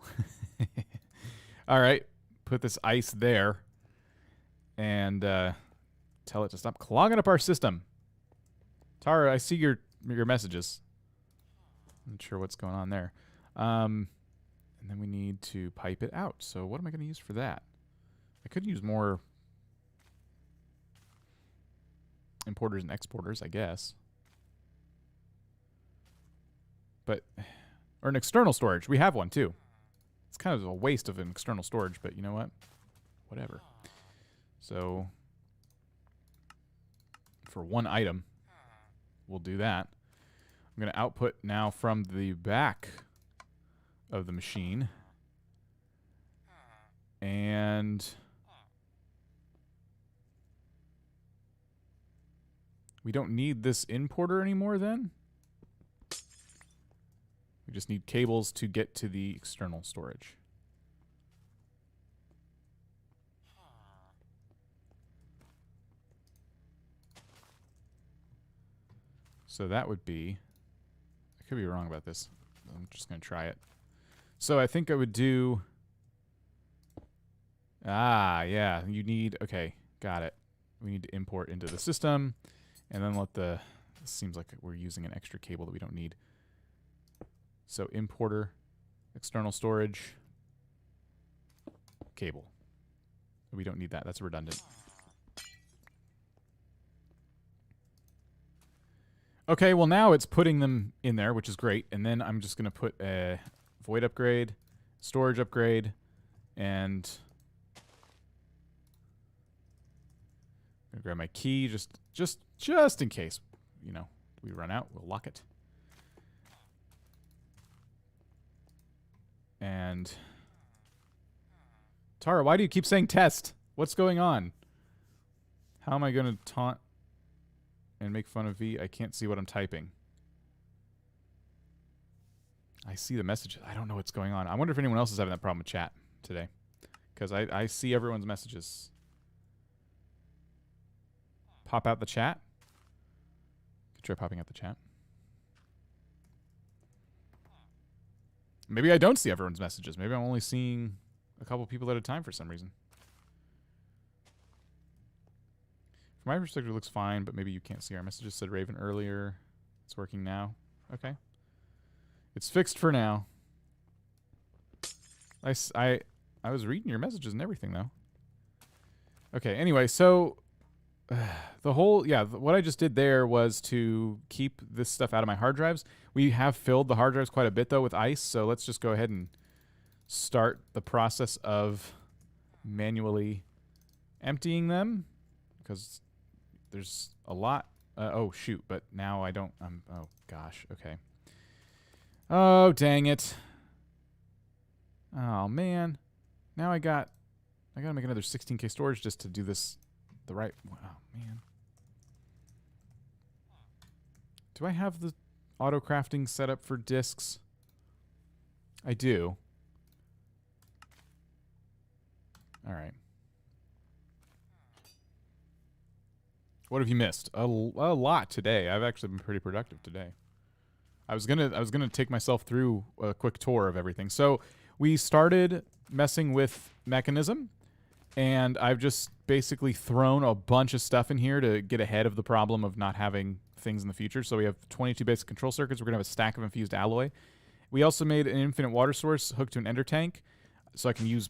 All right. Put this ice there. And tell it to stop clogging up our system. Tara, I see your messages. I'm not sure what's going on there. And then we need to pipe it out. So what am I going to use for that? I could use more importers and exporters, I guess. But, or an external storage. We have one too. It's kind of a waste of an external storage, but you know what? Whatever. So, for one item, we'll do that. I'm going to output now from the back of the machine. And we don't need this importer anymore then? We just need cables to get to the external storage. So that would be... I could be wrong about this. I'm just going to try it. So I think I would do... Ah, yeah. You need... Okay, got it. We need to import into the system. And then let the... This seems like we're using an extra cable that we don't need. So importer, external storage, cable. We don't need that. That's redundant. Okay, well now it's putting them in there, which is great. And then I'm just going to put a void upgrade, storage upgrade, and I'm going to grab my key just in case, you know, we run out. We'll lock it. And Tara, why do you keep saying test? What's going on? How am I going to taunt and make fun of V? I can't see what I'm typing. I see the messages. I don't know what's going on. I wonder if anyone else is having that problem with chat today. Because I see everyone's messages. Pop out the chat. Try popping out the chat. Maybe I don't see everyone's messages. Maybe I'm only seeing a couple people at a time for some reason. From my perspective, it looks fine, but maybe you can't see our messages. Said Raven earlier. It's working now. Okay. It's fixed for now. I was reading your messages and everything, though. Okay, anyway, so the whole, yeah, what I just did there was to keep this stuff out of my hard drives. We have filled the hard drives quite a bit, though, with ice, so let's just go ahead and start the process of manually emptying them, because there's a lot. Oh, shoot, but now I don't, oh, gosh, okay. Oh, dang it. Oh, man. Now I gotta make another 16K storage just to do this the right, oh, man. Do I have the auto crafting set up for discs? I do. All right. What have you missed? A lot today. I've actually been pretty productive today. I was gonna take myself through a quick tour of everything. So we started messing with mechanism, and I've just basically thrown a bunch of stuff in here to get ahead of the problem of not having things in the future. So we have 22 basic control circuits. We're gonna have a stack of infused alloy. We also made an infinite water source hooked to an ender tank, so I can use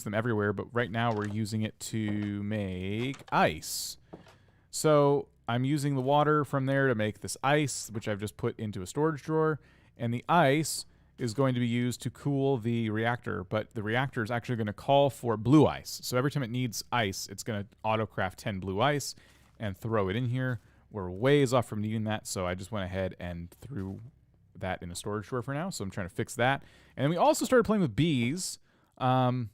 them everywhere. But right now we're using it to make ice. So I'm using the water from there to make this ice, which I've just put into a storage drawer. And the ice is going to be used to cool the reactor, but the reactor is actually going to call for blue ice. So every time it needs ice, it's going to auto-craft 10 blue ice and throw it in here. We're ways off from needing that, so I just went ahead and threw that in a storage drawer for now. So I'm trying to fix that. And then we also started playing with bees. I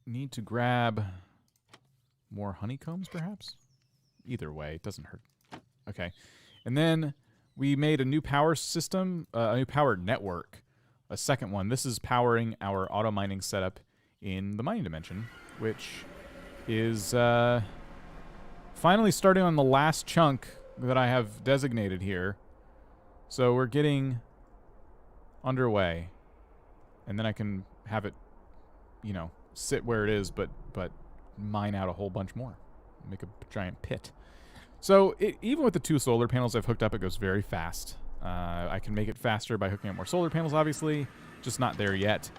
need to grab more honeycombs, perhaps? Either way, it doesn't hurt. Okay. And then we made a new power system, a new power network, a second one. This is powering our auto mining setup in the mining dimension, which is finally starting on the last chunk that I have designated here. So we're getting underway. And then I can have it, you know, sit where it is, but mine out a whole bunch more. Make a giant pit. So even with the 2 solar panels I've hooked up, it goes very fast. I can make it faster by hooking up more solar panels, obviously. Just not there yet.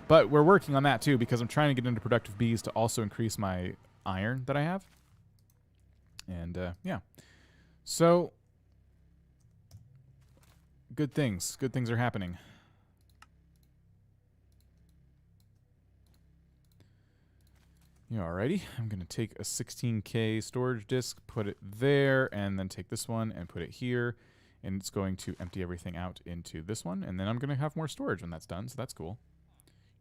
But we're working on that too, because I'm trying to get into productive bees to also increase my iron that I have. And yeah. So good things. Good things are happening. Yeah, alrighty. I'm going to take a 16K storage disk, put it there, and then take this one and put it here. And it's going to empty everything out into this one. And then I'm going to have more storage when that's done, so that's cool.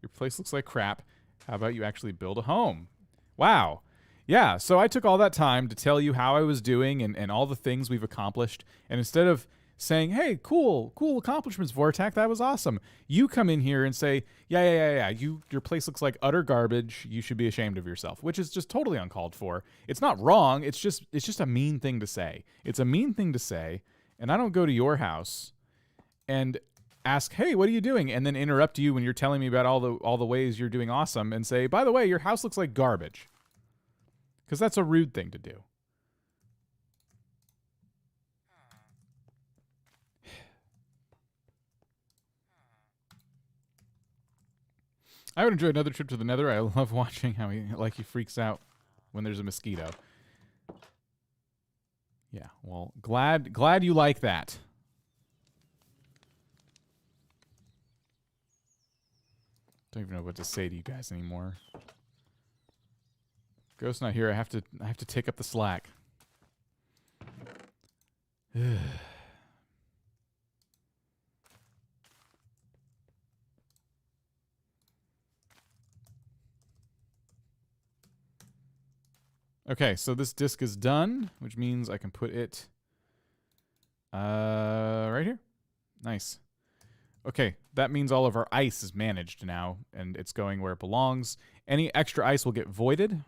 Your place looks like crap. How about you actually build a home? Wow. Yeah, so I took all that time to tell you how I was doing and all the things we've accomplished. And instead of saying, hey, cool accomplishments, vortac, that was awesome, you come in here and say, yeah, your place looks like utter garbage, you should be ashamed of yourself, which is just totally uncalled for. It's not wrong, it's just a mean thing to say. It's a mean thing to say, and I don't go to your house and ask, hey, what are you doing? And then interrupt you when you're telling me about all the ways you're doing awesome and say, by the way, your house looks like garbage. Because that's a rude thing to do. I would enjoy another trip to the Nether. I love watching how he freaks out when there's a mosquito. Yeah, well, glad you like that. Don't even know what to say to you guys anymore. Ghost's not here. I have to take up the slack. Okay, so this disk is done, which means I can put it right here. Nice. Okay, that means all of our ice is managed now, and it's going where it belongs. Any extra ice will get voided,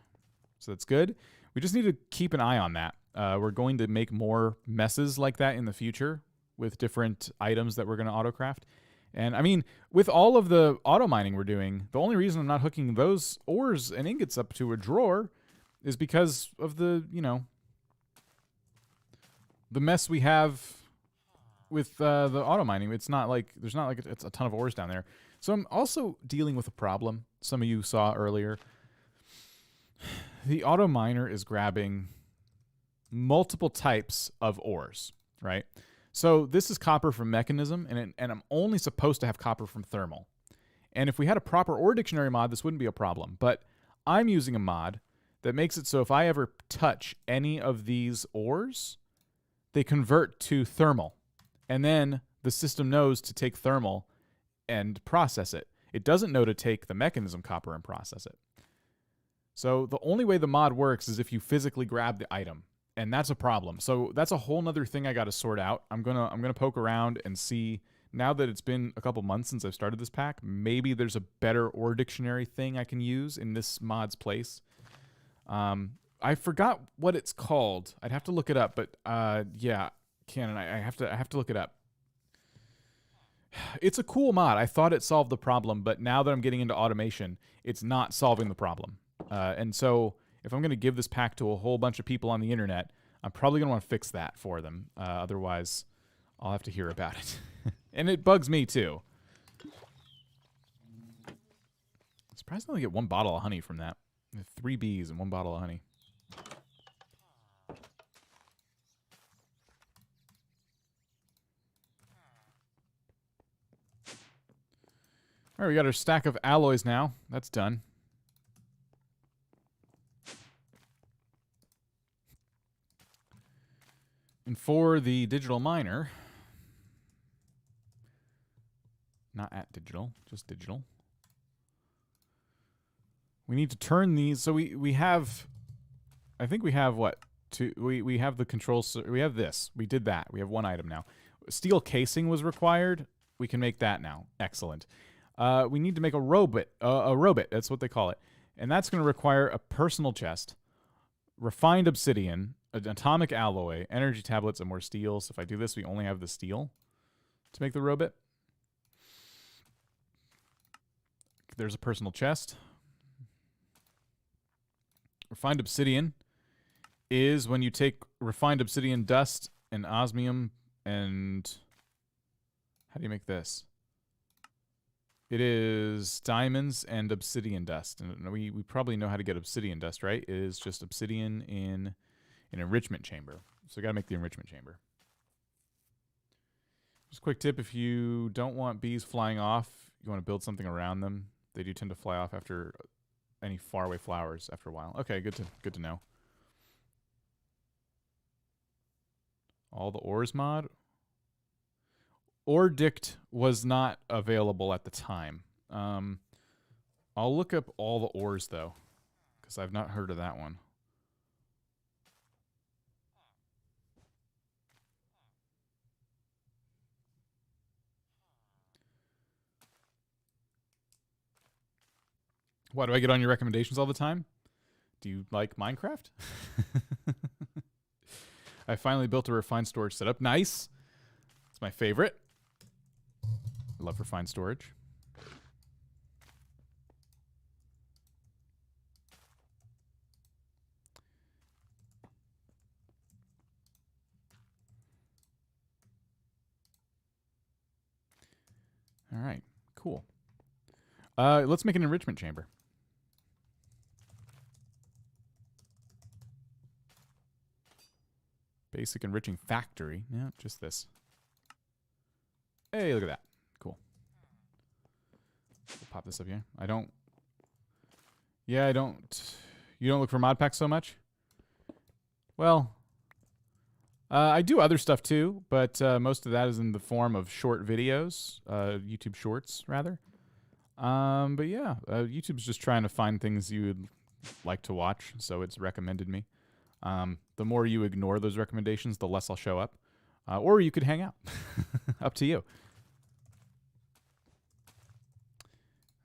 so that's good. We just need to keep an eye on that. We're going to make more messes like that in the future with different items that we're going to autocraft. And, I mean, with all of the auto mining we're doing, the only reason I'm not hooking those ores and ingots up to a drawer is because of the, you know, the mess we have with the auto mining. It's not like, there's not like it's a ton of ores down there. So I'm also dealing with a problem some of you saw earlier. The auto miner is grabbing multiple types of ores, right? So this is copper from mechanism, and I'm only supposed to have copper from thermal. And if we had a proper ore dictionary mod, this wouldn't be a problem. But I'm using a mod that makes it so if I ever touch any of these ores, they convert to thermal. And then the system knows to take thermal and process it. It doesn't know to take the mechanism copper and process it. So the only way the mod works is if you physically grab the item. And that's a problem. So that's a whole nother thing I got to sort out. I'm gonna poke around and see. Now that it's been a couple months since I've started this pack, maybe there's a better ore dictionary thing I can use in this mod's place. I forgot what it's called. I'd have to look it up, but yeah, Canon, I have to look it up. It's a cool mod. I thought it solved the problem, but now that I'm getting into automation, it's not solving the problem. And so if I'm going to give this pack to a whole bunch of people on the internet, I'm probably going to want to fix that for them. Otherwise, I'll have to hear about it. And it bugs me, too. I'm surprised I only get 1 bottle of honey from that. 3 bees and 1 bottle of honey. All right, we got our stack of alloys now. That's done. And for the digital miner... Not at digital, just digital. We need to turn these. So we have, I think we have what? We have the controls. We have this. We did that. We have 1 item now. Steel casing was required. We can make that now. Excellent. We need to make a robot. A robot. That's what they call it. And that's going to require a personal chest, refined obsidian, an atomic alloy, energy tablets, and more steel. So if I do this, we only have the steel to make the robot. There's a personal chest. Refined obsidian is when you take refined obsidian dust and osmium and... How do you make this? It is diamonds and obsidian dust. And we probably know how to get obsidian dust, right? It is just obsidian in an enrichment chamber. So we gotta make the enrichment chamber. Just a quick tip, if you don't want bees flying off, you want to build something around them. They do tend to fly off after any faraway flowers after a while. Okay, good to know. All the ores mod. Oredict was not available at the time. I'll look up all the ores though, because I've not heard of that one. Why do I get on your recommendations all the time? Do you like Minecraft? I finally built a refined storage setup. Nice. It's my favorite. I love refined storage. All right, cool. Let's make an enrichment chamber. Basic enriching factory. Yeah, just this. Hey, look at that. Cool. We'll pop this up here. I don't... Yeah, I don't... You don't look for Modpack so much? Well... I do other stuff too, but most of that is in the form of short videos. YouTube shorts, rather. But yeah, YouTube's just trying to find things you would like to watch, so it's recommended me. The more you ignore those recommendations, the less I'll show up. Or you could hang out. Up to you.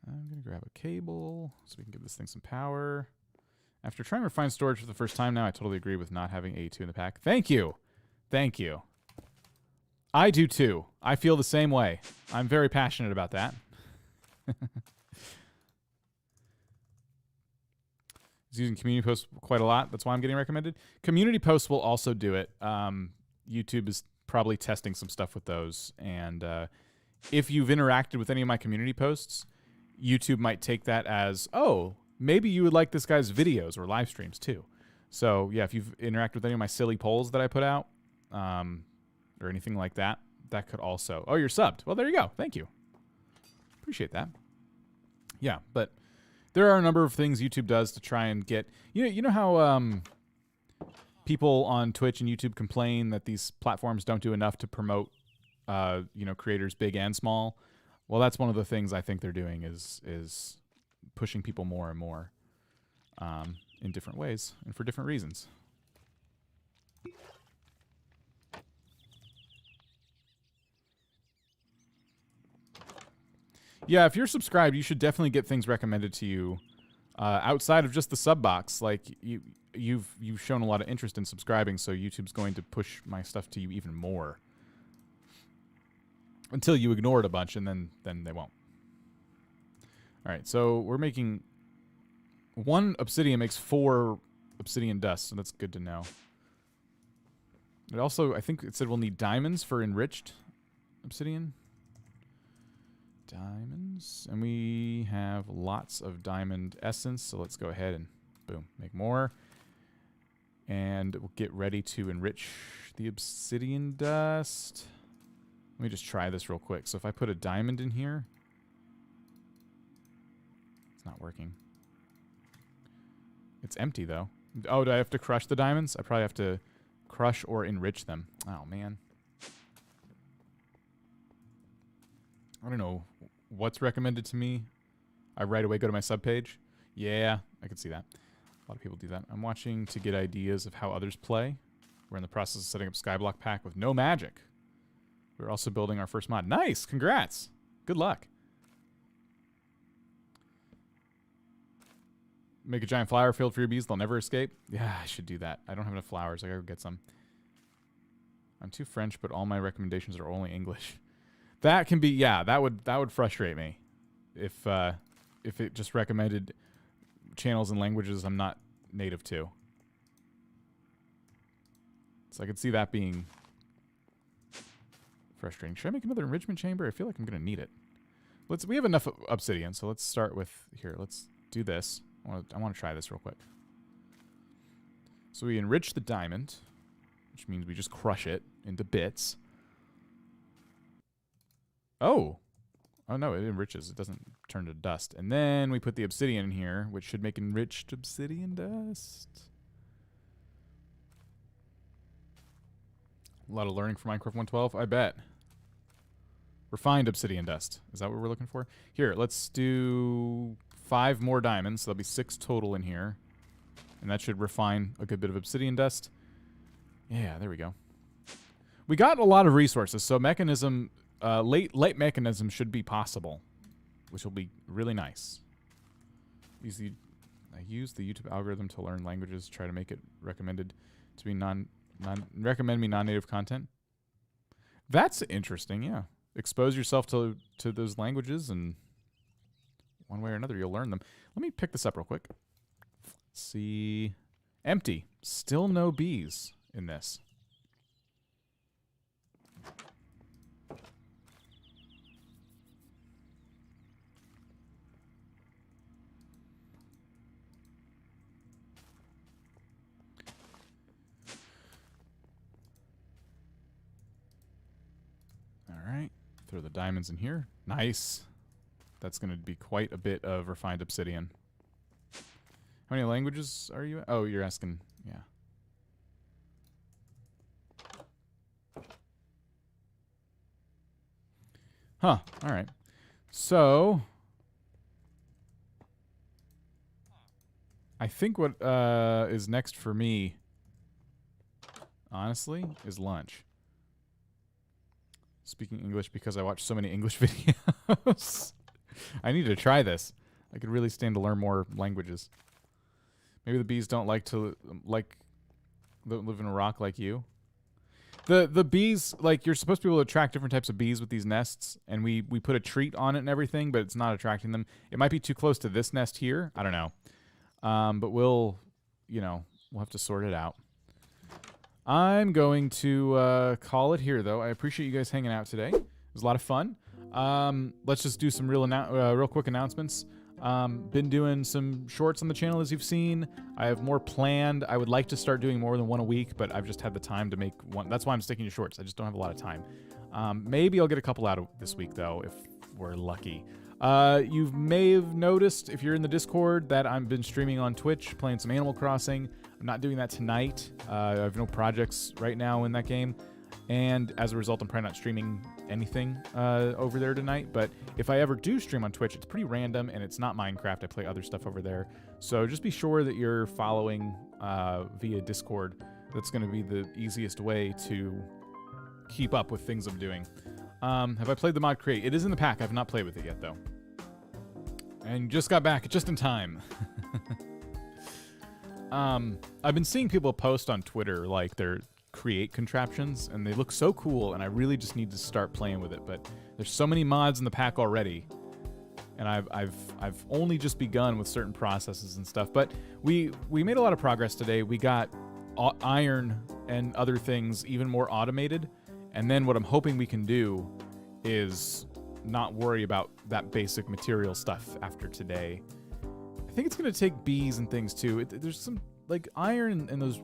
I'm going to grab a cable so we can give this thing some power. After trying to refine storage for the first time now, I totally agree with not having A2 in the pack. Thank you. Thank you. I do too. I feel the same way. I'm very passionate about that. He's using community posts quite a lot. That's why I'm getting recommended. Community posts will also do it. YouTube is probably testing some stuff with those. And if you've interacted with any of my community posts, YouTube might take that as, oh, maybe you would like this guy's videos or live streams too. So yeah, if you've interacted with any of my silly polls that I put out, or anything like that, that could also... Oh, you're subbed. Well, there you go. Thank you. Appreciate that. Yeah, but there are a number of things YouTube does to try and get... You know how people on Twitch and YouTube complain that these platforms don't do enough to promote creators big and small? Well, that's one of the things I think they're doing is pushing people more and more in different ways and for different reasons. Yeah, if you're subscribed, you should definitely get things recommended to you outside of just the sub box. Like you've shown a lot of interest in subscribing, so YouTube's going to push my stuff to you even more until you ignore it a bunch, and then they won't. All right, so we're making 1 obsidian makes 4 obsidian dust, so that's good to know. It also, I think it said we'll need diamonds for enriched obsidian. Diamonds, and we have lots of diamond essence, so let's go ahead and boom, make more. And we'll get ready to enrich the obsidian dust. Let me just try this real quick. So if I put a diamond in here, it's not working. It's empty though. Oh, do I have to crush the diamonds? I probably have to crush or enrich them. Oh man. I don't know what's recommended to me. I right away go to my subpage. Yeah, I can see that. A lot of people do that. I'm watching to get ideas of how others play. We're in the process of setting up Skyblock Pack with no magic. We're also building our first mod. Nice! Congrats! Good luck. Make a giant flower field for your bees. They'll never escape. Yeah, I should do that. I don't have enough flowers. I gotta go get some. I'm too French, but all my recommendations are only English. That can be, yeah, that would frustrate me if it just recommended channels and languages I'm not native to. So I could see that being frustrating. Should I make another enrichment chamber? I feel like I'm gonna need it. We have enough obsidian, so let's start with here. Let's do this. I want to try this real quick. So we enrich the diamond, which means we just crush it into bits. Oh no, it enriches. It doesn't turn to dust. And then we put the obsidian in here, which should make enriched obsidian dust. A lot of learning for Minecraft 1.12, I bet. Refined obsidian dust. Is that what we're looking for? Here, let's do 5 more diamonds. So there'll be 6 total in here. And that should refine a good bit of obsidian dust. Yeah, there we go. We got a lot of resources, so mechanism... late mechanism should be possible, which will be really nice. I use the YouTube algorithm to learn languages, try to make it recommended to be recommend me non-native content. That's interesting, yeah. Expose yourself to those languages, and one way or another you'll learn them. Let me pick this up real quick. Let's see. Empty. Still no bees in this. Alright, throw the diamonds in here. Nice. That's going to be quite a bit of refined obsidian. How many languages are you? Oh, you're asking, yeah. Huh, alright. So, I think what is next for me, honestly, is lunch. Speaking English because I watch so many English videos. I need to try this. I could really stand to learn more languages. Maybe the bees don't like to live in a rock like you. The bees, like, you're supposed to be able to attract different types of bees with these nests, and we put a treat on it and everything, but it's not attracting them. It might be too close to this nest here. I don't know. But we'll have to sort it out. I'm going to call it here, though. I appreciate you guys hanging out today. It was a lot of fun. Let's just do some real quick announcements. Been doing some shorts on the channel, as you've seen. I have more planned. I would like to start doing more than one a week, but I've just had the time to make one. That's why I'm sticking to shorts. I just don't have a lot of time. Maybe I'll get a couple out of this week, though, if we're lucky. You may have noticed, if you're in the Discord, that I've been streaming on Twitch, playing some Animal Crossing. I'm not doing that tonight. I have no projects right now in that game. And as a result, I'm probably not streaming anything over there tonight. But if I ever do stream on Twitch, it's pretty random, and it's not Minecraft. I play other stuff over there. So just be sure that you're following via Discord. That's going to be the easiest way to keep up with things I'm doing. Have I played the mod Create? It is in the pack. I have not played with it yet, though. And just got back just in time. I've been seeing people post on Twitter, like, their Create contraptions, and they look so cool, and I really just need to start playing with it. But there's so many mods in the pack already, and I've only just begun with certain processes and stuff. But we made a lot of progress today. We got iron and other things even more automated, and then what I'm hoping we can do is not worry about that basic material stuff after today. I think it's gonna take bees and things too. There's some like iron and those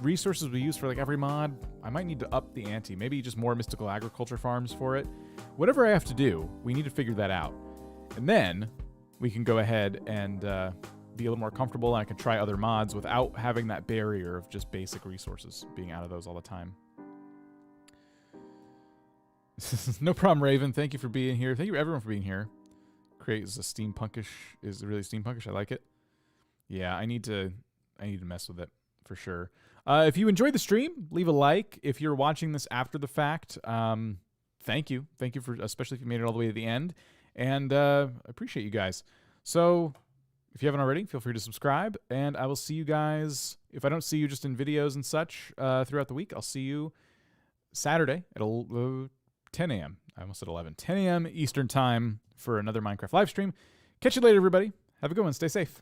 resources we use for like every mod. I might need to up the ante. Maybe just more mystical agriculture farms for it. Whatever I have to do, we need to figure that out. And then we can go ahead and be a little more comfortable, and I can try other mods without having that barrier of just basic resources, being out of those all the time. No problem, Raven. Thank you for being here. Thank you everyone for being here. Create is really steampunkish. I like it. Yeah, I need to mess with it for sure. If you enjoyed the stream, leave a like. If you're watching this after the fact, thank you. Thank you for, especially if you made it all the way to the end. And I appreciate you guys. So if you haven't already, feel free to subscribe. And I will see you guys, if I don't see you just in videos and such throughout the week, I'll see you Saturday at 10 a.m. I almost said 11. 10 a.m. Eastern time for another Minecraft live stream. Catch you later, everybody. Have a good one. Stay safe.